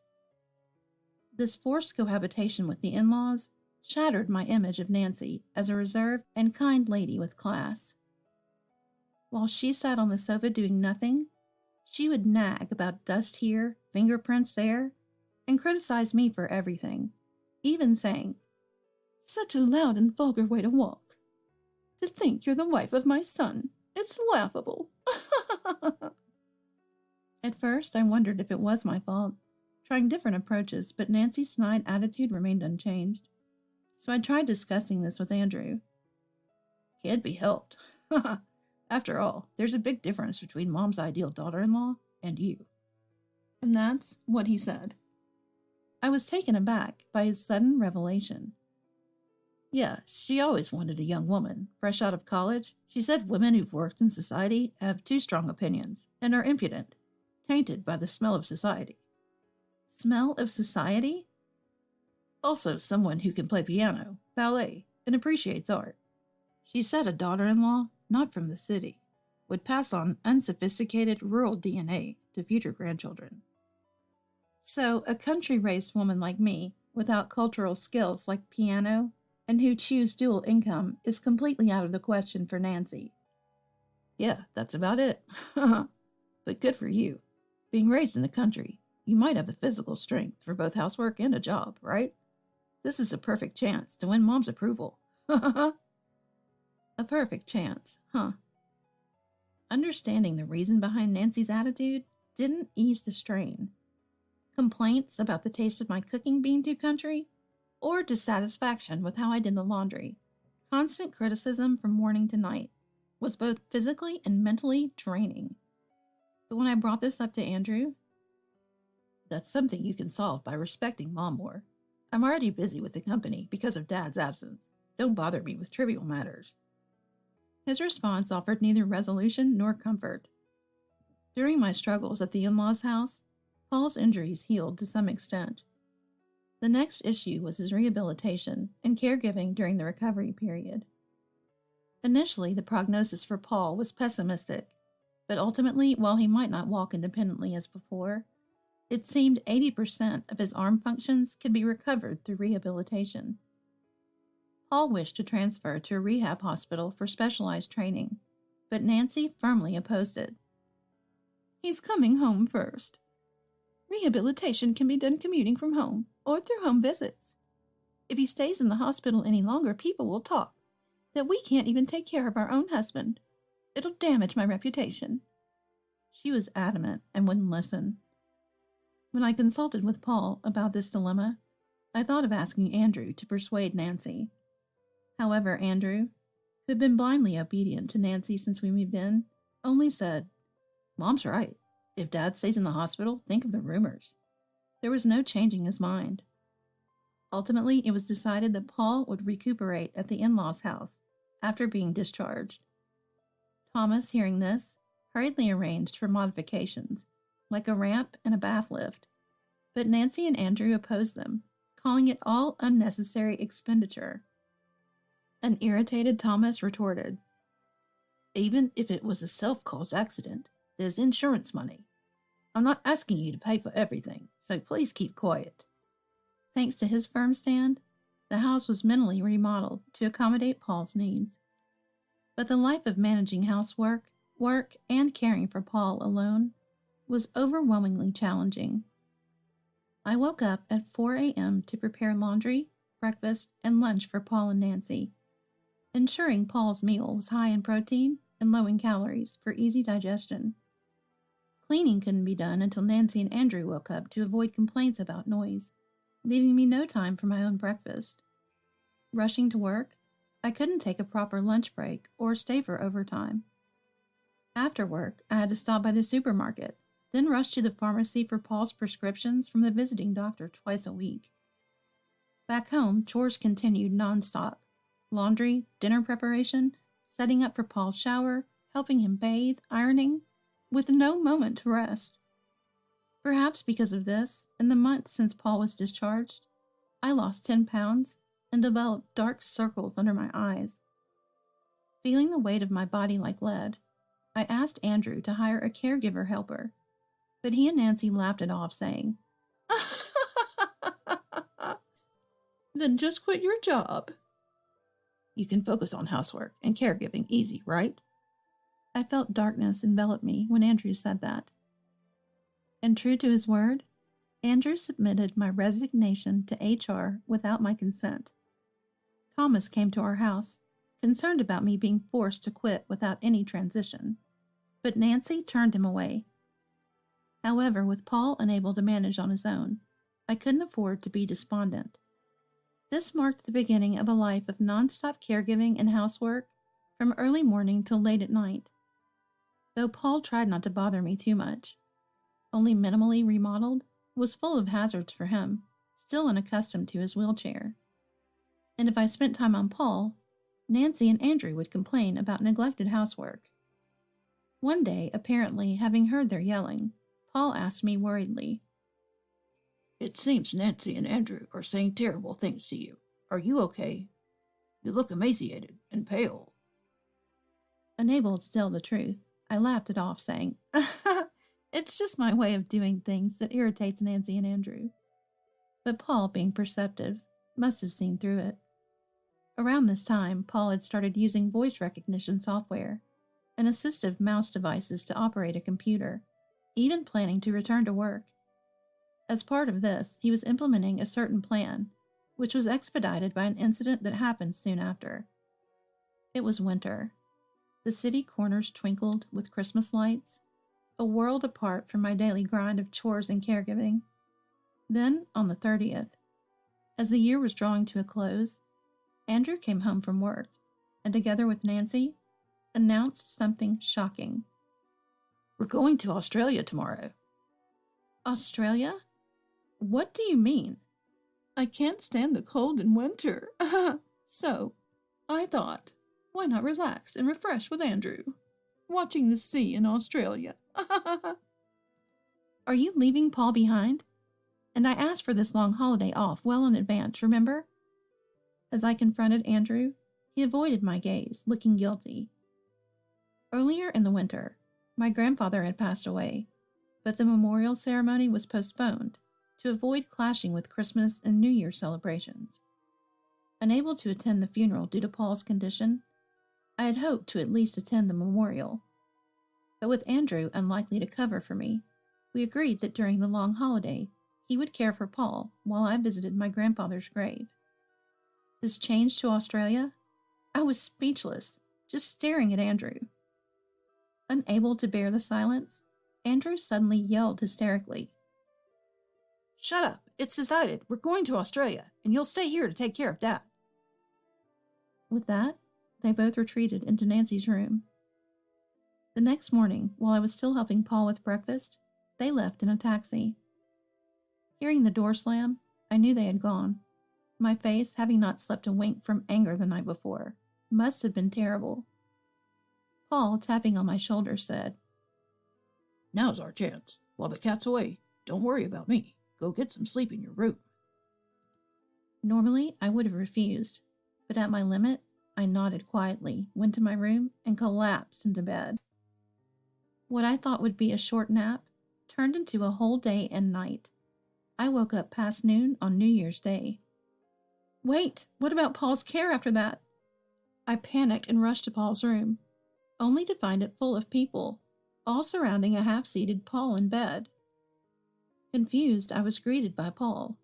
This forced cohabitation with the in-laws shattered my image of Nancy as a reserved and kind lady with class. While she sat on the sofa doing nothing, she would nag about dust here, fingerprints there, and criticize me for everything, even saying, "Such a loud and vulgar way to walk. To think you're the wife of my son. It's laughable." At first, I wondered if it was my fault, trying different approaches, but Nancy's snide attitude remained unchanged. So I tried discussing this with Andrew. "Can't be helped. After all, there's a big difference between Mom's ideal daughter-in-law and you." And that's what he said. I was taken aback by his sudden revelation. "Yeah, she always wanted a young woman. Fresh out of college, she said women who've worked in society have too strong opinions and are impudent, tainted by the smell of society." Smell of society? Also someone who can play piano, ballet, and appreciates art. She said a daughter-in-law, not from the city, would pass on unsophisticated rural DNA to future grandchildren. So a country-raised woman like me without cultural skills like piano and who choose dual income is completely out of the question for Nancy. Yeah, that's about it. But good for you. Being raised in the country, you might have the physical strength for both housework and a job, right? This is a perfect chance to win Mom's approval. A perfect chance, huh? Understanding the reason behind Nancy's attitude didn't ease the strain. Complaints about the taste of my cooking being too country, or dissatisfaction with how I did the laundry. Constant criticism from morning to night was both physically and mentally draining. But when I brought this up to Andrew, That's something you can solve by respecting Mom more. I'm already busy with the company because of Dad's absence. Don't bother me with trivial matters. his response offered neither resolution nor comfort. During my struggles at the in-laws' house, Paul's injuries healed to some extent. The next issue was his rehabilitation and caregiving during the recovery period. Initially, the prognosis for Paul was pessimistic, but ultimately, while he might not walk independently as before, it seemed 80% of his arm functions could be recovered through rehabilitation. Paul wished to transfer to a rehab hospital for specialized training, but Nancy firmly opposed it. He's coming home first. Rehabilitation can be done commuting from home or through home visits. If he stays in the hospital any longer, people will talk that we can't even take care of our own husband. It'll damage my reputation. She was adamant and wouldn't listen. When I consulted with Paul about this dilemma, I thought of asking Andrew to persuade Nancy. However, Andrew, who had been blindly obedient to Nancy since we moved in, only said, Mom's right. If Dad stays in the hospital, think of the rumors. There was no changing his mind. Ultimately, it was decided that Paul would recuperate at the in-laws' house after being discharged. Thomas, hearing this, hurriedly arranged for modifications, like a ramp and a bath lift, but Nancy and Andrew opposed them, calling it all unnecessary expenditure. An irritated Thomas retorted, Even if it was a self-caused accident, there's insurance money. I'm not asking you to pay for everything, so please keep quiet. Thanks to his firm stand, the house was mentally remodeled to accommodate Paul's needs. But the life of managing housework, work, and caring for Paul alone was overwhelmingly challenging. I woke up at 4 a.m. to prepare laundry, breakfast, and lunch for Paul and Nancy, ensuring Paul's meal was high in protein and low in calories for easy digestion. Cleaning couldn't be done until Nancy and Andrew woke up to avoid complaints about noise, leaving me no time for my own breakfast. Rushing to work, I couldn't take a proper lunch break or stay for overtime. After work, I had to stop by the supermarket, then rush to the pharmacy for Paul's prescriptions from the visiting doctor twice a week. Back home, chores continued nonstop. Laundry, dinner preparation, setting up for Paul's shower, helping him bathe, ironing, with no moment to rest. Perhaps because of this, in the months since Paul was discharged, I lost 10 pounds and developed dark circles under my eyes. Feeling the weight of my body like lead, I asked Andrew to hire a caregiver helper, but he and Nancy laughed it off, saying, Then just quit your job. You can focus on housework and caregiving easy, right? I felt darkness envelop me when Andrew said that. And true to his word, Andrew submitted my resignation to HR without my consent. Thomas came to our house, concerned about me being forced to quit without any transition, but Nancy turned him away. However, with Paul unable to manage on his own, I couldn't afford to be despondent. This marked the beginning of a life of nonstop caregiving and housework from early morning till late at night. Though Paul tried not to bother me too much, only minimally remodeled, was full of hazards for him, still unaccustomed to his wheelchair. And if I spent time on Paul, Nancy and Andrew would complain about neglected housework. One day, apparently having heard their yelling, Paul asked me worriedly, It seems Nancy and Andrew are saying terrible things to you. Are you okay? You look emaciated and pale. Unable to tell the truth, I laughed it off, saying, It's just my way of doing things that irritates Nancy and Andrew. but Paul, being perceptive, must have seen through it. Around this time, Paul had started using voice recognition software and assistive mouse devices to operate a computer, even planning to return to work. As part of this, he was implementing a certain plan, which was expedited by an incident that happened soon after. It was winter. The city corners twinkled with Christmas lights, a world apart from my daily grind of chores and caregiving. Then, on the 30th, as the year was drawing to a close, Andrew came home from work, and together with Nancy, announced something shocking. "We're going to Australia tomorrow." Australia? What do you mean? "I can't stand the cold in winter." So, I thought, why not relax and refresh with Andrew, watching the sea in Australia. Are you leaving Paul behind? And I asked for this long holiday off well in advance, remember? As I confronted Andrew, he avoided my gaze, looking guilty. Earlier in the winter, my grandfather had passed away, but the memorial ceremony was postponed to avoid clashing with Christmas and New Year celebrations. Unable to attend the funeral due to Paul's condition, I had hoped to at least attend the memorial. But with Andrew unlikely to cover for me, we agreed that during the long holiday, he would care for Paul while I visited my grandfather's grave. This change to Australia? I was speechless, just staring at Andrew. Unable to bear the silence, Andrew suddenly yelled hysterically. "Shut up! It's decided. We're going to Australia, and you'll stay here to take care of Dad." With that, they both retreated into Nancy's room. The next morning, while I was still helping Paul with breakfast, they left in a taxi. Hearing the door slam, I knew they had gone. My face, having not slept a wink from anger the night before, must have been terrible. Paul, tapping on my shoulder, said, "Now's our chance. While the cat's away, don't worry about me. Go get some sleep in your room." Normally, I would have refused, but at my limit, I nodded quietly, went to my room, and collapsed into bed. What I thought would be a short nap turned into a whole day and night. I woke up past noon on New Year's Day. Wait, what about Paul's care after that? I panicked and rushed to Paul's room, only to find it full of people, all surrounding a half-seated Paul in bed. Confused, I was greeted by Paul.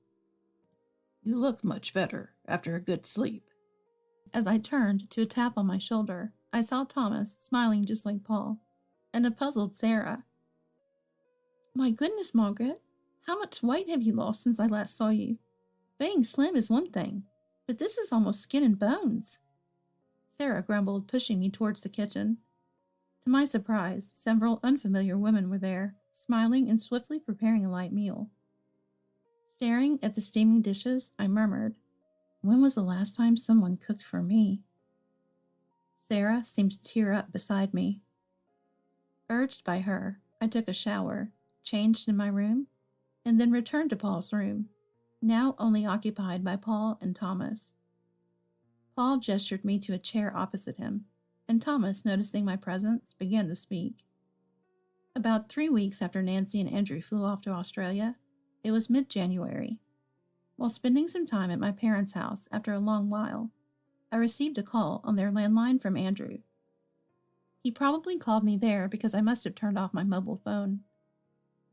"You look much better after a good sleep." As I turned to a tap on my shoulder, I saw Thomas smiling just like Paul, and a puzzled Sarah. "My goodness, Margaret, how much weight have you lost since I last saw you? Being slim is one thing, but this is almost skin and bones." Sarah grumbled, pushing me towards the kitchen. To my surprise, several unfamiliar women were there, smiling and swiftly preparing a light meal. Staring at the steaming dishes, I murmured, "When was the last time someone cooked for me?" Sarah seemed to tear up beside me. Urged by her, I took a shower, changed in my room, and then returned to Paul's room, now only occupied by Paul and Thomas. Paul gestured me to a chair opposite him, and Thomas, noticing my presence, began to speak. About 3 weeks after Nancy and Andrew flew off to Australia, it was mid-January. While spending some time at my parents' house after a long while, I received a call on their landline from Andrew. He probably called me there because I must have turned off my mobile phone.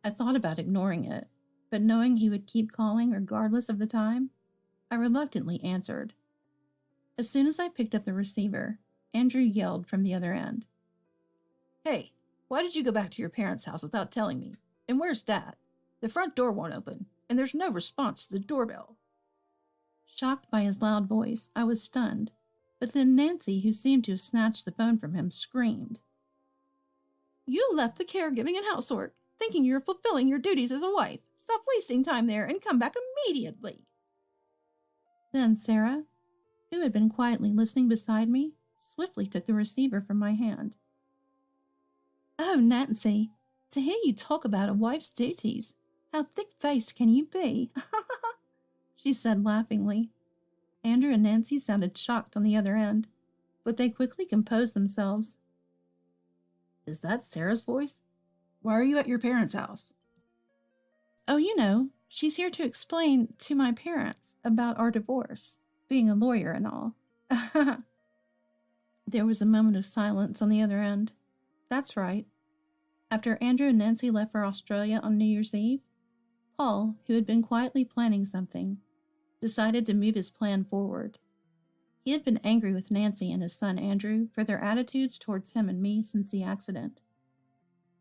I thought about ignoring it, but knowing he would keep calling regardless of the time, I reluctantly answered. As soon as I picked up the receiver, Andrew yelled from the other end. "Hey, why did you go back to your parents' house without telling me? And where's Dad? The front door won't open, and there's no response to the doorbell." Shocked by his loud voice, I was stunned, but then Nancy, who seemed to have snatched the phone from him, screamed. "You left the caregiving and housework, thinking you're fulfilling your duties as a wife. Stop wasting time there and come back immediately." Then Sarah, who had been quietly listening beside me, swiftly took the receiver from my hand. "Oh, Nancy, to hear you talk about a wife's duties, how thick-faced can you be?" she said laughingly. Andrew and Nancy sounded shocked on the other end, but they quickly composed themselves. "Is that Sarah's voice? Why are you at your parents' house?" "Oh, you know, she's here to explain to my parents about our divorce, being a lawyer and all. There was a moment of silence on the other end. That's right. After Andrew and Nancy left for Australia on New Year's Eve, Paul, who had been quietly planning something, decided to move his plan forward. He had been angry with Nancy and his son Andrew for their attitudes towards him and me since the accident.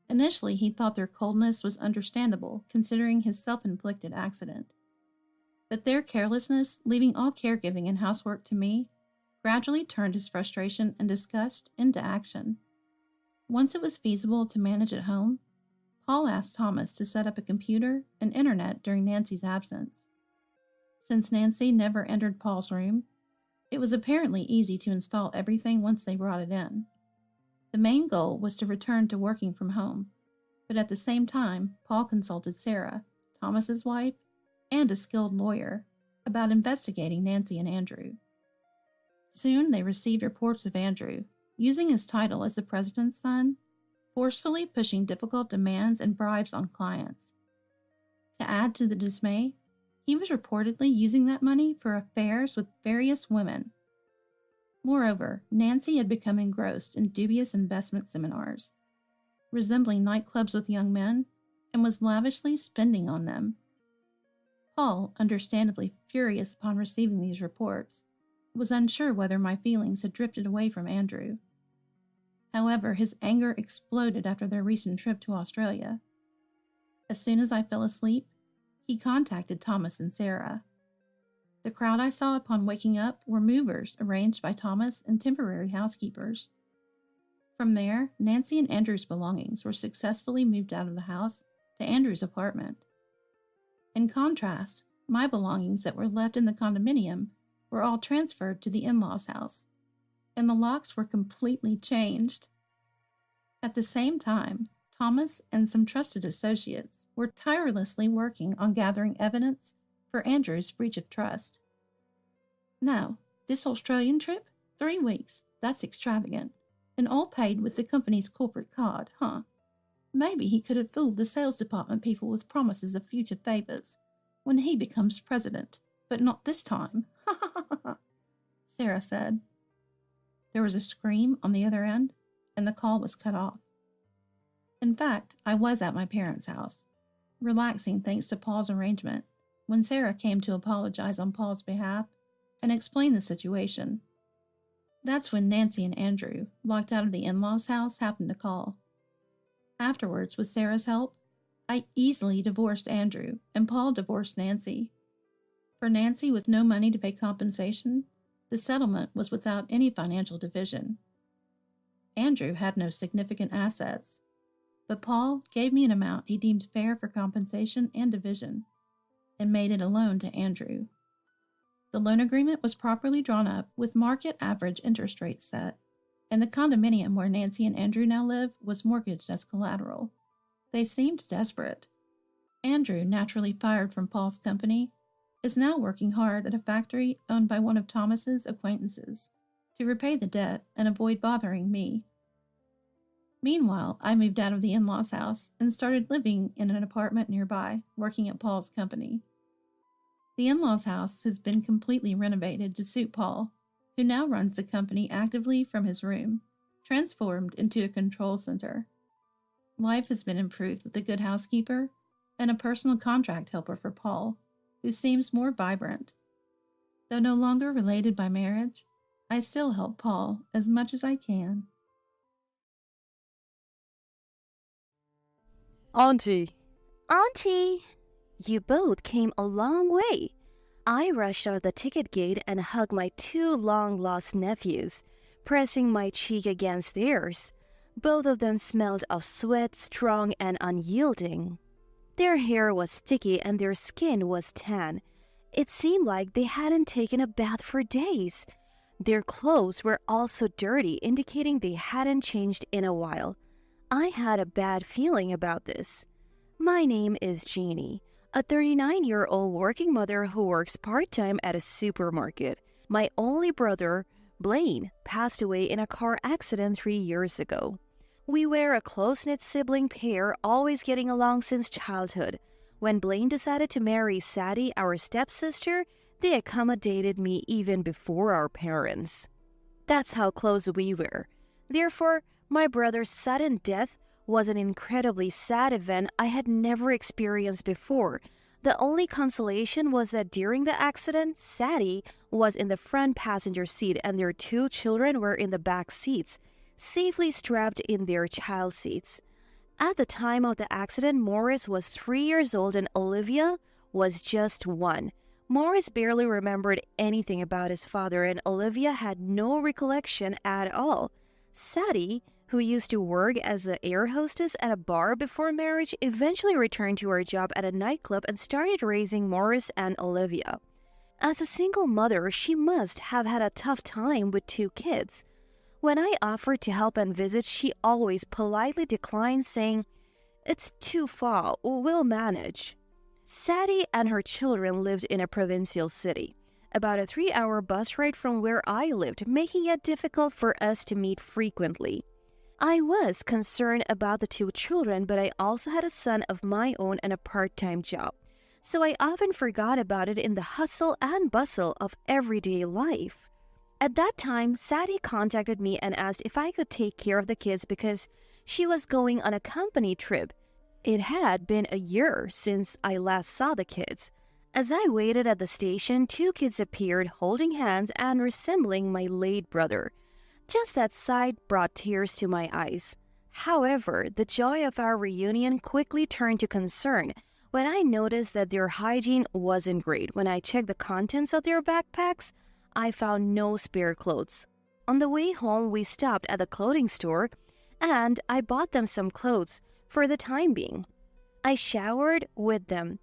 Initially, he thought their coldness was understandable considering his self-inflicted accident. But their carelessness, leaving all caregiving and housework to me, gradually turned his frustration and disgust into action. Once it was feasible to manage at home, Paul asked Thomas to set up a computer and internet during Nancy's absence. Since Nancy never entered Paul's room, it was apparently easy to install everything once they brought it in. The main goal was to return to working from home, but at the same time, Paul consulted Sarah, Thomas's wife, and a skilled lawyer about investigating Nancy and Andrew. Soon they received reports of Andrew, using his title as the president's son, forcefully pushing difficult demands and bribes on clients. To add to the dismay, he was reportedly using that money for affairs with various women. Moreover, Nancy had become engrossed in dubious investment seminars, resembling nightclubs with young men, and was lavishly spending on them. Paul, understandably furious upon receiving these reports, was unsure whether my feelings had drifted away from Andrew. However, his anger exploded after their recent trip to Australia. As soon as I fell asleep, he contacted Thomas and Sarah. The crowd I saw upon waking up were movers arranged by Thomas and temporary housekeepers. From there, Nancy and Andrew's belongings were successfully moved out of the house to Andrew's apartment. In contrast, my belongings that were left in the condominium were all transferred to the in-laws' house, and the locks were completely changed. At the same time, Thomas and some trusted associates were tirelessly working on gathering evidence for Andrew's breach of trust. Now, this Australian trip? 3 weeks. That's extravagant. And all paid with the company's corporate card, huh? Maybe he could have fooled the sales department people with promises of future favors when he becomes president, but not this time. Sarah said. There was a scream on the other end, and the call was cut off. In fact, I was at my parents' house, relaxing thanks to Paul's arrangement, when Sarah came to apologize on Paul's behalf and explain the situation. That's when Nancy and Andrew, locked out of the in-laws' house, happened to call. Afterwards, with Sarah's help, I easily divorced Andrew, and Paul divorced Nancy. For Nancy, with no money to pay compensation, the settlement was without any financial division. Andrew had no significant assets, but Paul gave me an amount he deemed fair for compensation and division, and made it a loan to Andrew. The loan agreement was properly drawn up with market average interest rates set, and the condominium where Nancy and Andrew now live was mortgaged as collateral. They seemed desperate. Andrew, naturally fired from Paul's company, is now working hard at a factory owned by one of Thomas's acquaintances to repay the debt and avoid bothering me. Meanwhile, I moved out of the in-laws' house and started living in an apartment nearby, working at Paul's company. The in-laws' house has been completely renovated to suit Paul, who now runs the company actively from his room, transformed into a control center. Life has been improved with a good housekeeper and a personal contract helper for Paul, who seems more vibrant. Though no longer related by marriage, I still help Paul as much as I can. Auntie, You both came a long way. I rushed out the ticket gate and hugged my 2 long-lost nephews, pressing my cheek against theirs. Both of them smelled of sweat, strong and unyielding. Their hair was sticky and their skin was tan. It seemed like they hadn't taken a bath for days. Their clothes were also dirty, indicating they hadn't changed in a while. I had a bad feeling about this. My name is Jeannie, a 39-year-old working mother who works part-time at a supermarket. My only brother, Blaine, passed away in a car accident 3 years ago. We were a close-knit sibling pair, always getting along since childhood. When Blaine decided to marry Sadie, our stepsister, they accommodated me even before our parents. That's how close we were. Therefore, my brother's sudden death was an incredibly sad event I had never experienced before. The only consolation was that during the accident, Sadie was in the front passenger seat and their 2 children were in the back seats, safely strapped in their child seats. At the time of the accident, Morris was 3 years old and Olivia was just 1. Morris barely remembered anything about his father and Olivia had no recollection at all. Sadie, who used to work as an air hostess at a bar before marriage, eventually returned to her job at a nightclub and started raising Morris and Olivia. As a single mother, she must have had a tough time with 2 kids. When I offered to help and visit, she always politely declined, saying, "It's too far, we'll manage." Sadie and her children lived in a provincial city, about a 3-hour bus ride from where I lived, making it difficult for us to meet frequently. I was concerned about the 2 children, but I also had a son of my own and a part-time job, so I often forgot about it in the hustle and bustle of everyday life. At that time, Sadie contacted me and asked if I could take care of the kids because she was going on a company trip. It had been a year since I last saw the kids. As I waited at the station, 2 kids appeared holding hands and resembling my late brother. Just that sight brought tears to my eyes. However, the joy of our reunion quickly turned to concern when I noticed that their hygiene wasn't great. When I checked the contents of their backpacks, I found no spare clothes. On the way home, we stopped at the clothing store and I bought them some clothes for the time being. I showered with them.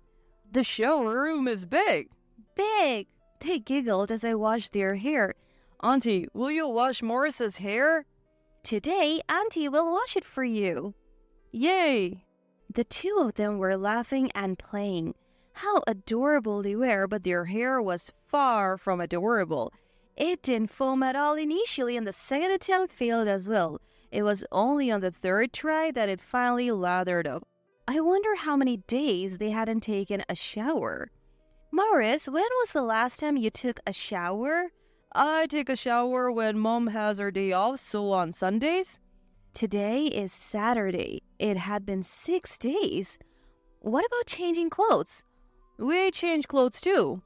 The shower room is big. Big! They giggled as I washed their hair. Auntie, will you wash Morris's hair? Today, Auntie will wash it for you. Yay! The 2 of them were laughing and playing. How adorable they were, but their hair was far from adorable. It didn't foam at all initially and the second attempt failed as well. It was only on the 3rd try that it finally lathered up. I wonder how many days they hadn't taken a shower. Morris, when was the last time you took a shower? I take a shower when Mom has her day off, so on Sundays. Today is Saturday. It had been 6 days. What about changing clothes? We change clothes too.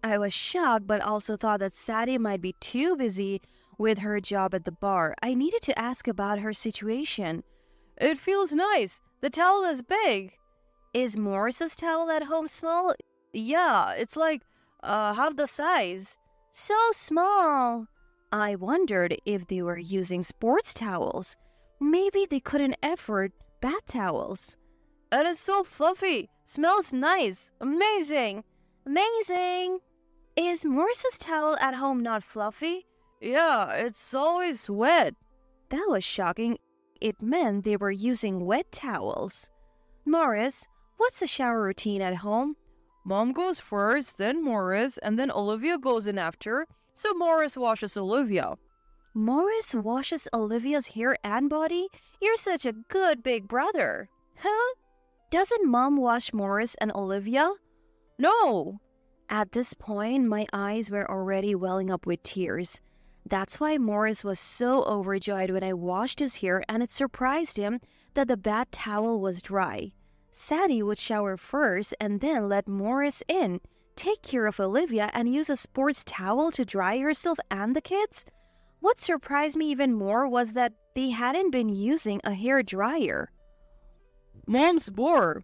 I was shocked but also thought that Sadie might be too busy with her job at the bar. I needed to ask about her situation. It feels nice. The towel is big. Is Morris's towel at home small? Yeah, it's like half the size. So small. I wondered if they were using sports towels. Maybe they couldn't afford bath towels. And it's so fluffy. Smells nice. Amazing. Amazing. Is Morris's towel at home not fluffy? Yeah, it's always wet. That was shocking. It meant they were using wet towels. Morris, what's the shower routine at home? Mom goes first, then Morris, and then Olivia goes in after, so Morris washes Olivia. Morris washes Olivia's hair and body? You're such a good big brother. Huh? Doesn't Mom wash Morris and Olivia? No! At this point, my eyes were already welling up with tears. That's why Morris was so overjoyed when I washed his hair, and it surprised him that the bath towel was dry. Sadie would shower first and then let Morris in, take care of Olivia, and use a sports towel to dry herself and the kids. What surprised me even more was that they hadn't been using a hair dryer. Mom's bore.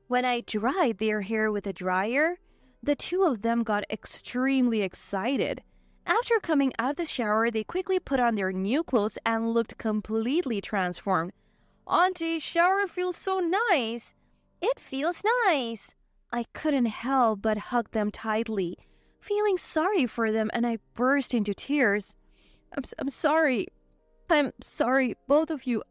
When I dried their hair with a dryer, the 2 of them got extremely excited. After coming out of the shower, they quickly put on their new clothes and looked completely transformed. Auntie, shower feels so nice. It feels nice. I couldn't help but hug them tightly, feeling sorry for them, and I burst into tears. I'm sorry. I'm sorry, both of you.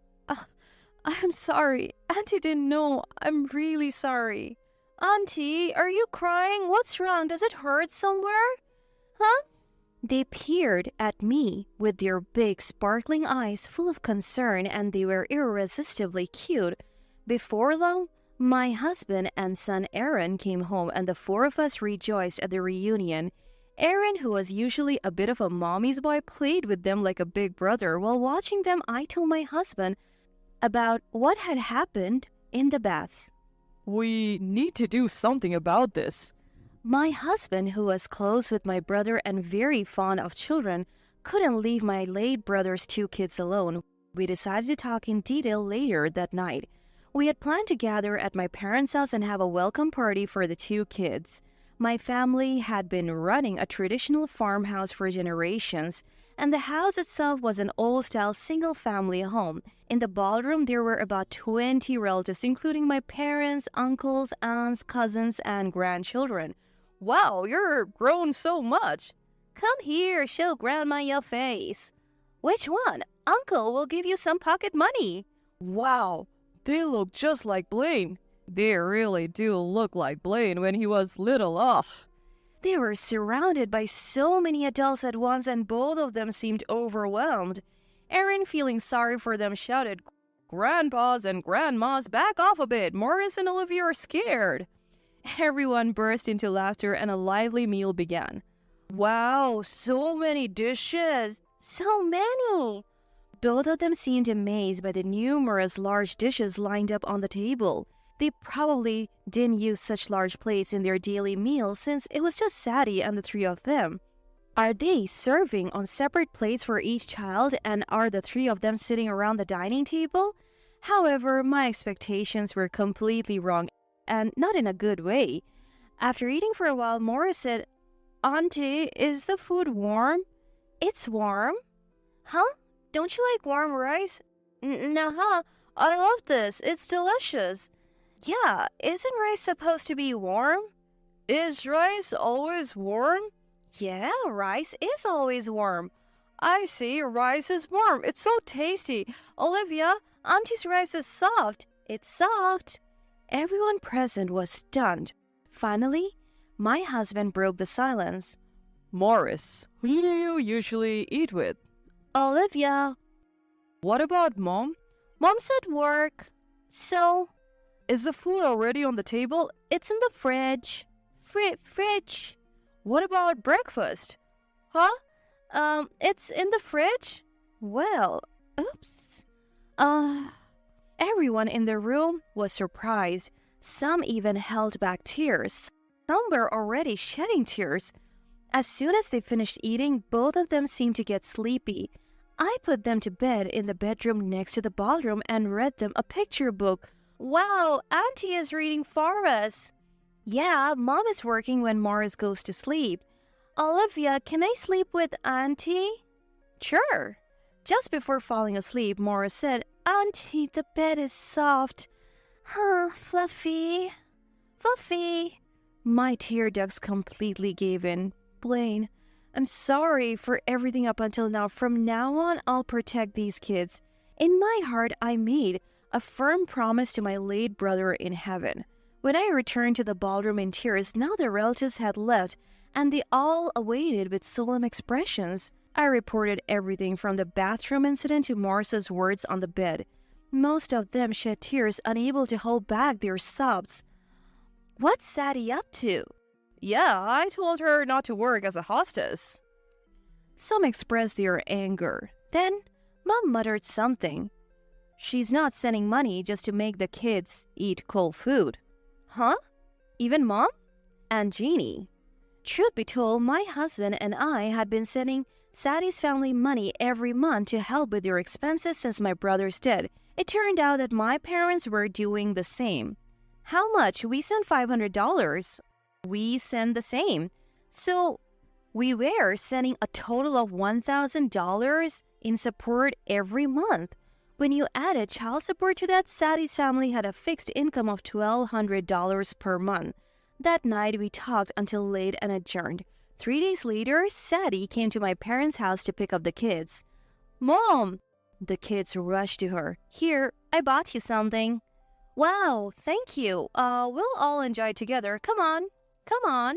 I'm sorry. Auntie didn't know. I'm really sorry. Auntie, are you crying? What's wrong? Does it hurt somewhere? Huh? They peered at me with their big sparkling eyes full of concern, and they were irresistibly cute. Before long, my husband and son Aaron came home and the four of us rejoiced at the reunion. Aaron, who was usually a bit of a mommy's boy, played with them like a big brother. While watching them, I told my husband about what had happened in the bath. We need to do something about this. My husband, who was close with my brother and very fond of children, couldn't leave my late brother's two kids alone. We decided to talk in detail later that night. We had planned to gather at my parents' house and have a welcome party for the two kids. My family had been running a traditional farmhouse for generations, and the house itself was an old-style single-family home. In the ballroom, there were about 20 relatives, including my parents, uncles, aunts, cousins, and grandchildren. Wow, you're grown so much. Come here, show Grandma your face. Which one? Uncle will give you some pocket money. Wow, they look just like Blaine. They really do look like Blaine when he was little off. They were surrounded by so many adults at once and both of them seemed overwhelmed. Aaron, feeling sorry for them, shouted, Grandpas and grandmas, back off a bit. Morris and Olivia are scared. Everyone burst into laughter and a lively meal began. Wow, so many dishes. So many. Both of them seemed amazed by the numerous large dishes lined up on the table. They probably didn't use such large plates in their daily meals since it was just Sadie and the three of them. Are they serving on separate plates for each child, and are the three of them sitting around the dining table? However, my expectations were completely wrong, and not in a good way. After eating for a while, Morris said, Auntie, is the food warm? It's warm. Huh? Don't you like warm rice? Nah, I love this. It's delicious. Yeah, isn't rice supposed to be warm? Is rice always warm? Yeah, rice is always warm. I see, rice is warm. It's so tasty. Olivia, Auntie's rice is soft. It's soft. Everyone present was stunned. Finally, my husband broke the silence. Morris, who do you usually eat with? Olivia. What about Mom? Mom's at work. So, is the food already on the table? It's in the fridge. Fridge. What about breakfast? Huh? It's in the fridge? Well, oops. Everyone in the room was surprised. Some even held back tears. Some were already shedding tears. As soon as they finished eating, both of them seemed to get sleepy. I put them to bed in the bedroom next to the ballroom and read them a picture book. Wow, Auntie is reading for us. Yeah, Mom is working when Morris goes to sleep. Olivia, can I sleep with Auntie? Sure. Just before falling asleep, Morris said, Auntie, the bed is soft. Huh, fluffy. My tear ducts completely gave in. Blaine, I'm sorry for everything up until now. From now on, I'll protect these kids. In my heart, I made a firm promise to my late brother in heaven. When I returned to the ballroom in tears, now the relatives had left, and they all awaited with solemn expressions. I reported everything from the bathroom incident to Morris's words on the bed. Most of them shed tears, unable to hold back their sobs. What's Sadie up to? Yeah, I told her not to work as a hostess. Some expressed their anger. Then, Mom muttered something. She's not sending money just to make the kids eat cold food. Huh? Even Mom? And Jeannie. Truth be told, my husband and I had been sending Sadie's family money every month to help with their expenses since my brother's death. It turned out that my parents were doing the same. How much? We sent $500. We sent the same. So we were sending a total of $1,000 in support every month. When you added child support to that, Sadie's family had a fixed income of $1,200 per month. That night, we talked until late and adjourned. 3 days later, Sadie came to my parents' house to pick up the kids. Mom! The kids rushed to her. Here, I bought you something. Wow, thank you. We'll all enjoy it together. Come on.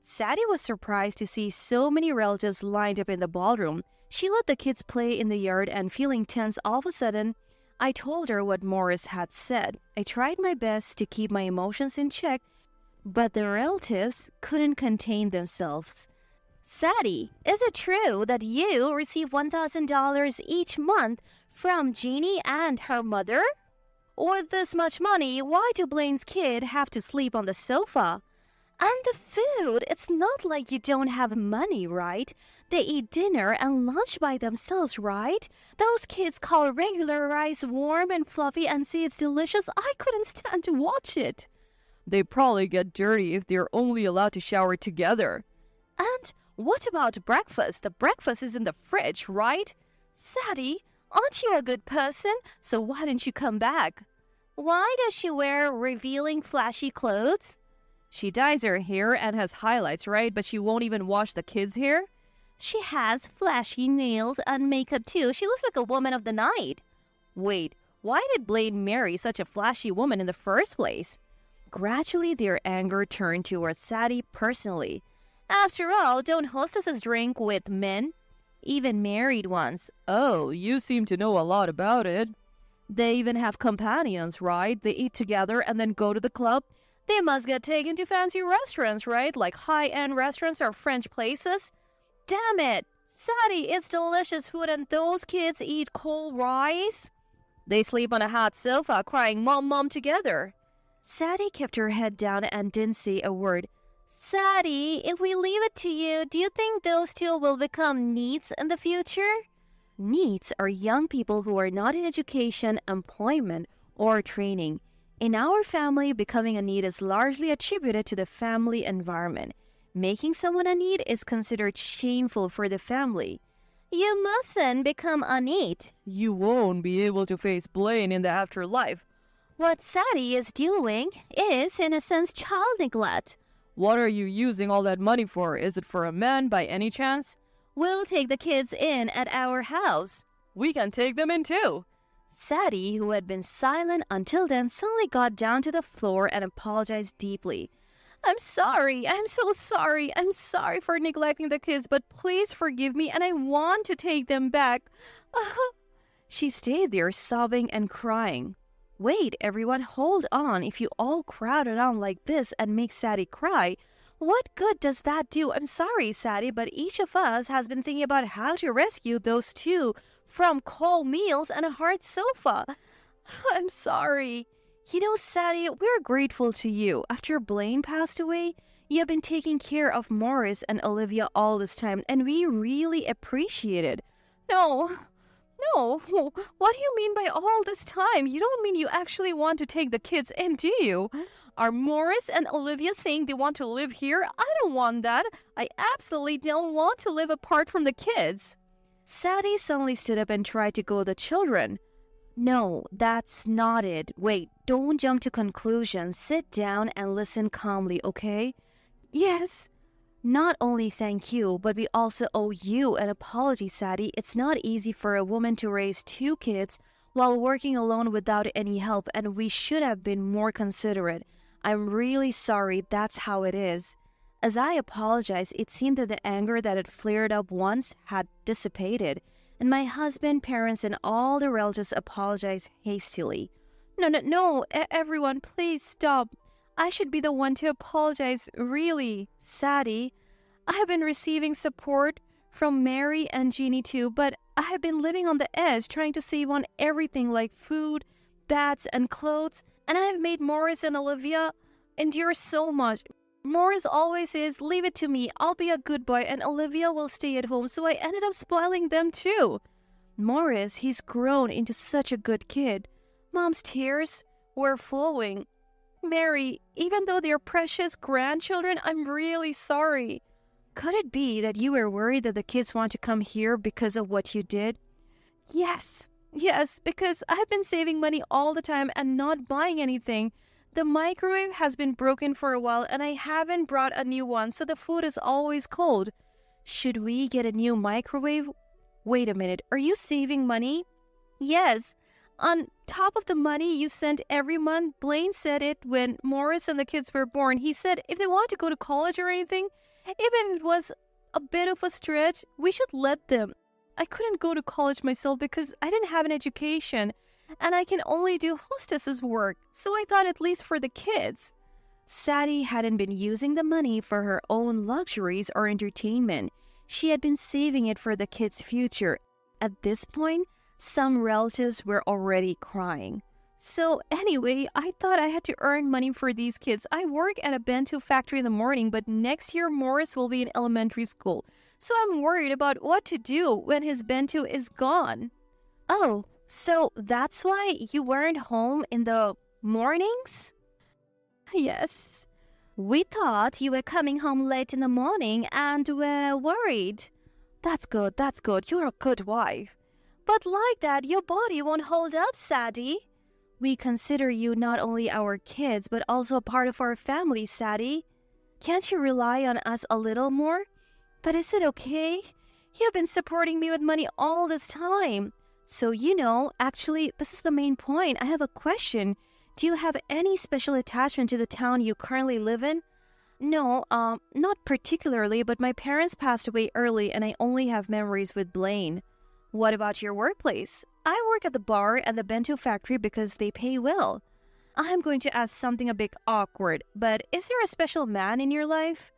Sadie was surprised to see so many relatives lined up in the ballroom. She let the kids play in the yard and feeling tense all of a sudden, I told her what Morris had said. I tried my best to keep my emotions in check, but the relatives couldn't contain themselves. Sadie, is it true that you receive $1,000 each month from Jeannie and her mother? With this much money, why do Blaine's kid have to sleep on the sofa? And the food, it's not like you don't have money, right? They eat dinner and lunch by themselves, right? Those kids call regular rice warm and fluffy and say it's delicious. I couldn't stand to watch it. They probably get dirty if they're only allowed to shower together. And what about breakfast? The breakfast is in the fridge, right? Sadie, aren't you a good person? So why didn't you come back? Why does she wear revealing flashy clothes? She dyes her hair and has highlights, right? But she won't even wash the kids' hair? She has flashy nails and makeup too. She looks like a woman of the night. Wait, why did Blaine marry such a flashy woman in the first place? Gradually, their anger turned towards Sadie personally. After all, don't hostesses drink with men? Even married ones. Oh, you seem to know a lot about it. They even have companions, right? They eat together and then go to the club. They must get taken to fancy restaurants, right? Like high-end restaurants or French places. Damn it! Sadie, it's delicious food and those kids eat cold rice. They sleep on a hot sofa crying mom, mom together. Sadie kept her head down and didn't say a word. Sadie, if we leave it to you, do you think those two will become neets in the future? Neets are young people who are not in education, employment, or training. In our family, becoming a need is largely attributed to the family environment. Making someone a need is considered shameful for the family. You mustn't become a need. You won't be able to face Blaine in the afterlife. What Sadie is doing is, in a sense, child neglect. What are you using all that money for? Is it for a man by any chance? We'll take the kids in at our house. We can take them in too. Sadie, who had been silent until then, suddenly got down to the floor and apologized deeply. I'm sorry. I'm so sorry. I'm sorry for neglecting the kids, but please forgive me and I want to take them back. She stayed there sobbing and crying. Wait, everyone, hold on. If you all crowd around like this and make Sadie cry, what good does that do? I'm sorry, Sadie, but each of us has been thinking about how to rescue those two from cold meals and a hard sofa. I'm sorry. You know, Sadie, we're grateful to you. After Blaine passed away, you have been taking care of Morris and Olivia all this time, and we really appreciate it. No, what do you mean by all this time? You don't mean you actually want to take the kids in, do you? Are Morris and Olivia saying they want to live here? I don't want that. I absolutely don't want to live apart from the kids. Sadie suddenly stood up and tried to goad the children. No, that's not it. Wait, don't jump to conclusions. Sit down and listen calmly, okay? Yes. Not only thank you, but we also owe you an apology, Sadie. It's not easy for a woman to raise two kids while working alone without any help, and we should have been more considerate. I'm really sorry, that's how it is. As I apologized, it seemed that the anger that had flared up once had dissipated, and my husband, parents, and all the relatives apologized hastily. No, everyone, please stop. I should be the one to apologize, really, Sadie. I have been receiving support from Mary and Jeannie too, but I have been living on the edge, trying to save on everything like food, baths, and clothes, and I have made Morris and Olivia endure so much. Morris always says, leave it to me, I'll be a good boy, and Olivia will stay at home, so I ended up spoiling them too. Morris, he's grown into such a good kid. Mom's tears were flowing. Mary, even though they're precious grandchildren, I'm really sorry. Could it be that you were worried that the kids want to come here because of what you did? Yes, because I've been saving money all the time and not buying anything. The microwave has been broken for a while and I haven't brought a new one, so the food is always cold. Should we get a new microwave? Wait a minute, are you saving money? Yes. On top of the money you sent every month, Blaine said it when Morris and the kids were born. He said if they want to go to college or anything, even if it was a bit of a stretch, we should let them. I couldn't go to college myself because I didn't have an education. and I can only do hostess's work, so I thought at least for the kids. Sadie hadn't been using the money for her own luxuries or entertainment. She had been saving it for the kids' future. At this point, some relatives were already crying. So anyway, I thought I had to earn money for these kids. I work at a bento factory in the morning, but next year Morris will be in elementary school. So I'm worried about what to do when his bento is gone. Oh, so that's why you weren't home in the mornings? Yes. We thought you were coming home late in the morning and were worried. That's good. You're a good wife. But like that, your body won't hold up, Sadie. We consider you not only our kids, but also a part of our family, Sadie. Can't you rely on us a little more? But is it okay? You've been supporting me with money all this time. So, actually, this is the main point. I have a question. Do you have any special attachment to the town you currently live in? No, not particularly, but my parents passed away early and I only have memories with Blaine. What about your workplace? I work at the bar and the bento factory because they pay well. I'm going to ask something a bit awkward, but is there a special man in your life?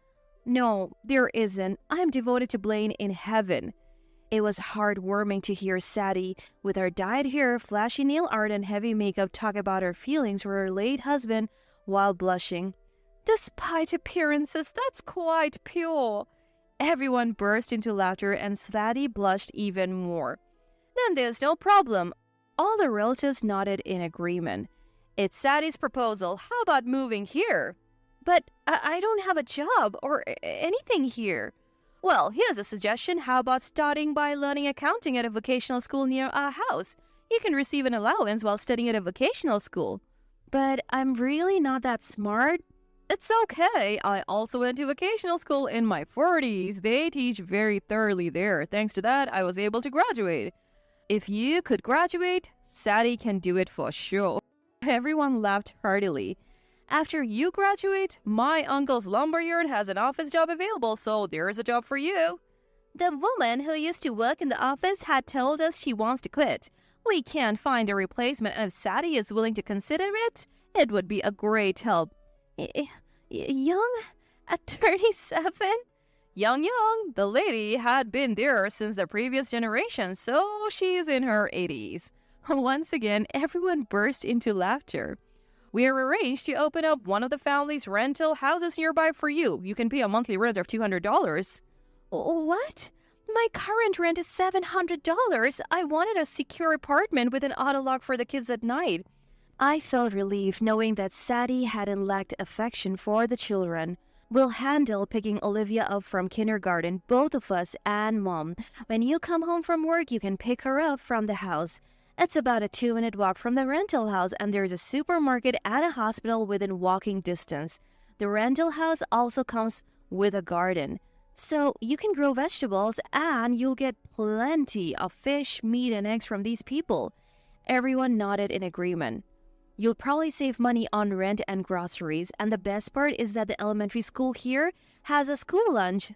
No, there isn't. I'm devoted to Blaine in heaven. It was heartwarming to hear Sadie, with her dyed hair, flashy nail art, and heavy makeup, talk about her feelings for her late husband while blushing. Despite appearances, that's quite pure. Everyone burst into laughter and Sadie blushed even more. Then there's no problem. All the relatives nodded in agreement. It's Sadie's proposal. How about moving here? But I don't have a job or anything here. Well, here's a suggestion. How about starting by learning accounting at a vocational school near our house? You can receive an allowance while studying at a vocational school. But I'm really not that smart. It's okay. I also went to vocational school in my 40s. They teach very thoroughly there. Thanks to that, I was able to graduate. If you could graduate, Sadie can do it for sure. Everyone laughed heartily. After you graduate, my uncle's lumberyard has an office job available, so there's a job for you. The woman who used to work in the office had told us she wants to quit. We can't find a replacement, and if Sadie is willing to consider it, it would be a great help. Young? At 37? Young. The lady had been there since the previous generation, so she's in her 80s. Once again, everyone burst into laughter. We arranged to open up one of the family's rental houses nearby for you. You can pay a monthly rent of $200. What? My current rent is $700. I wanted a secure apartment with an auto lock for the kids at night. I felt relieved knowing that Sadie hadn't lacked affection for the children. We'll handle picking Olivia up from kindergarten, both of us and Mom. When you come home from work, you can pick her up from the house. It's about a 2-minute walk from the rental house, and there's a supermarket and a hospital within walking distance. The rental house also comes with a garden. So you can grow vegetables and you'll get plenty of fish, meat, and eggs from these people. Everyone nodded in agreement. You'll probably save money on rent and groceries, and the best part is that the elementary school here has a school lunch.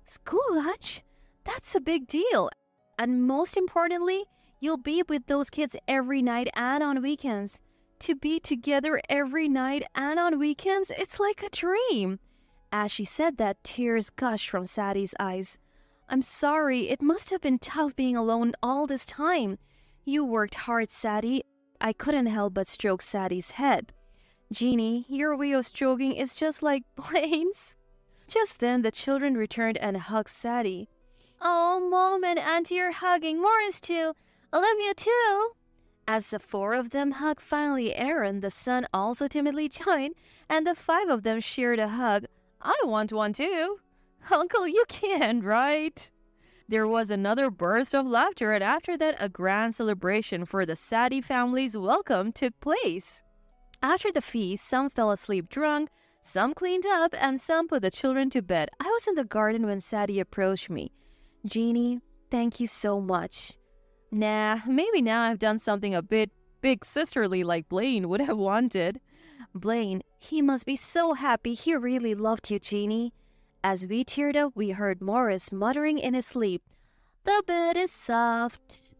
School lunch? That's a big deal. And most importantly, you'll be with those kids every night and on weekends. To be together every night and on weekends, it's like a dream. As she said that, tears gushed from Sadie's eyes. I'm sorry, it must have been tough being alone all this time. You worked hard, Sadie. I couldn't help but stroke Sadie's head. Jeannie, your way of stroking is just like Blaine's. Just then, the children returned and hugged Sadie. Oh, Mom and Auntie are hugging. Morris too. Olivia too. As the 4 of them hugged, finally Aaron, the son, also timidly joined, and the 5 of them shared a hug. I want one too. Uncle, you can, right? There was another burst of laughter, and after that, a grand celebration for the Sadie family's welcome took place. After the feast, some fell asleep drunk, some cleaned up, and some put the children to bed. I was in the garden when Sadie approached me. Jeannie, thank you so much. Nah, maybe now I've done something a bit big sisterly like Blaine would have wanted. Blaine, he must be so happy. He really loved you, Jeannie. As we teared up, we heard Morris muttering in his sleep, "The bed is soft."